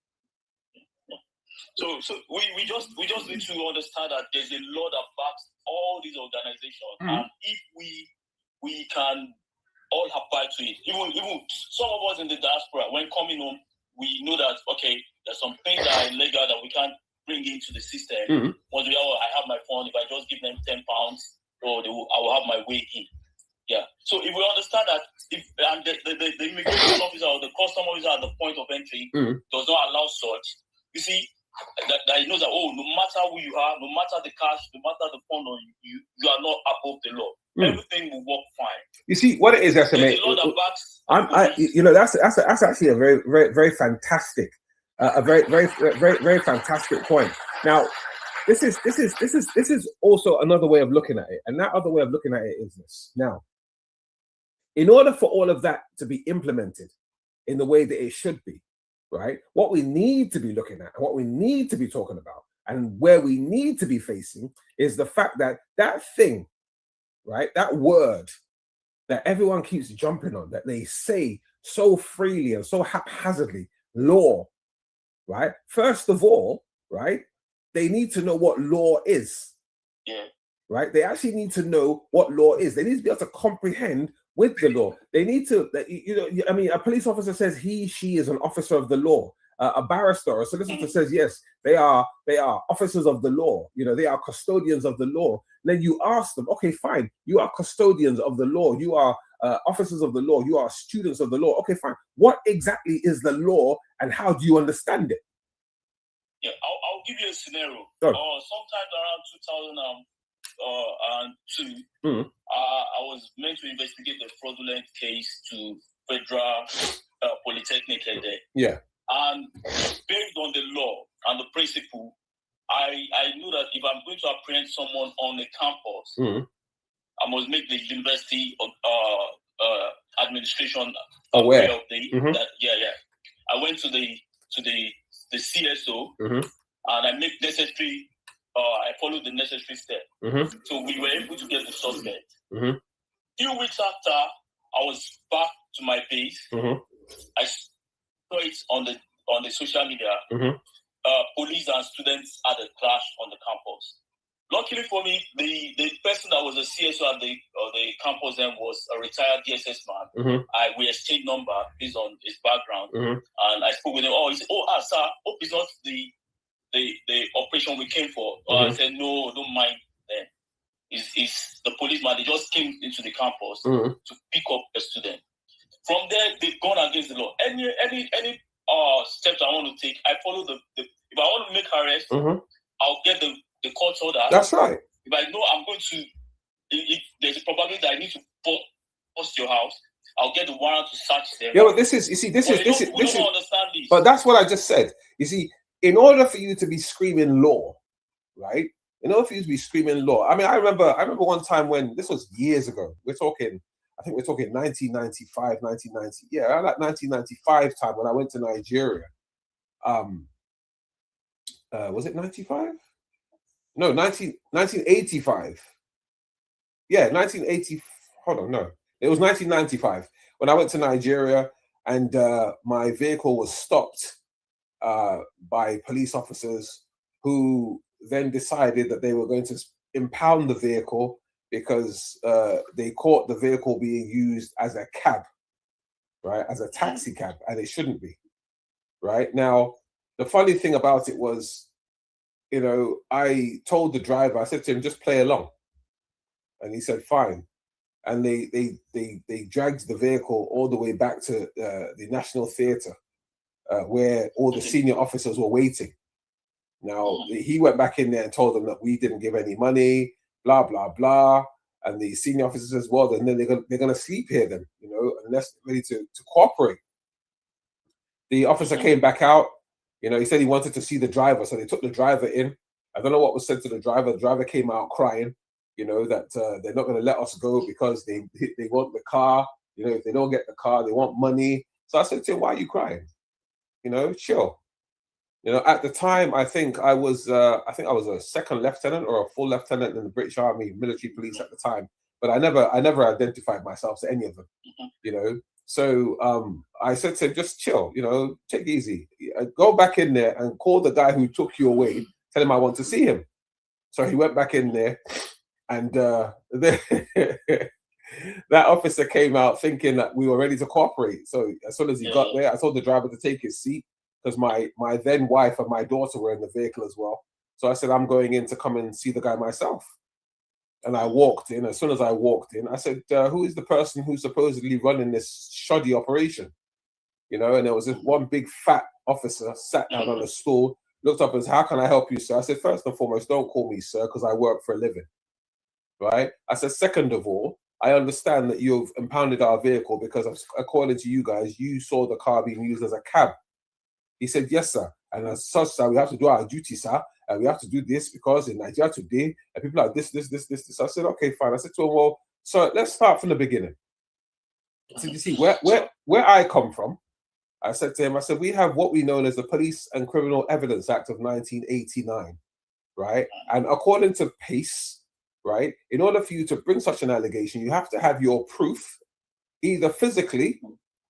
So we just need to understand that there's a lot that backs all these organizations, and if we can all abide to it, even some of us in the diaspora, when coming home, we know that, okay, there's some things that are illegal that we can't bring into the system. Once we I have my phone, if I just give them £10, or I will have my way in. Yeah. So if we understand that, and the immigration officer or the custom officer at the point of entry does not allow such, you see, that he knows that, no matter who you are, no matter the cash, no matter the phone, or you are not above the law. Everything will work fine. You see what it is, SMA. That's actually a very, very, very fantastic, a very, very, very, very fantastic point. Now, this is also another way of looking at it, and that other way of looking at it is this. Now, in order for all of that to be implemented in the way that it should be, right? What we need to be looking at, and what we need to be talking about, and where we need to be facing is the fact that that thing, right? That word that everyone keeps jumping on, that they say so freely and so haphazardly, law, right? First of all, right? They need to know what law is. Yeah. Right? They actually need to know what law is. They need to be able to comprehend with the law. They need to, I mean, a police officer says she is an officer of the law. A barrister or a solicitor says, yes, they are officers of the law. They are custodians of the law. Then you ask them, okay, fine, you are custodians of the law. You are officers of the law. You are students of the law. Okay, fine. What exactly is the law, and how do you understand it? Yeah, I'll give you a scenario. Sometime around 2002, I was meant to investigate a fraudulent case to Federal Polytechnic there. Yeah. And based on the law and the principle, I knew that if I'm going to apprehend someone on the campus, I must make the university administration aware of that. I went to the CSO and I make necessary. I followed the necessary step. So we were able to get the suspect. Few weeks after, I was back to my base. I saw it on the social media. Police and students had a clash on the campus. Luckily for me, the person that was a CSO at the campus then was a retired DSS man. We exchanged number based on his background, and I spoke with him. He said, sir, hope it's not the operation we came for. I said, no, don't mind then. It's the policeman. They just came into the campus to pick up a student. From there, they've gone against the law. Any steps I want to take, I follow the if I want to make arrest, I'll get the court order. That's right. If I know I'm going to, if there's a probability that I need to post your house, I'll get the warrant to search them. Yeah, but this is. But that's what I just said. You see, in order for you to be screaming law, right? In order for you to be screaming law, I mean, I remember one time when this was years ago. I think we're talking 1995, 1990. Yeah, around that 1995 time when I went to Nigeria. Was it 95? No, 1985. Yeah, 1980. Hold on, no. It was 1995 when I went to Nigeria and my vehicle was stopped by police officers who then decided that they were going to impound the vehicle because they caught the vehicle being used as a cab, right? As a taxi cab, and it shouldn't be, right? Now, the funny thing about it was, I told the driver, I said to him, just play along. And he said, fine. And they dragged the vehicle all the way back to the National Theatre, where all the senior officers were waiting. Now, he went back in there and told them that we didn't give any money, blah, blah, blah. And the senior officers says, well, then they're going to sleep here then, unless they're ready to cooperate. The officer came back out. He said he wanted to see the driver. So they took the driver in. I don't know what was said to the driver. The driver came out crying, that they're not going to let us go because they want the car. If they don't get the car, they want money. So I said to him, why are you crying? Chill. At the time, I think I was a second lieutenant or a full lieutenant in the British Army, military police at the time. But I never identified myself to any of them, So I said to him, just chill, take it easy. Go back in there and call the guy who took you away, tell him I want to see him. So he went back in there and that officer came out thinking that we were ready to cooperate. So as soon as he got there, I told the driver to take his seat because my then wife and my daughter were in the vehicle as well. So I said, I'm going in to come and see the guy myself. And I walked in. As soon as I walked in, I said, who is the person who's supposedly running this shoddy operation? You know, and there was this one big fat officer sat down on a stool, looked up and said, how can I help you, sir? I said, first and foremost, don't call me sir, because I work for a living. Right? I said, second of all, I understand that you've impounded our vehicle because according to you guys, you saw the car being used as a cab. He said, yes, sir. And as such, sir, we have to do our duty, sir. And we have to do this because in Nigeria today, and people are this. I said, okay, fine. I said to him, well, so let's start from the beginning. I said, you see, where I come from, I said to him, I said, we have what we know as the Police and Criminal Evidence Act of 1989, right? And according to PACE, right, in order for you to bring such an allegation, you have to have your proof, either physically,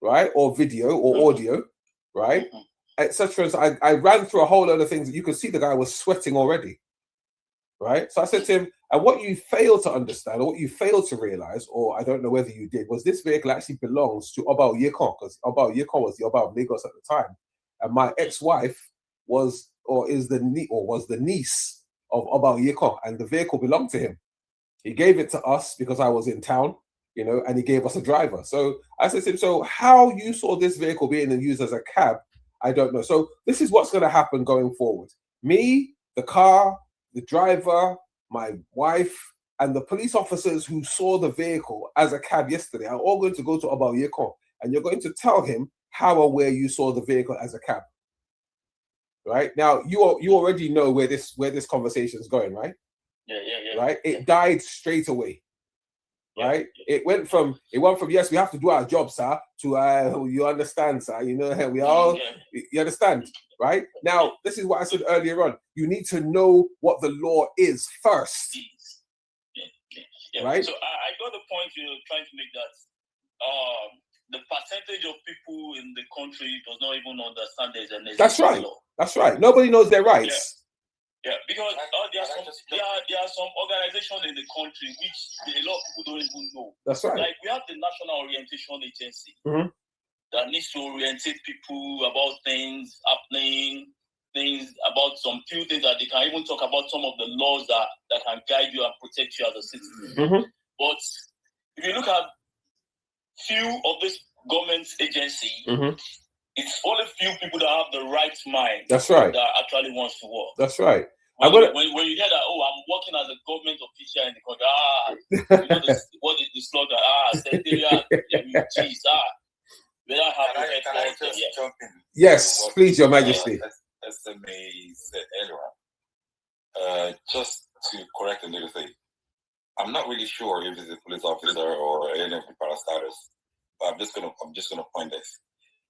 right, or video or audio, right, etc. So I ran through a whole lot of things. You could see the guy was sweating already, right? So I said to him, and what you fail to understand, or what you fail to realize, or I don't know whether you did, was this vehicle actually belongs to Oba Yekon, because Oba Yekon was the Oba of Lagos at the time. And my ex-wife was the niece of Oba Yekon, and the vehicle belonged to him. He gave it to us because I was in town, you know, and he gave us a driver. So I said to him, so how you saw this vehicle being used as a cab, I don't know. So this is what's going to happen going forward. Me, the car, the driver, my wife, and the police officers who saw the vehicle as a cab yesterday are all going to go to Oba Yekon, and you're going to tell him how or where you saw the vehicle as a cab. Right? Now, you already know where this conversation is going, right? Yeah. Right? It died straight away. Right? It went from yes, we have to do our job, sir, to you understand, sir. You know, we all you understand, right? Now, this is what I said earlier on. You need to know what the law is first. Yeah. Right? So I got the point you're trying to make, that the percentage of people in the country does not even understand there's an existing law. That's right. Nobody knows their rights. Yeah, because there are some organizations in the country which a lot of people don't even know. That's right. Like we have the National Orientation Agency that needs to orientate people about things happening, things about some few things that they can even talk about some of the laws that can guide you and protect you as a citizen. But if you look at few of these government agencies, it's only few people that have the right mind. That's right. That actually wants to work. That's right. When you hear that, I'm working as a government official in the country, you know what is the slogan? Secretariat, geez, Can I just jump in? Yes, please, Your Majesty. SMA said earlier, just to correct a little thing. I'm not really sure if it's a police officer or any of the parastatals, but I'm just gonna point this.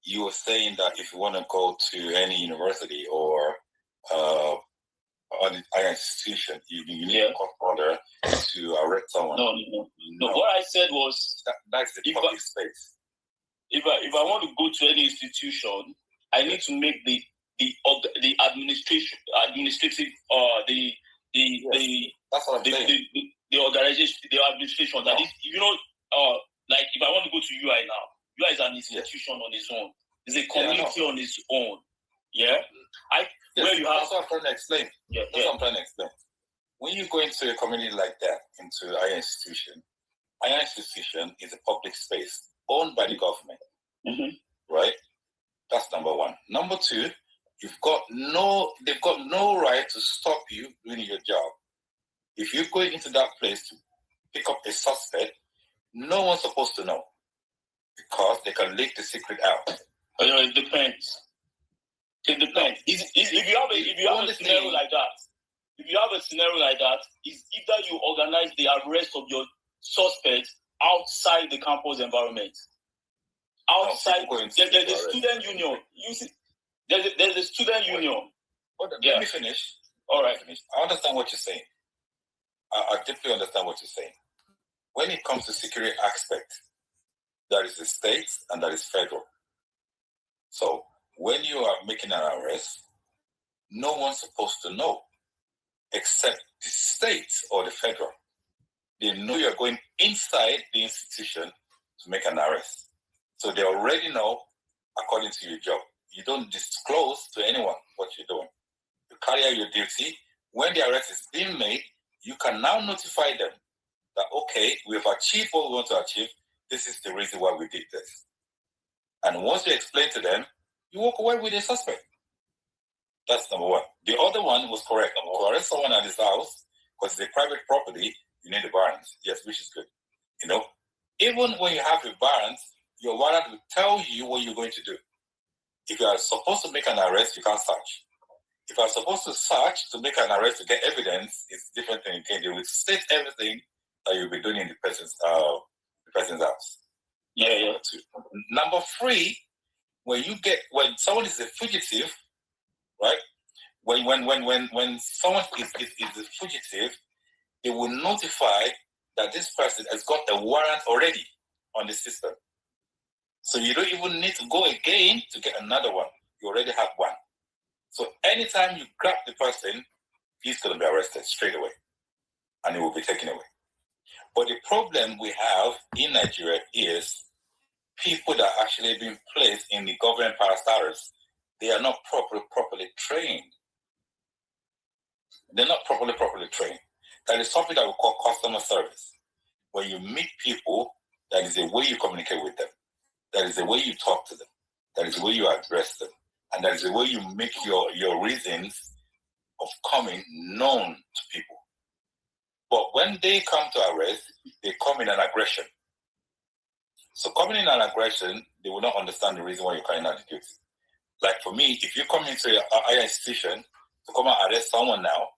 You were saying that if you want to go to any university or an institution, you need a court order to arrest someone. No. What I said was that's the public space. If I want to go to any institution, I need to make the administrative that's what I'm saying. The organization, the administration. That is, you know, like if I want to go to UI now, UI is an institution on its own. It's a community on its own. Yeah. Where you have. That's what I'm trying to explain. That's what I'm trying to explain. When you go into a community like that, into an institution is a public space owned by the government, right? That's number one. Number two, they've got no right to stop you doing your job. If you're going into that place to pick up a suspect, no one's supposed to know because they can leak the secret out. It depends. If you have a scenario like that, it's either you organize the arrest of your suspect outside the campus environment. Outside, there's a student union. You see, there's a student union. Let me finish. All right. I understand what you're saying. I deeply understand what you're saying. When it comes to security aspect, there is the state and there is federal. So when you are making an arrest, no one's supposed to know except the state or the federal. They know you're going inside the institution to make an arrest. So they already know, according to your job. You don't disclose to anyone what you're doing. You carry out your duty. When the arrest is being made, you can now notify them that, okay, we've achieved what we want to achieve. This is the reason why we did this. And once you explain to them, you walk away with a suspect. That's number one. The other one was correct. To arrest someone at his house, because it's a private property, you need a warrant. Yes, which is good. You know, even when you have a warrant, your warrant will tell you what you're going to do. If you are supposed to make an arrest, you can't search. If you are supposed to search to make an arrest to get evidence, it's different thing. They will state everything that you'll be doing in the person's house. Yeah. Number three, when someone is a fugitive, right? When someone is a fugitive, they will notify that this person has got a warrant already on the system. So you don't even need to go again to get another one. You already have one. So anytime you grab the person, he's going to be arrested straight away. And he will be taken away. But the problem we have in Nigeria is people that are actually being placed in the government parastatals, they are not properly trained. They're not properly trained. That is something that we call customer service. When you meet people, that is the way you communicate with them. That is the way you talk to them. That is the way you address them. And that is the way you make your reasons of coming known to people. But when they come to arrest, they come in an aggression. So coming in an aggression, they will not understand the reason why you're carrying out the duty. Like for me, if you come into a higher institution to come and arrest someone now,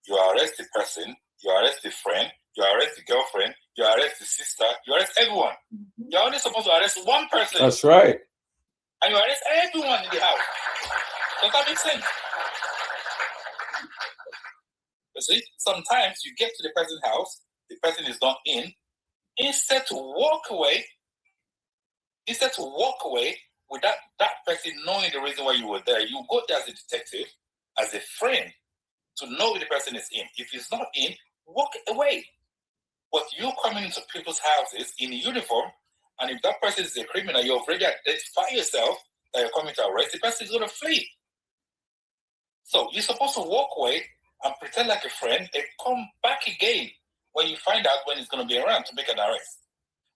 you arrest the person, you arrest the friend, you arrest the girlfriend, you arrest the sister, you arrest everyone. You're only supposed to arrest one person. That's right. And you arrest everyone in the house. Does that make sense? You see, sometimes you get to the person's house, the person is not in. Instead to walk away with that person knowing the reason why you were there, you go there as a detective, as a friend, to know if the person is in. If he's not in, walk away. But you coming into people's houses in a uniform, and if that person is a criminal, you already identify yourself that you're coming to arrest, the person is going to flee. So you're supposed to walk away and pretend like a friend and come back again when you find out when it's going to be around to make an arrest.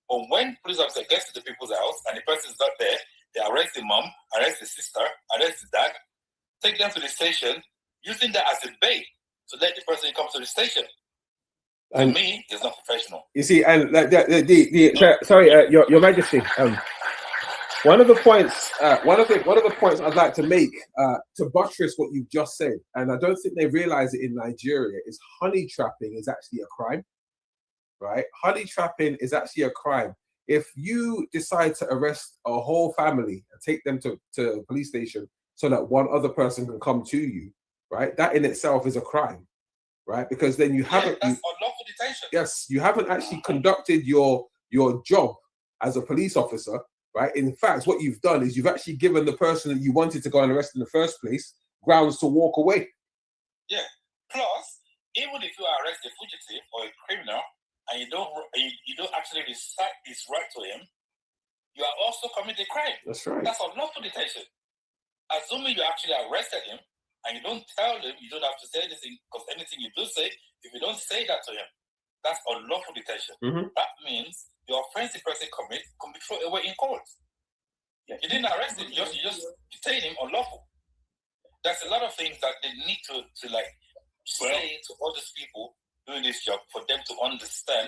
But when police officer gets to the people's house and the person is not there, they arrest the mom, arrest the sister, arrest the dad, take them to the station, using that as a bait to let the person come to the station. And to me, it's not professional. You see, and like Your Majesty, one of the points I'd like to make to buttress what you've just said, and I don't think they realize it in Nigeria, is honey trapping is actually a crime, right? Honey trapping is actually a crime. If you decide to arrest a whole family and take them to a police station so that one other person can come to you, right? That in itself is a crime, right? Because then you haven't. That's unlawful detention. Yes, you haven't actually conducted your job as a police officer, right? In fact, what you've done is you've actually given the person that you wanted to go and arrest in the first place grounds to walk away. Yeah. Plus, even if you arrest a fugitive or a criminal and you don't actually recite his right to him, you are also committing a crime. That's right. That's unlawful detention. Assuming you actually arrested him and you don't tell him, you don't have to say anything, because anything you do say, if you don't say that to him, that's unlawful detention. Mm-hmm. That means the offense the person commits can be thrown away in court. You didn't arrest him, you just detain him unlawful. There's a lot of things that they need to say to all these people doing this job for them to understand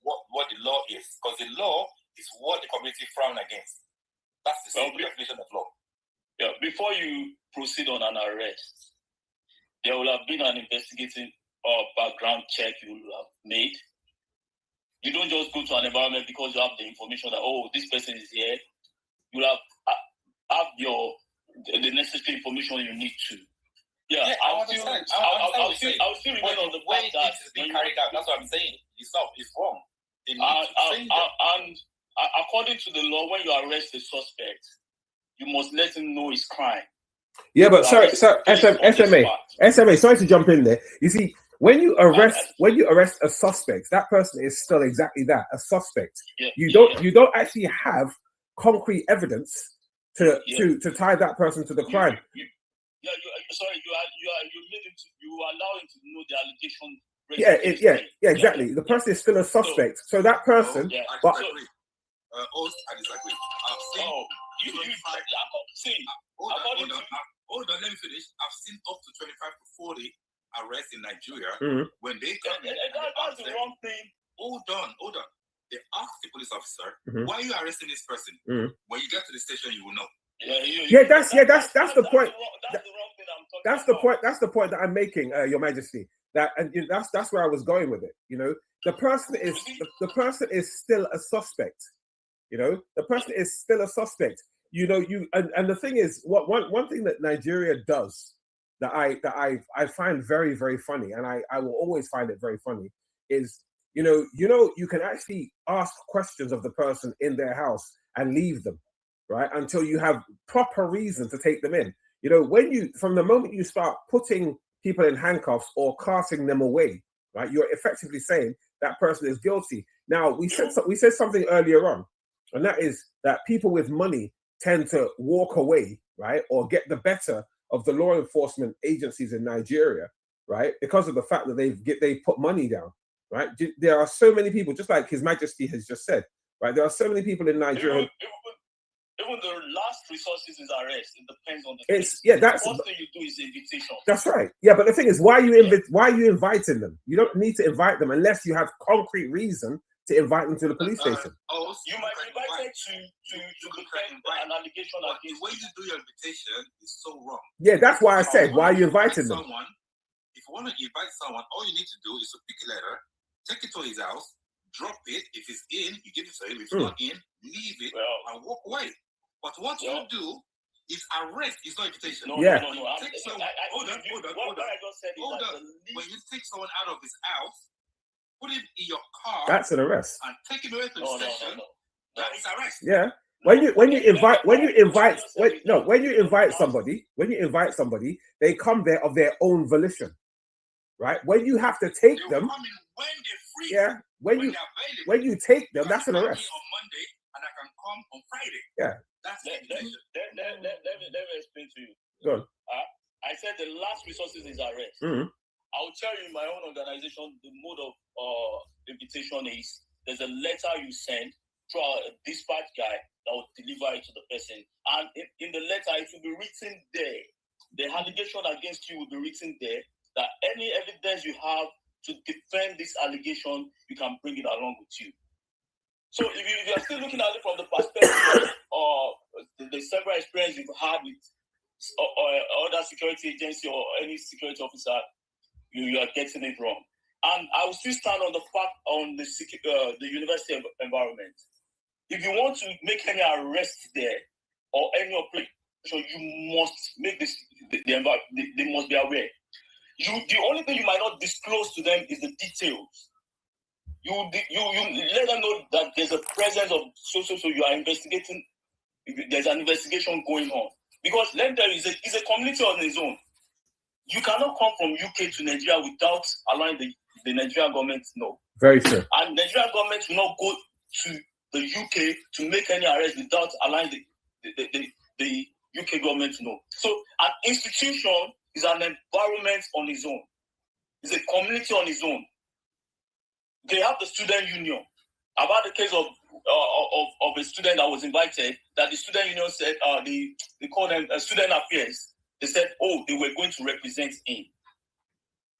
what the law is. Because the law is what the community frown against. That's the simple definition of law. Yeah, before you proceed on an arrest, there will have been an investigative or background check you will have made. You don't just go to an environment because you have the information that, oh, this person is here. You have the necessary information you need to. Yeah, I'll still remain on the way that is being carried out. That's what I'm saying. It's wrong. And according to the law, when you arrest a suspect, you must let him know his crime. Yeah, but sorry, SMA, sorry to jump in there. You see, when you arrest a suspect, that person is still exactly that, a suspect. You don't actually have concrete evidence to tie that person to the crime. You allow him to know the allegation. Exactly. The person is still a suspect. So that person, but I disagree. Hold on, let me finish. I've seen up to 25 to 40 arrests in Nigeria when they come in. That's the wrong thing. Hold on. They ask the police officer, why are you arresting this person? When you get to the station, you will know. That's the point. That's the point that I'm making, Your Majesty. That's where I was going with it. You know, the person is still a suspect. You know, the person is still a suspect. You know, and the thing is, one thing that Nigeria does that I find very, very funny, and I will always find it very funny, is you can actually ask questions of the person in their house and leave them, right, until you have proper reason to take them in. You know, from the moment you start putting people in handcuffs or casting them away, right, you're effectively saying that person is guilty. Now, we said something earlier on, and that is that people with money tend to walk away, right, or get the better of the law enforcement agencies in Nigeria, right, because of the fact that they put money down, right. There are so many people, just like His Majesty has just said, right. There are so many people in Nigeria. Even the last resources is arrest. It depends on the case. That's the first thing you do is invitation. That's right. Yeah, but the thing is, why are you inviting them? You don't need to invite them unless you have concrete reason to invite them to the police station. You might be invited to defend an allegation against. The way you do your invitation is so wrong. Yeah, that's why I said, why are you inviting them? If you want to invite someone, all you need to do is to pick a letter, take it to his house, drop it. If it's in, you give it to him. If it's not in, leave it and walk away. But what you do is arrest. It's not invitation. No. Hold on. When you take someone out of his house, put him in your car. That's an arrest. And take him away to the station. That is arrest. Yeah. When you invite somebody, they come there of their own volition, right? When you have to take them, when you take them, that's an arrest. On Monday, and I can come on Friday. Yeah. Let me explain to you. Go on. I said the last resources is arrest. I will tell you in my own organization, the mode of invitation is there's a letter you send through a dispatch guy that will deliver it to the person. And in the letter, it will be written there. The allegation against you will be written there, that any evidence you have to defend this allegation, you can bring it along with you. So if you are still looking at it from the perspective of the several experience you've had with other security agency or any security officer, you are getting it wrong. And I will still stand on the fact on the university environment. If you want to make any arrest there or any operation, you must make this. They must be aware. The only thing you might not disclose to them is the details. You let them know that there's a presence of so you are investigating. There's an investigation going on, because let me tell you, it's a community on its own. You cannot come from UK to Nigeria without allowing the Nigerian government to know. Very true. And the Nigerian government will not go to the UK to make any arrest without allowing the UK government to know. So an institution is an environment on its own. It's a community on its own. They have the student union. About the case of a student that was invited, that the student union said they call them student affairs. They said, they were going to represent him.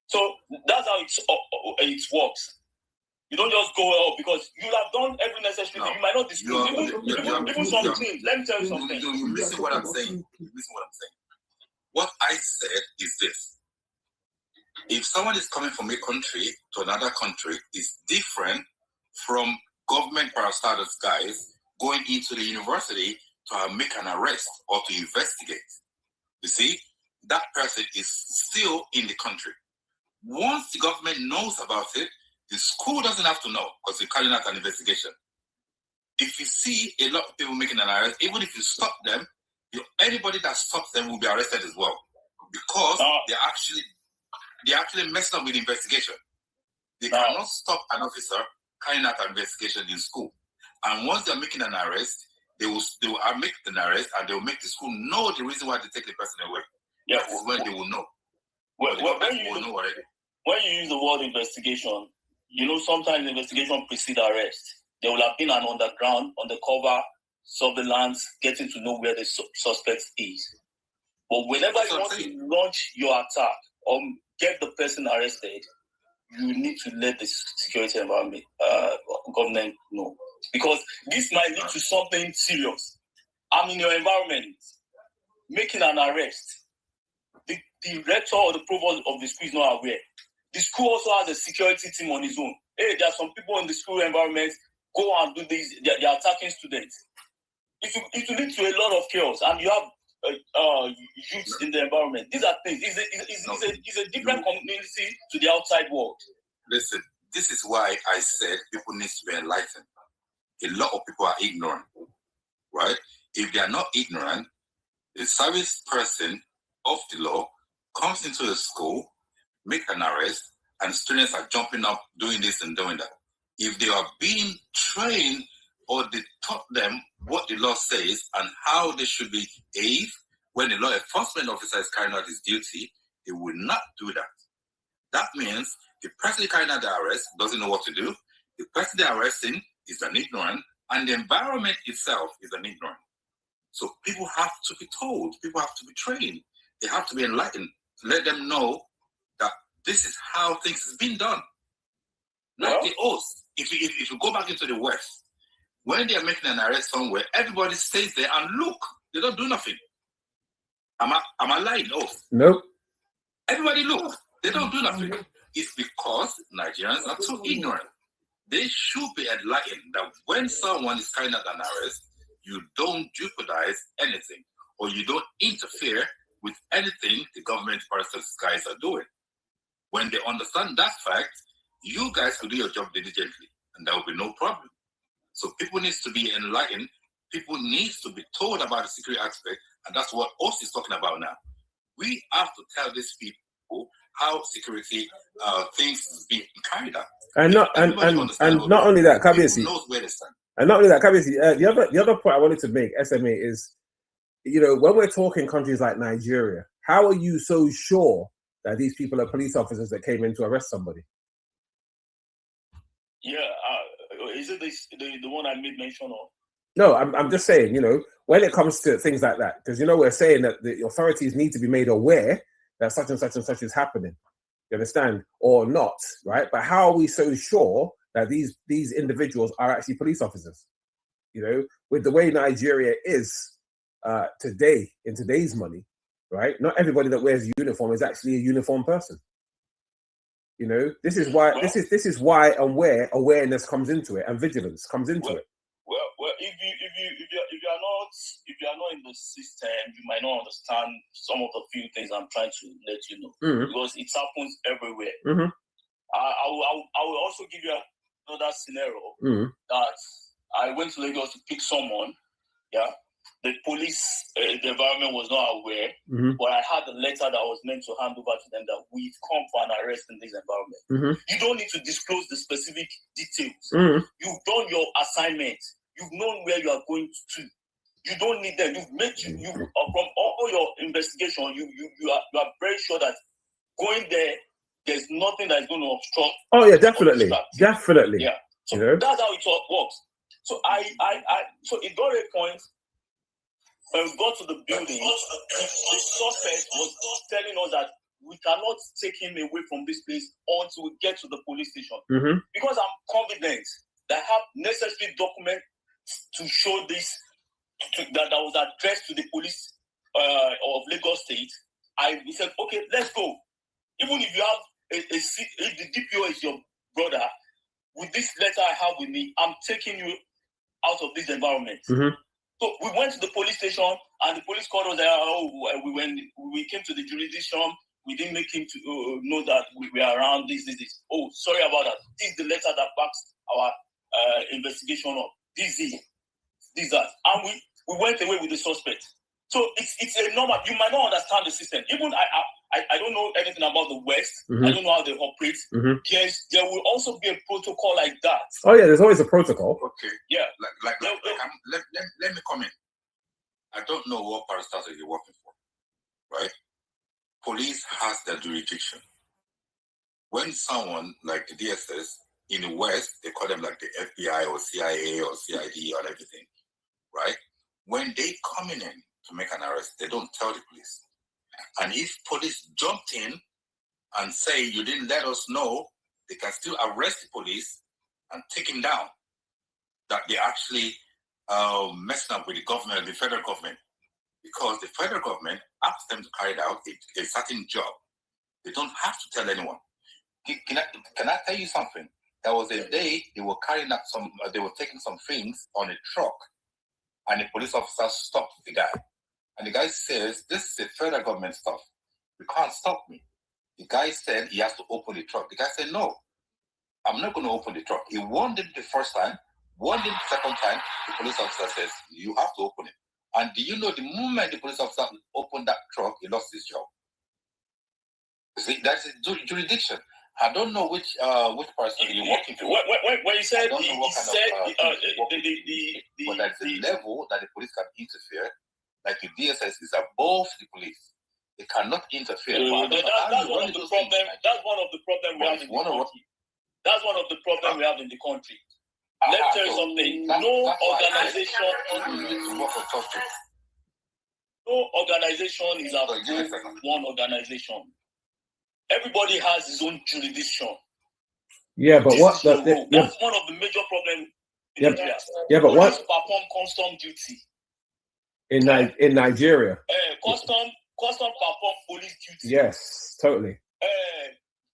So that's how it works. You don't just go because you have done every necessary thing. You might not disclose even some things. Let me tell you something. You're missing what I'm saying. What I said is this. If someone is coming from a country to another country, it's different from government parastatus guys going into the university to make an arrest or to investigate. You see, that person is still in the country. Once the government knows about it, the school doesn't have to know because they're carrying out an investigation. If you see a lot of people making an arrest, even if you stop them, anybody that stops them will be arrested as well, because they're actually they're actually messing up with the investigation. They cannot stop an officer carrying out an investigation in school. And once they're making an arrest, they will make an arrest and they will make the school know the reason why they take the person away. Yeah, that is when they will know. When you use the word investigation, you know, sometimes investigation precedes arrest. There will have been an undercover surveillance, getting to know where the suspect is. But whenever you want to launch your attack or get the person arrested, you need to let the security environment government know, because this might lead to something serious. I'm in your environment, making an arrest. The rector or the provost of the school is not aware. The school also has a security team on its own. Hey, there are some people in the school environment, go and do this, they're attacking students. It will lead to a lot of chaos, and you have youths in the environment. These are things. It's a different community to the outside world. Listen, this is why I said people need to be enlightened. A lot of people are ignorant, right? If they are not ignorant, the service person of the law comes into the school, make an arrest, and students are jumping up, doing this and doing that. If they are being trained or they taught them what the law says and how they should behave when the law enforcement officer is carrying out his duty, they will not do that. That means the person carrying out the arrest doesn't know what to do. The person they're arresting is an ignorant, and the environment itself is an ignorant. So people have to be told, people have to be trained, they have to be enlightened to let them know that this is how things is being done. Like the oath. If you go back into the West, when they are making an arrest somewhere, everybody stays there and look. They don't do nothing. Am I lying? Oath? Nope. Everybody look. They don't do nothing. It's because Nigerians are so ignorant. They should be enlightened that when someone is carrying out an arrest, you don't jeopardize anything, or you don't interfere with anything the government, for instance, guys are doing. When they understand that fact, you guys will do your job diligently, and there will be no problem. So people need to be enlightened. People need to be told about the security aspect, and that's what OS is talking about now. We have to tell these people how security things is being carried out. And not only that, Kabiyesi. Knows where they stand. And not only that, Kabiyesi, the other point I wanted to make, SMA, is, you know, when we're talking countries like Nigeria, how are you so sure that these people are police officers that came in to arrest somebody? Yeah, is it the one I made mention of? No, I'm just saying, you know, when it comes to things like that, because, you know, we're saying that the authorities need to be made aware that such and such and such is happening. You understand? Or not, right? But how are we so sure that these individuals are actually police officers? You know, with the way Nigeria is today, in today's money, right? Not everybody that wears a uniform is actually a uniformed person. You know, this is why and where awareness comes into it and vigilance comes into it. Well, if you are not in the system, you might not understand some of the few things I'm trying to let you know, because it happens everywhere. Mm-hmm. I will also give you another scenario that I went to Lagos to pick someone. Yeah, the police, the environment was not aware, but I had a letter that was meant to hand over to them that we've come for an arrest in this environment. You don't need to disclose the specific details. You've done your assignment. You've known where you are going to. You don't need them. You've made you from all your investigation. You are very sure that going there, there's nothing that's going to obstruct. Oh yeah, definitely. Yeah. So that's how it works. So so it got a point. When we got to the building, the suspect was telling us that we cannot take him away from this place until we get to the police station. Because I'm confident that I have necessary documents to show this, that was addressed to the police of Lagos State. We said, okay, let's go. Even if you have if the DPO is your brother, with this letter I have with me, I'm taking you out of this environment. So we went to the police station, and the police called us. We came to the jurisdiction. We didn't make him to know that we were around this. Oh, sorry about that. This is the letter that backs our investigation up. This, that. And we went away with the suspect. So it's a normal. You might not understand the system. Even I don't know anything about the West. I don't know how they operate. There will also be a protocol like that. Oh yeah, there's always a protocol. Okay. Yeah. Let me comment. I don't know what parastatal you're working for, right? Police has their jurisdiction. When someone like the DSS in the West, they call them like the FBI or CIA or CID or everything, right? When they come in to make an arrest, they don't tell the police. And if police jumped in and say you didn't let us know, they can still arrest the police and take him down. That they actually messing up with the government, the federal government, because the federal government asks them to carry out a certain job. They don't have to tell anyone. Can I tell you something? There was a day they were carrying out they were taking some things on a truck, and the police officer stopped the guy. And the guy says, "This is a federal government stuff. You can't stop me." The guy said he has to open the truck. The guy said, "No, I'm not going to open the truck." He warned him the first time, warned him the second time. The police officer says, "You have to open it." And do you know the moment the police officer opened that truck, he lost his job? See, that's his jurisdiction. I don't know which person you're working for. When you said but that's the level that the police can interfere. Like the DSS is above the police. They cannot interfere. That's one of the problems. That's one of the problems we have in the country. That's one of the problems we have in the country. Let me tell you something. No organization is above one organization. Everybody has his own jurisdiction. Yeah, but that's one of the major problems in Nigeria. Yeah, but what? Perform custom duty in Nigeria? Custom perform police duty. Yes, totally.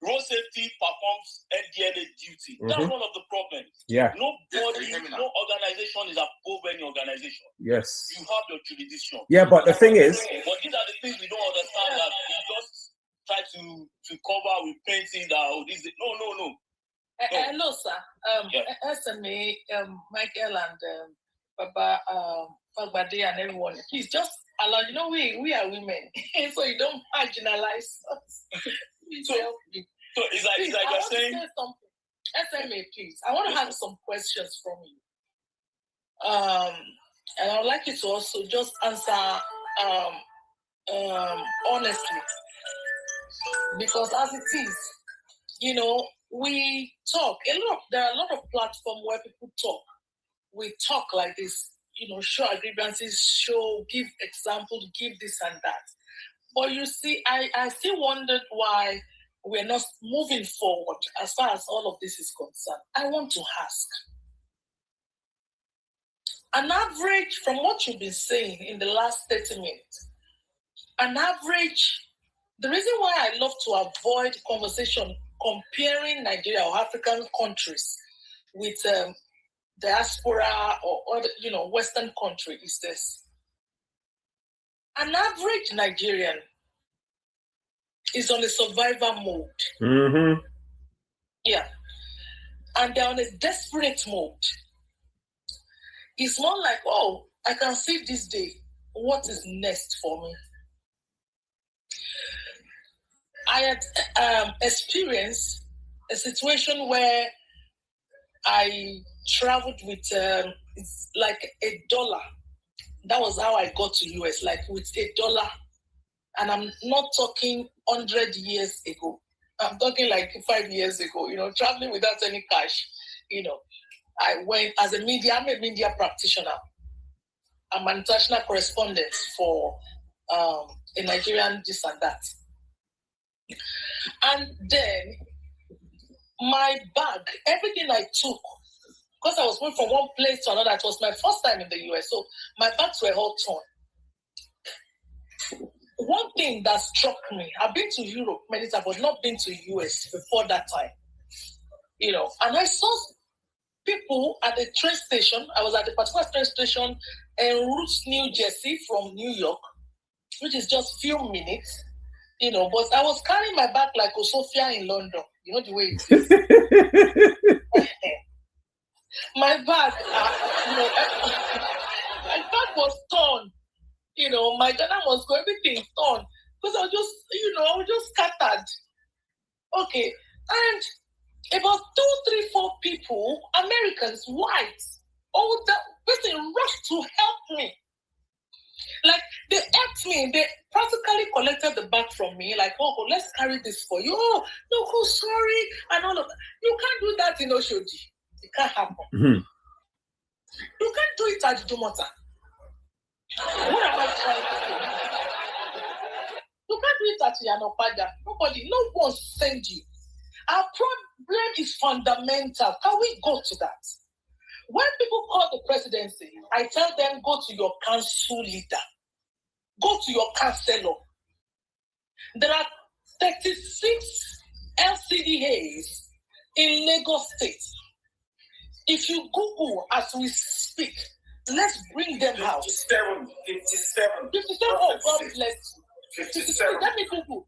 Road safety performs NDLA duty. That's one of the problems. Yeah. No organization is above any organization. Yes. You have your jurisdiction. Yeah, but the thing is, but these are the things we don't understand, that we just try to cover with painting that this is no. Hello, sir. SMA, Michael and Baba Fagbade and everyone. Please just allow. You know, we are women, so you don't marginalize us. So it's like you're saying something. SMA, please. I want to have some questions from you. And I would like you to also just answer honestly. Because as it is, you know, we talk there are a lot of platforms where people talk. We talk like this, you know, show our grievances, give examples, give this and that. But you see, I still wondered why we're not moving forward as far as all of this is concerned. I want to ask, an average, from what you've been saying in the last 30 minutes, an average. The reason why I love to avoid conversation comparing Nigeria or African countries with diaspora or other, you know, Western country is this. An average Nigerian is on a survival mode. Mm-hmm. Yeah. And they're on a desperate mode. It's more like, oh, I can see this day. What is next for me? I had experienced a situation where I traveled with it's like $1. That was how I got to US, like with $1. And I'm not talking 100 years ago. I'm talking like 5 years ago, you know, traveling without any cash. You know, I went as I'm a media practitioner. I'm an international correspondent for a Nigerian this and that. And then my bag, everything I took, because I was moving from one place to another, it was my first time in the US, so my bags were all torn. One thing that struck me, I've been to Europe many times, but not been to US before that time. You know, and I saw people at the train station. I was at the particular train station en route New Jersey from New York, which is just few minutes. You know, but I was carrying my bag like Sophia in London. You know the way it is. My bag, my bag was torn. You know, my Ghana was going, everything torn. because I was just scattered. Okay, and about 2, 3, 4 people, Americans, whites, all that person rushed to help me. Like, they helped me. They practically collected the bag from me. Like, oh, let's carry this for you. Oh, no, sorry, and all of that. You can't do that in Oshodi. It can't happen. Mm-hmm. You can't do it at Dumota. What am I trying to say? You can't do it at Yanopada. Nobody, no one send you. Our problem is fundamental. Can we go to that? When people call the presidency, I tell them, go to your council leader. Go to your councillor. There are 36 LCDAs in Lagos State. If you Google as we speak, let's bring them out. 57. 57. Oh, God bless you. 57. Let me Google.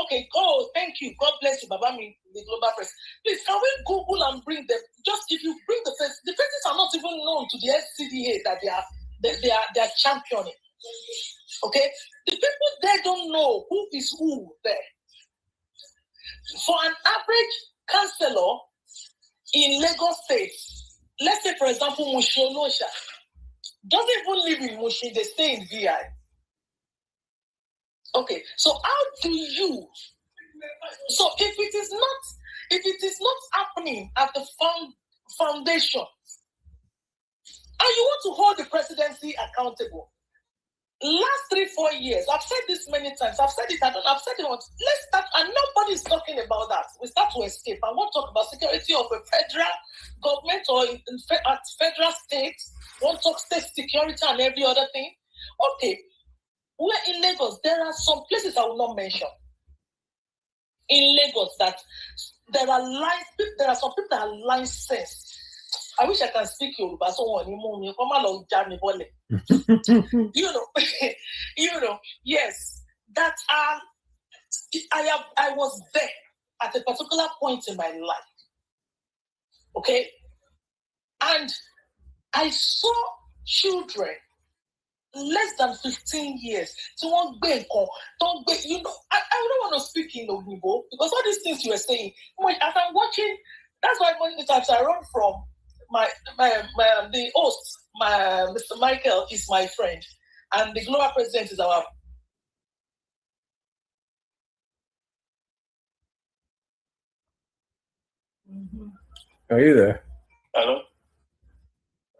Okay, oh, thank you. God bless you, Babami, the Global Press. Please, can we Google and bring them? Just if you bring the faces are not even known to the SCDA that they are championing. Okay? The people there don't know who is who there. For an average councillor in Lagos State, let's say, for example, Mushin Onosha, doesn't even live in Mushin, they stay in VI. Okay, so how do you? So if it is not happening at the foundation, and you want to hold the presidency accountable, last 3-4 years, I've said this many times. I've said it. I've said it once. Let's start, and nobody's talking about that. We start to escape. I won't talk about security of a federal government or at federal states. Won't talk state security and every other thing. Okay. We're in Lagos. There are some places I will not mention. In Lagos, that there are some people that are licensed. I wish I can speak Yoruba. Yes, that are. I was there at a particular point in my life. Okay, and I saw children less than 15 years. So I don't want to speak in Ognibo because all these things you were saying, as I'm watching, that's why many times I run from the host, Mr. Michael is my friend, and the global president is our. Are you there? Hello?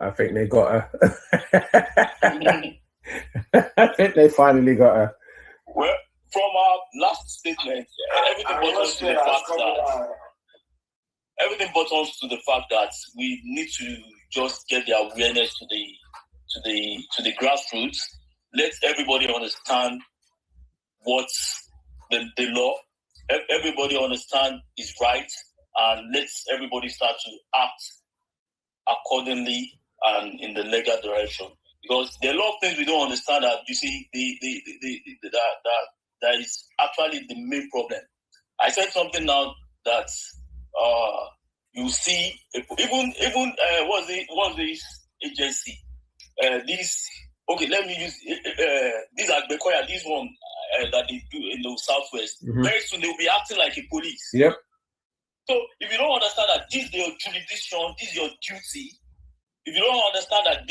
I think they got her. I think they finally got her. Well, from our last statement, everything boils to the fact that we need to just get the awareness to the grassroots. Let everybody understand what's the law. Everybody understand is right, and let everybody start to act accordingly and in the legal direction. Because there are a lot of things we don't understand that you see that is actually the main problem. I said something now that you see even what's this agency let me use these are Bekoya, this one that they do in the southwest. Mm-hmm. Very soon they'll be acting like a police. Yep. So if you don't understand that this is your jurisdiction, this is your duty. If you don't understand that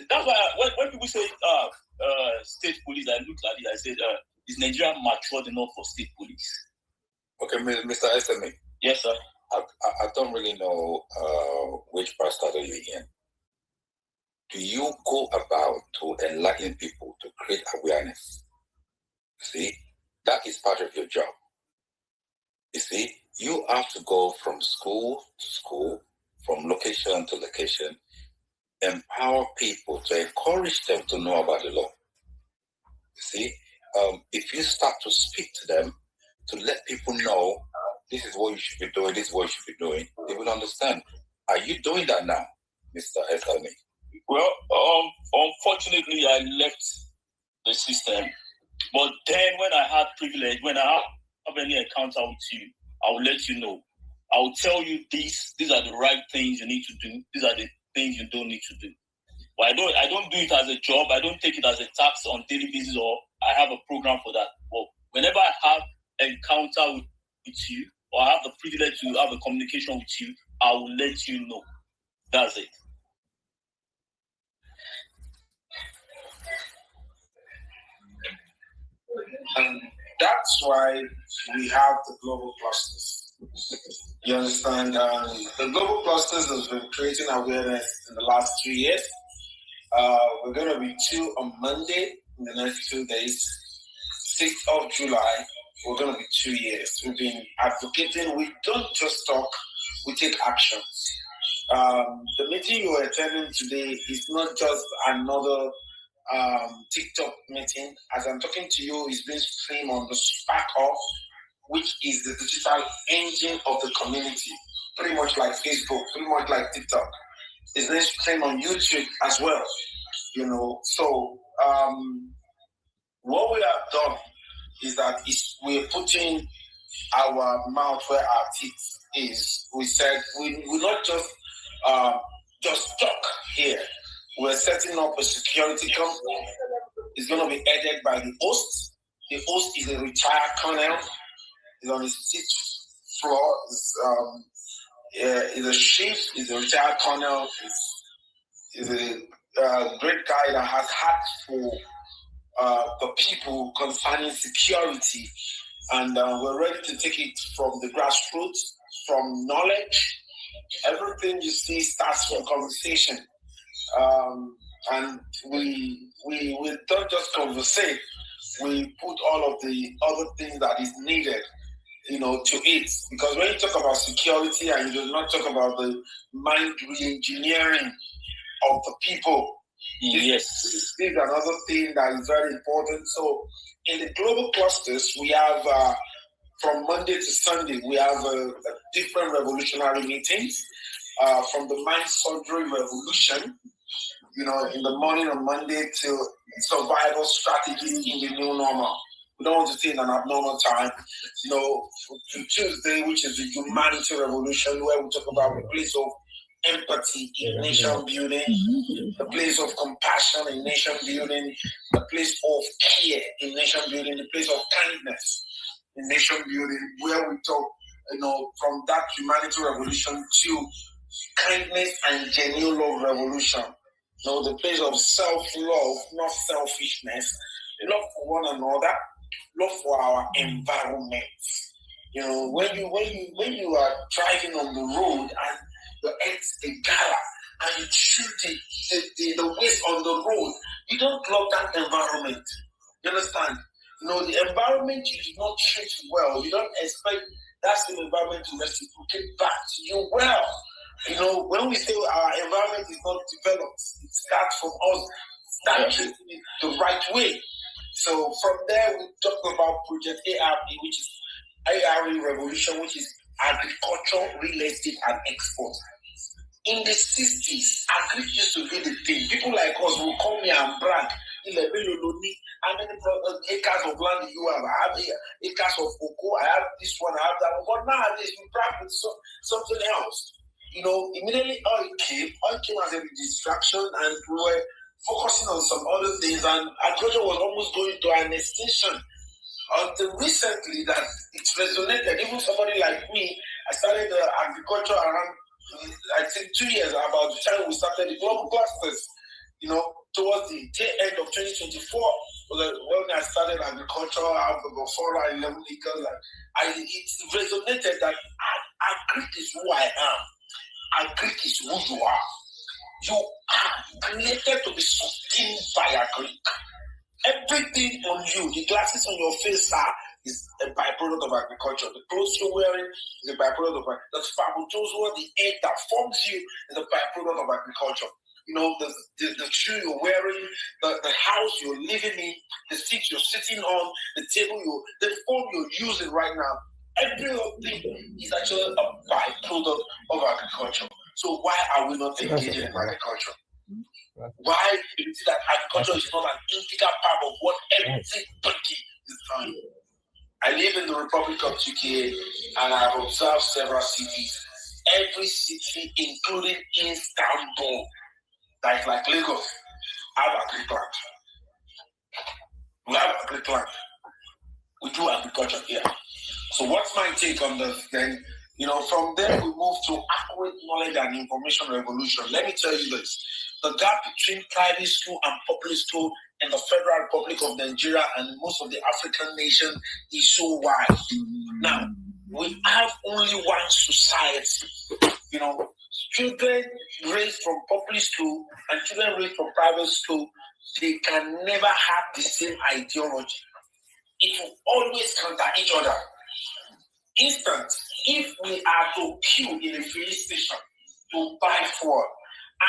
that's why when people say state police, I look at it, I said, is Nigeria matured enough for state police? Okay, Mr. SME. Yes, sir. I don't really know which pastor are you in. Do you go about to enlighten people to create awareness? See, that is part of your job. You see, you have to go from school to school, from location to location, empower people to encourage them to know about the law. You see, if you start to speak to them, to let people know this is what you should be doing, this is what you should be doing, they will understand. Are you doing that now, Mr. Esami? Well, unfortunately, I left the system. But then when I had privilege, when I have any encounter with you, I will let you know. I will tell you these are the right things you need to do. These are the things you don't need to do. But I don't do it as a job. I don't take it as a tax on daily basis, or I have a program for that. But encounter with you, or I have the privilege to have a communication with you, I will let you know. That's it. And that's why we have the global clusters. You understand? The global clusters has been creating awareness in the last 2 years. We're going to be 2 on Monday in the next 2 days. 6th of July, we're going to be 2 years. We've been advocating. We don't just talk, we take actions. The meeting you are attending today is not just another TikTok meeting. As I'm talking to you, it's being streamed on the Spark, which is the digital engine of the community, pretty much like Facebook, pretty much like TikTok. It's being streamed on YouTube as well, you know. So what we have done is that we're putting our mouth where our teeth is. We said we not just talk here. We're setting up a security company. It's going to be headed by the host. The host is a retired colonel. He's on his 6th floor. He's a chief. He's a retired colonel. He's a great guy that has heart for the people concerning security. And we're ready to take it from the grassroots, from knowledge. Everything you see starts from conversation. And we don't just conversate, we put all of the other things that is needed, you know, to it. Because when you talk about security and you do not talk about the mind re-engineering of the people, this is another thing that is very important. So in the global clusters, we have from Monday to Sunday, we have different revolutionary meetings. From the mind surgery revolution, you know, in the morning on Monday till survival strategies in the new normal. We don't want to stay in an abnormal time. You know, to Tuesday, which is the humanity revolution, where we talk about the place of empathy in nation building, the place of compassion in nation building, the place of care in nation building, the place of kindness in nation building, where we talk, you know, from that humanity revolution to kindness and genuine love revolution. You know, the place of self-love, not selfishness, love for one another, love for our environment. You know, when you are driving on the road and you eat a gala and you shoot the waste on the road, you don't love that environment. You understand? You know, the environment you do not treat well, you don't expect that same environment to reciprocate back to you well. You know, when we say our environment is not developed, it starts from us start treating it the right way. So from there, we talk about Project ARE, which is ARE Revolution, which is agriculture, real estate, and export. In the 60s, agri used to be the thing. People like us will come here and brag. How many acres of land you have? I have acres of cocoa. I have this one. I have that one. But nowadays, we brag with something else. You know, immediately oil came as a distraction, and we were focusing on some other things, and agriculture was almost going to an extinction. Until recently, that it resonated. Even somebody like me, I started agriculture around, I think, 2 years, about the time we started the global clusters. You know, towards the tail end of 2024, when I started agriculture, I have about 4 or 11 acres, and it resonated that agri is who I am. Agri is who you are. You are created to be sustained by agri. Everything on you, the glasses on your face is a byproduct of agriculture. The clothes you're wearing is a byproduct of agriculture. The spermatozoa, the egg that forms you, is a byproduct of agriculture. You know, the shoe you're wearing, the house you're living in, the seat you're sitting on, the table the phone you're using right now. Everything is actually a byproduct of agriculture. So why are we not engaging in agriculture? Why do you see that agriculture is not an integral part of what everybody is doing? I live in the Republic of Turkey, and I've observed several cities. Every city, including Istanbul, that is like Lagos, have agriculture. We have agriculture. We do agriculture here. So what's my take on this? Then, from there we move to accurate knowledge and information revolution. Let me tell you this. The gap between private school and public school in the Federal Republic of Nigeria and most of the African nations is so wide. Now, we have only one society. Children raised from public school and children raised from private school, they can never have the same ideology. It will always counter each other. Instance, if we are to queue in a filling station to buy fuel,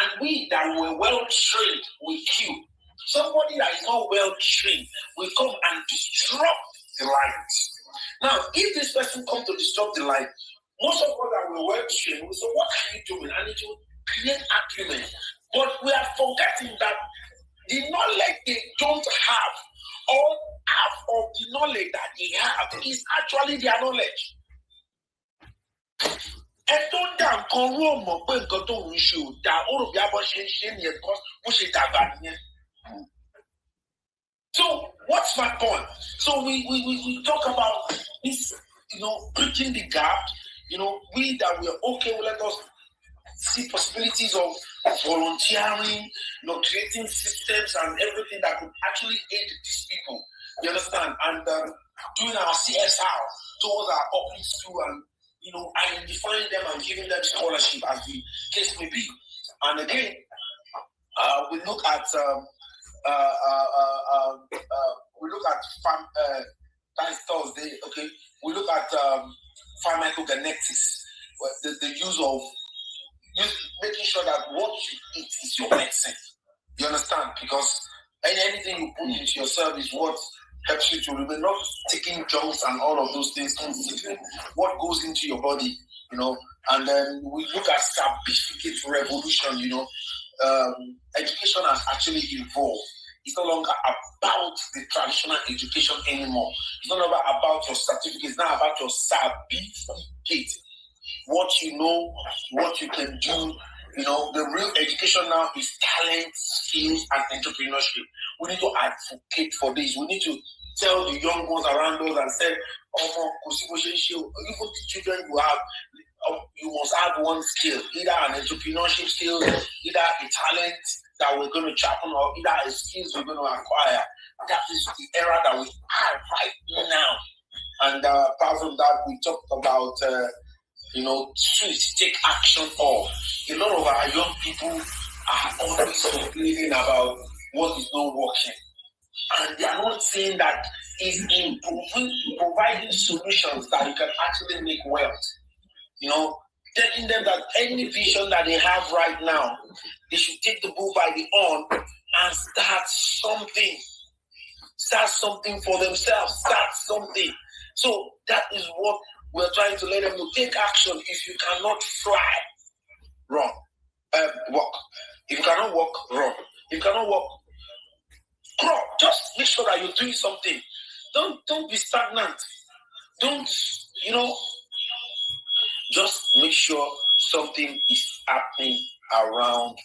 and we that were well trained will queue, somebody that is not well trained will come and disrupt the light. Now, if this person comes to disrupt the light, most of us that were well trained will say, what are you doing? And it will create argument. But we are forgetting that the knowledge they don't have, or half of the knowledge that they have, is actually their knowledge. So what's my point? So we talk about this, bridging the gap. We that we're okay, let us see possibilities of volunteering, creating systems and everything that could actually aid these people. You understand? And doing our CSR towards our public school and identifying them and giving them scholarship as the case may be. And again, we look at that's Thursday. Okay, we look at pharmacogenetics, the use of making sure that what you eat is your medicine. You understand? Because anything you put into yourself is what helps you to remain, not taking junks and all of those things, considering what goes into your body, and then we look at certificate revolution, education has actually evolved. It's no longer about the traditional education anymore. It's no longer about your certificate, it's not about your certificate. What you know, what you can do, the real education now is talent, skills, and entrepreneurship. We need to advocate for this. We need to tell the young ones around us and say, even the children you have, you must have one skill, either an entrepreneurship skill, either a talent that we're going to sharpen, or either a skills we're going to acquire. That is the era that we are right now. And apart from that, we talked about switch, take action of. A lot of our young people are always complaining about what is not working. And they are not saying that is in providing solutions that you can actually make wealth. Telling them that any vision that they have right now, they should take the bull by the horn and start something. Start something for themselves. Start something. So that is what we're trying to let them know. Take action. If you cannot fly, run. Walk. If you cannot walk, run. If you cannot walk, crawl. Just make sure that you're doing something. Don't be stagnant. Don't, just make sure something is happening around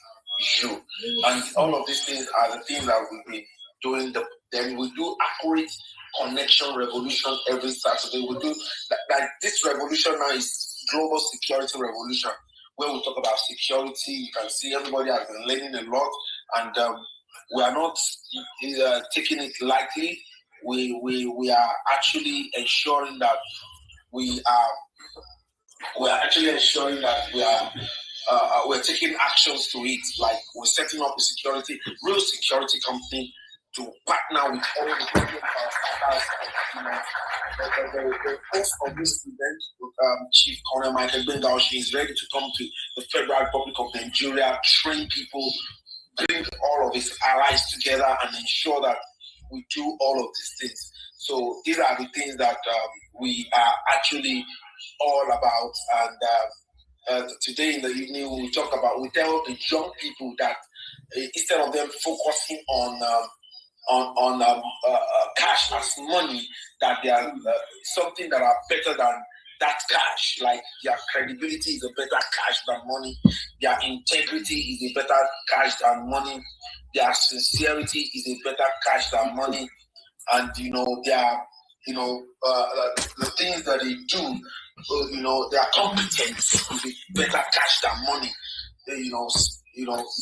you. And all of these things are the things that we'll be doing. Then we do accurate connection revolution every Saturday. We do that. This revolution now is global security revolution, where we talk about security. You can see everybody has been learning a lot, and we are not taking it lightly. We are actually ensuring that we're taking actions to it. Like we're setting up a real security company to partner with all the people the host of this event, Chief Colonel MICHAEL GBENGA OSHIN, is ready to come to the Federal Republic of Nigeria, train people, bring all of his allies together, and ensure that we do all of these things. So these are the things that we are actually all about. And today in the evening, we tell the young people that instead of them focusing on cash as money, that they are something that are better than that cash. Like their credibility is a better cash than money. Their integrity is a better cash than money. Their sincerity is a better cash than money. And their the things that they do, their competence will be better cash than money.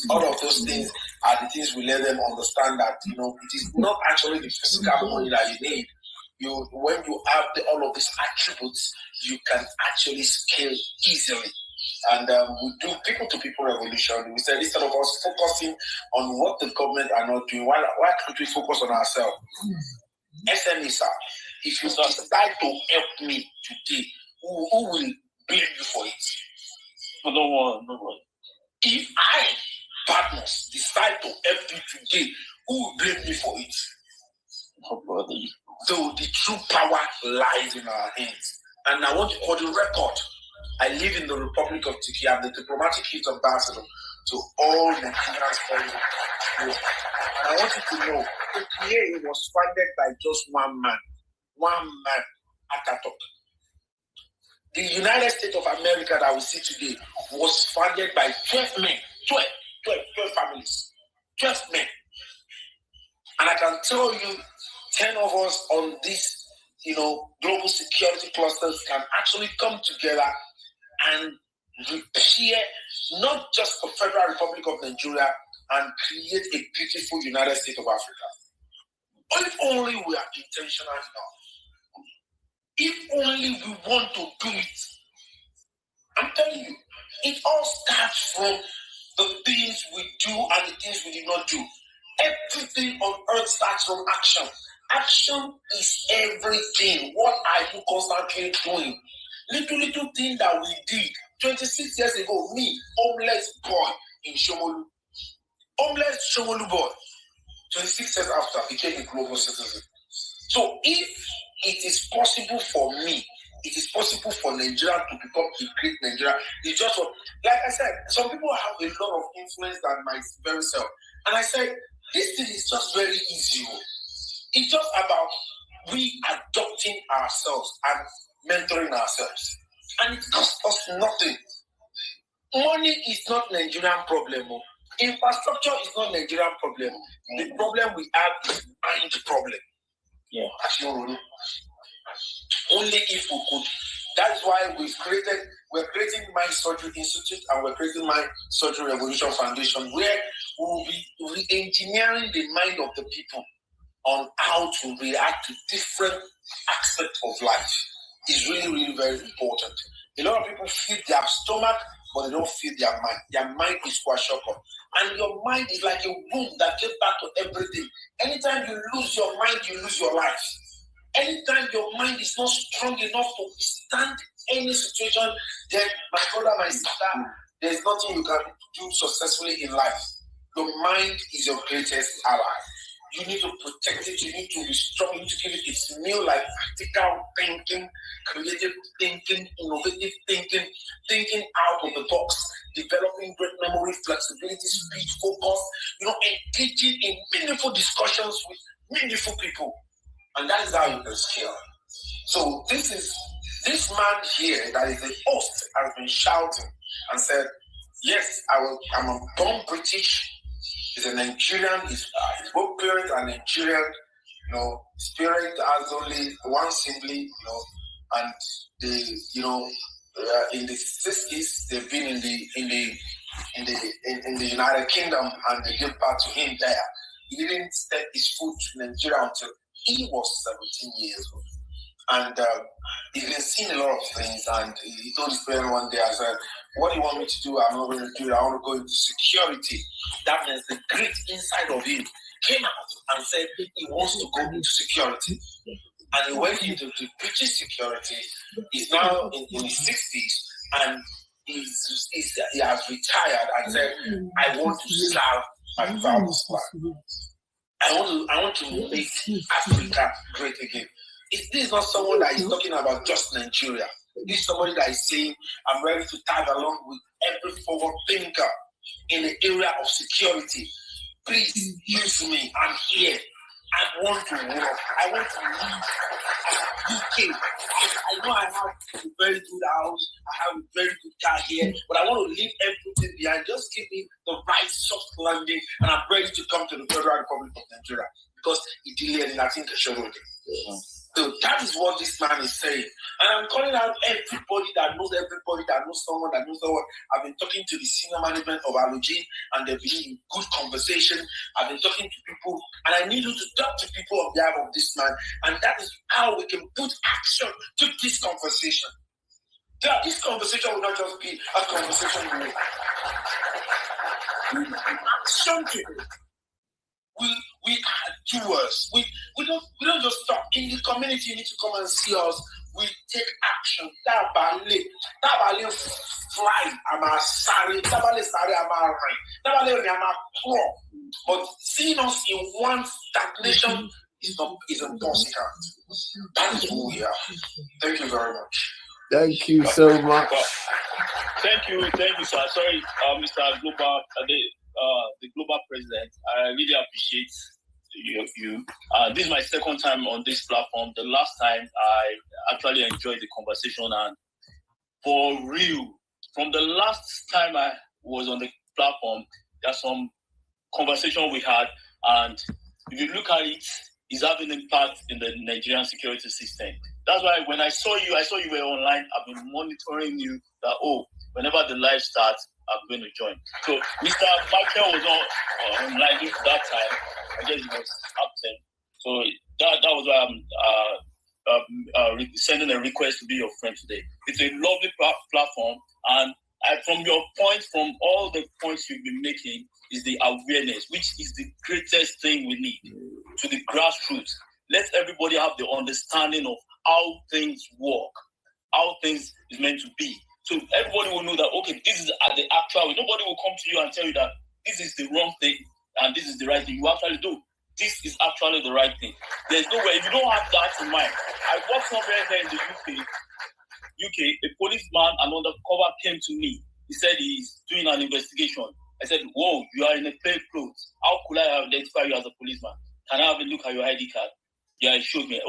All of those things are the things we let them understand that, it is not actually the physical money that you need. When you have all of these attributes, you can actually scale easily. And we do people-to-people revolution. We said instead of us focusing on what the government are not doing, why can't we focus on ourselves? SME, sir, if you decide to help me today, who will blame you for it? No one. If I, partners, decide to help you today, who will blame me for it? Nobody. So the true power lies in our hands. And I want to call the record. I live in the Republic of Turkey. I'm the diplomatic youth ambassador to all Nigerians. And I want you to know, Turkey was founded by just one man, Atatürk. The United States of America that we see today was founded by 12 men, 12 families, 12 men. And I can tell you, 10 of us on this, global security clusters can actually come together and repair not just the Federal Republic of Nigeria and create a beautiful United States of Africa. If only we are intentional enough. If only we want to do it. I'm telling you, it all starts from the things we do and the things we did not do. Everything on earth starts from action. Action is everything. What are you constantly doing? Little thing that we did 26 years ago, me, homeless boy in Shomolu. Homeless Shomolu boy. 26 years after, became a global citizen. So if it is possible for me, it is possible for Nigeria to become a great Nigeria. It's just what, like I said, some people have a lot of influence than my very self. And I said, this thing is just very easy. It's just about we adopting ourselves and mentoring ourselves. And it costs us nothing. Money is not Nigerian problem. Infrastructure is not Nigerian problem. The problem we have is mind problem. Yeah. Only if we could. That's why we're creating Mind Surgery Institute and we're creating Mind Surgery Revolution Foundation, where we will be re-engineering the mind of the people on how to react to different aspects of life. Is really very important. A lot of people feed their stomach, but they don't feed their mind. Their mind is kwashiorkor. And your mind is like a womb that gives back to everything. Anytime you lose your mind, you lose your life. Anytime your mind is not strong enough to withstand any situation, then my brother, my sister, there's nothing you can do successfully in life. Your mind is your greatest ally. You need to protect it, you need to be strong, you need to give it its meal, like practical thinking, creative thinking, innovative thinking, thinking out of the box, developing great memory, flexibility, speed, focus, engaging in meaningful discussions with meaningful people. And that is how you can scale. So this man here that is the host has been shouting and said, yes, I'm a born British. He's a Nigerian. He's both parents are Nigerian. His parents has only one sibling. And they, in the 60s, they've been in the United Kingdom, and they gave back to him there. He didn't step his foot to Nigeria until he was 17 years old. And he's been seeing a lot of things, and he told his parents one day, I said, what do you want me to do? I'm not going to do it. I want to go into security. That means the grit inside of him came out and said he wants to go into security. And he went into the British security. He's now in his 60s, and he has retired and said, I want to serve my father's land. I want to make Africa great again. This is not someone that is talking about just Nigeria. This is somebody that is saying, I'm ready to tag along with every forward thinker in the area of security. Please use me. I'm here. I want to work. I want to live UK. I know I have a very good house. I have a very good car here. But I want to leave everything behind. Just give me the right soft landing, and I'm ready to come to the Federal Republic of Nigeria. Because it delayed, and I think I should do it. So that is what this man is saying. And I'm calling out everybody that knows someone that knows someone. I've been talking to the senior management of Allogene, and they've been in good conversation. I've been talking to people, and I need you to talk to people on behalf of this man. And that is how we can put action to this conversation. This conversation will not just be a conversation with action to it. We are doers. We don't just talk. In the community, you need to come and see us. We take action. Tabale fly. I'm a sorry. Tabale sorry. I'm a right. Tabale I'm a pro. But seeing us in one stagnation is impossible. That is who we are. Thank you very much. Thank you so much. Thank you, sir. Sorry, Mr. Global, the global president. I really appreciate you. This is my second time on this platform. The last time I actually enjoyed the conversation, and for real, from the last time I was on the platform, there's some conversation we had, and if you look at it, it's having an impact in the Nigerian security system. That's why when I saw you were online. I've been monitoring you. That whenever the live starts, I'm going to join. So Mr. Michael was not online that time. I guess he was absent. So that was why I'm sending a request to be your friend today. It's a lovely platform, and from your points, from all the points you've been making, is the awareness, which is the greatest thing we need to the grassroots. Let everybody have the understanding of how things work, how things is meant to be. So everybody will know that, okay, this is the actual way. Nobody will come to you and tell you that this is the wrong thing and this is the right thing. You actually do. This is actually the right thing. There's no way. If you don't have that in mind. I worked somewhere there in the UK, a policeman, an undercover came to me. He said he's doing an investigation. I said, whoa, you are in a plain clothes. How could I identify you as a policeman? Can I have a look at your ID card? Yeah, he showed me.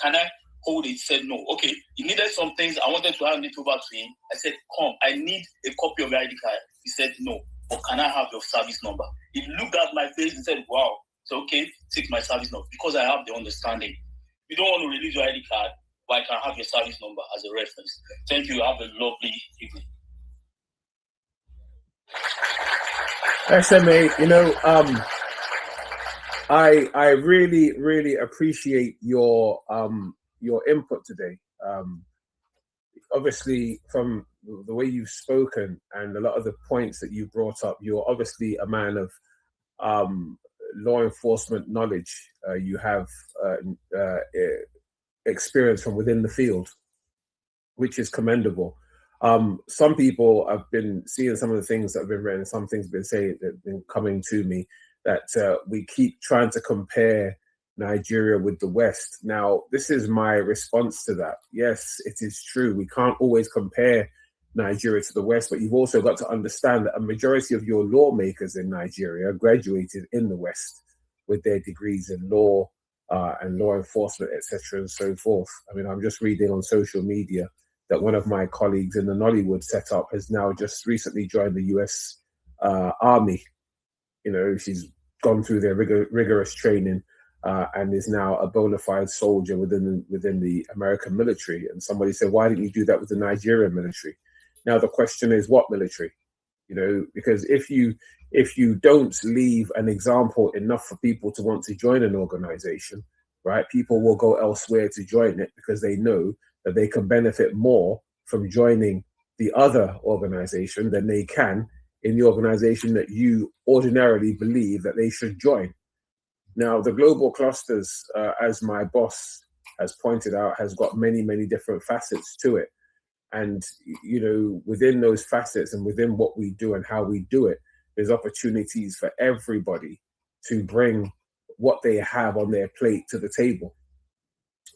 Can I hold it? He said no. Okay, he needed some things. I wanted to hand it over to him. I said, come, I need a copy of your ID card. He said no. But can I have your service number? He looked at my face and said, wow. So okay, take my service number because I have the understanding. You don't want to release your ID card, but I can have your service number as a reference. Thank you. Have a lovely evening. SMA, I really, really appreciate your input today. Obviously, from the way you've spoken and a lot of the points that you brought up, you're obviously a man of law enforcement knowledge. You have experience from within the field, which is commendable. Some people have been seeing some of the things that have been written, some things have been saying that have been coming to me, that we keep trying to compare Nigeria with the West. Now, this is my response to that. Yes, it is true. We can't always compare Nigeria to the West, but you've also got to understand that a majority of your lawmakers in Nigeria graduated in the West with their degrees in law and law enforcement, etc., and so forth. I mean, I'm just reading on social media that one of my colleagues in the Nollywood setup has now just recently joined the US Army. You know, she's gone through their rigorous training and is now a bona fide soldier within the American military. And somebody said, why didn't you do that with the Nigerian military? Now, the question is, what military? You know, because if you don't leave an example enough for people to want to join an organization, right, people will go elsewhere to join it because they know that they can benefit more from joining the other organization than they can in the organization that you ordinarily believe that they should join. Now, the global clusters, as my boss has pointed out, has got many, many different facets to it. And, you know, within those facets and within what we do and how we do it, there's opportunities for everybody to bring what they have on their plate to the table.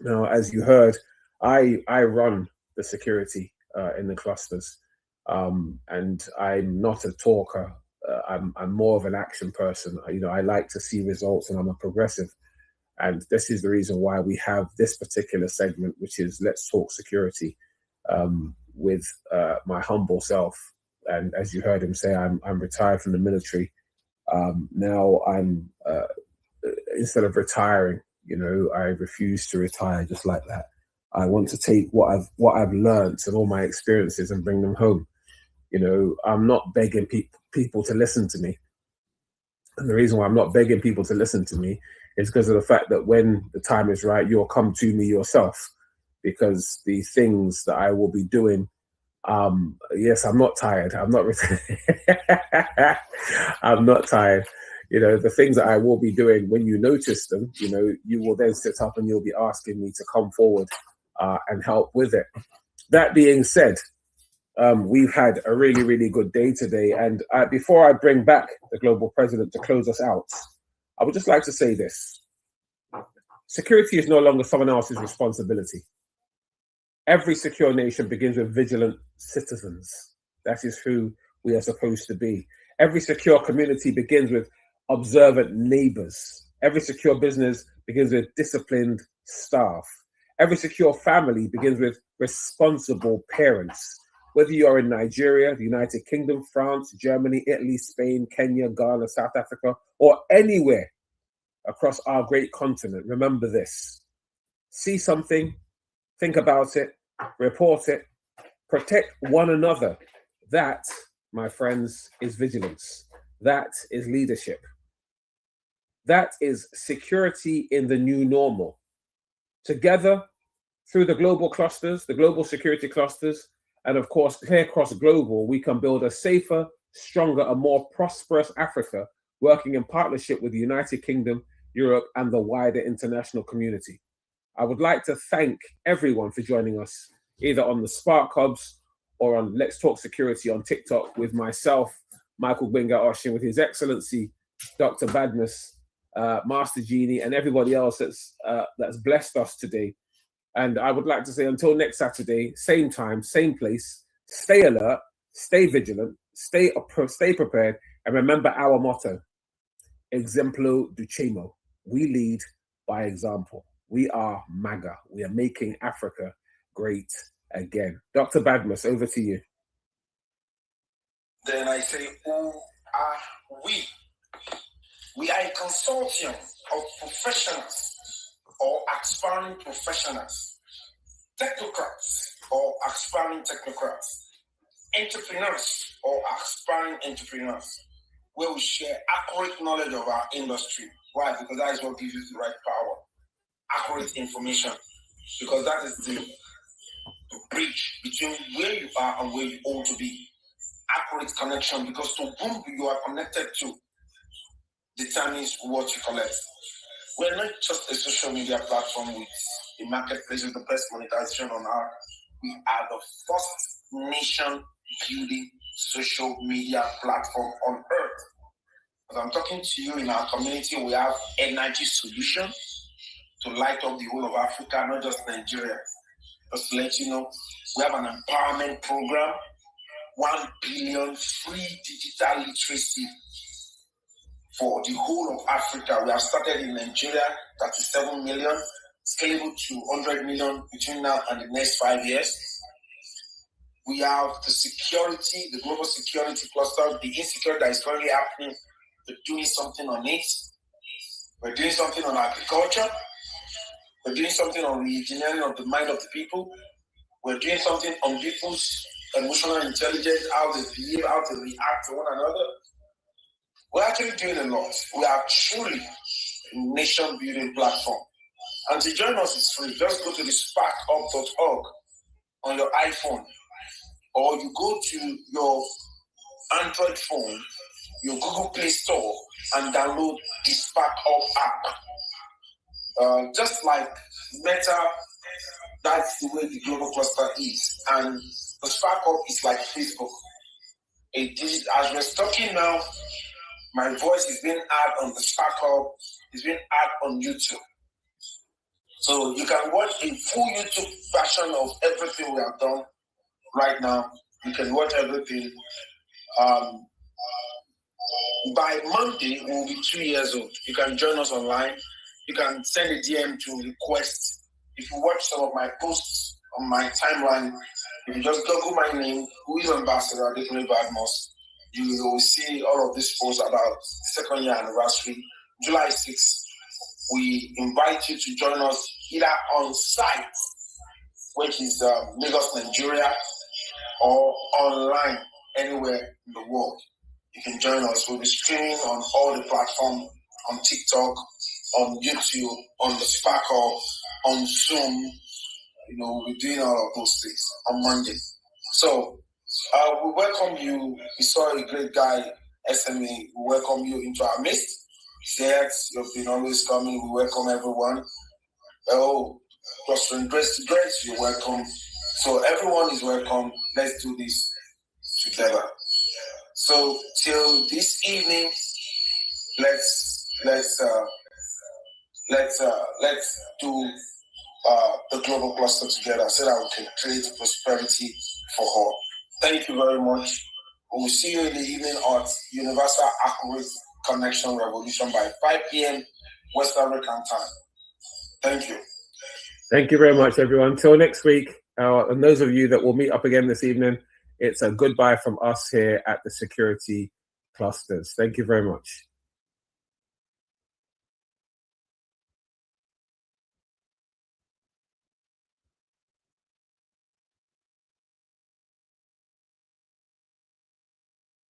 Now, as you heard, I run the security in the clusters, and I'm not a talker. I'm more of an action person. You know, I like to see results, and I'm a progressive. And this is the reason why we have this particular segment, which is Let's Talk Security, with my humble self. And as you heard him say, I'm retired from the military. Now I'm instead of retiring, You know, I refuse to retire just like that. I want to take what I've learned and all my experiences and bring them home. You know, I'm not begging people to listen to me. And the reason why I'm not begging people to listen to me is because of the fact that when the time is right, you'll come to me yourself, because the things that I will be doing, yes, I'm not tired. I'm not, I'm not tired. You know, the things that I will be doing, when you notice them, you know, you will then sit up and you'll be asking me to come forward and help with it. That being said, we've had a really, really good day today. And before I bring back the global president to close us out, I would just like to say this. Security is no longer someone else's responsibility. Every secure nation begins with vigilant citizens. That is who we are supposed to be. Every secure community begins with observant neighbors. Every secure business begins with disciplined staff. Every secure family begins with responsible parents. Whether you're in Nigeria, the United Kingdom, France, Germany, Italy, Spain, Kenya, Ghana, South Africa, or anywhere across our great continent, remember this. See something, think about it, report it, protect one another. That, my friends, is vigilance. That is leadership. That is security in the new normal. Together, through the global clusters, the global security clusters, and of course, Clear Cross Global, we can build a safer, stronger, and more prosperous Africa, working in partnership with the United Kingdom, Europe, and the wider international community. I would like to thank everyone for joining us, either on the Spark Hubs or on Let's Talk Security on TikTok with myself, Michael GBENGA OSHIN, with His Excellency, Dr. Badmus, Master Genie, and everybody else that's blessed us today. And I would like to say until next Saturday, same time, same place, stay alert, stay vigilant, stay prepared, and remember our motto, Exemplo Ducemo. We lead by example. We are MAGA. We are making Africa great again. Dr. Badmus, over to you. Then I say, who are we? We are a consortium of professionals or aspiring professionals, technocrats or aspiring technocrats, entrepreneurs or aspiring entrepreneurs, where we share accurate knowledge of our industry. Why? Because that is what gives you the right power. Accurate information, because that is the bridge between where you are and where you ought to be. Accurate connection, because to whom you are connected to determines what you collect. We're not just a social media platform with a marketplace with the best monetization on earth. We are the first nation building social media platform on earth. As I'm talking to you, in our community, we have energy solutions to light up the whole of Africa, not just Nigeria. Just to let you know, we have an empowerment program, 1 billion free digital literacy for the whole of Africa. We have started in Nigeria, 37 million, scalable to 100 million between now and the next 5 years. We have the security, the global security cluster, the insecurity that is currently happening. We're doing something on it. We're doing something on agriculture. We're doing something on the engineering of the mind of the people. We're doing something on people's emotional intelligence, how they behave, how they react to one another. We're actually doing a lot. We are truly a nation-building platform. And to join us is free. Just go to the sparkup.org on your iPhone, or you go to your Android phone, your Google Play Store, and download the Spark Up app. Just like Meta, that's the way the global cluster is. And the Spark Up is like Facebook. As we're talking now, my voice is being aired on the Spark Up, it's being aired on YouTube. So you can watch a full YouTube version of everything we have done right now. You can watch everything. By Monday, we'll be 2 years old. You can join us online. You can send a DM to request. If you watch some of my posts on my timeline, if you just Google my name, who is Ambassador Adekunle Badmus, you will see all of these posts about the second year anniversary, July 6th. we invite you to join us either on site, which is Lagos, Nigeria, or online anywhere in the world. You can join us. We'll be streaming on all the platforms, on TikTok, on YouTube, on the Sparkle, on Zoom. You know, we'll be doing all of those things on Monday. So we welcome you. We saw a great guy, SMA. We welcome you into our midst. Zex, you've been always coming. We welcome everyone. Oh, Dr. Grace, you're welcome. So everyone is welcome. Let's do this together. So till this evening, let's do the global cluster together so that we can create prosperity for all. Thank you very much. We will see you in the evening at Universal Accurate Connection Revolution by 5 p.m. West African time. Thank you. Thank you very much, everyone. Till next week. And those of you that will meet up again this evening, it's a goodbye from us here at the Security Clusters. Thank you very much.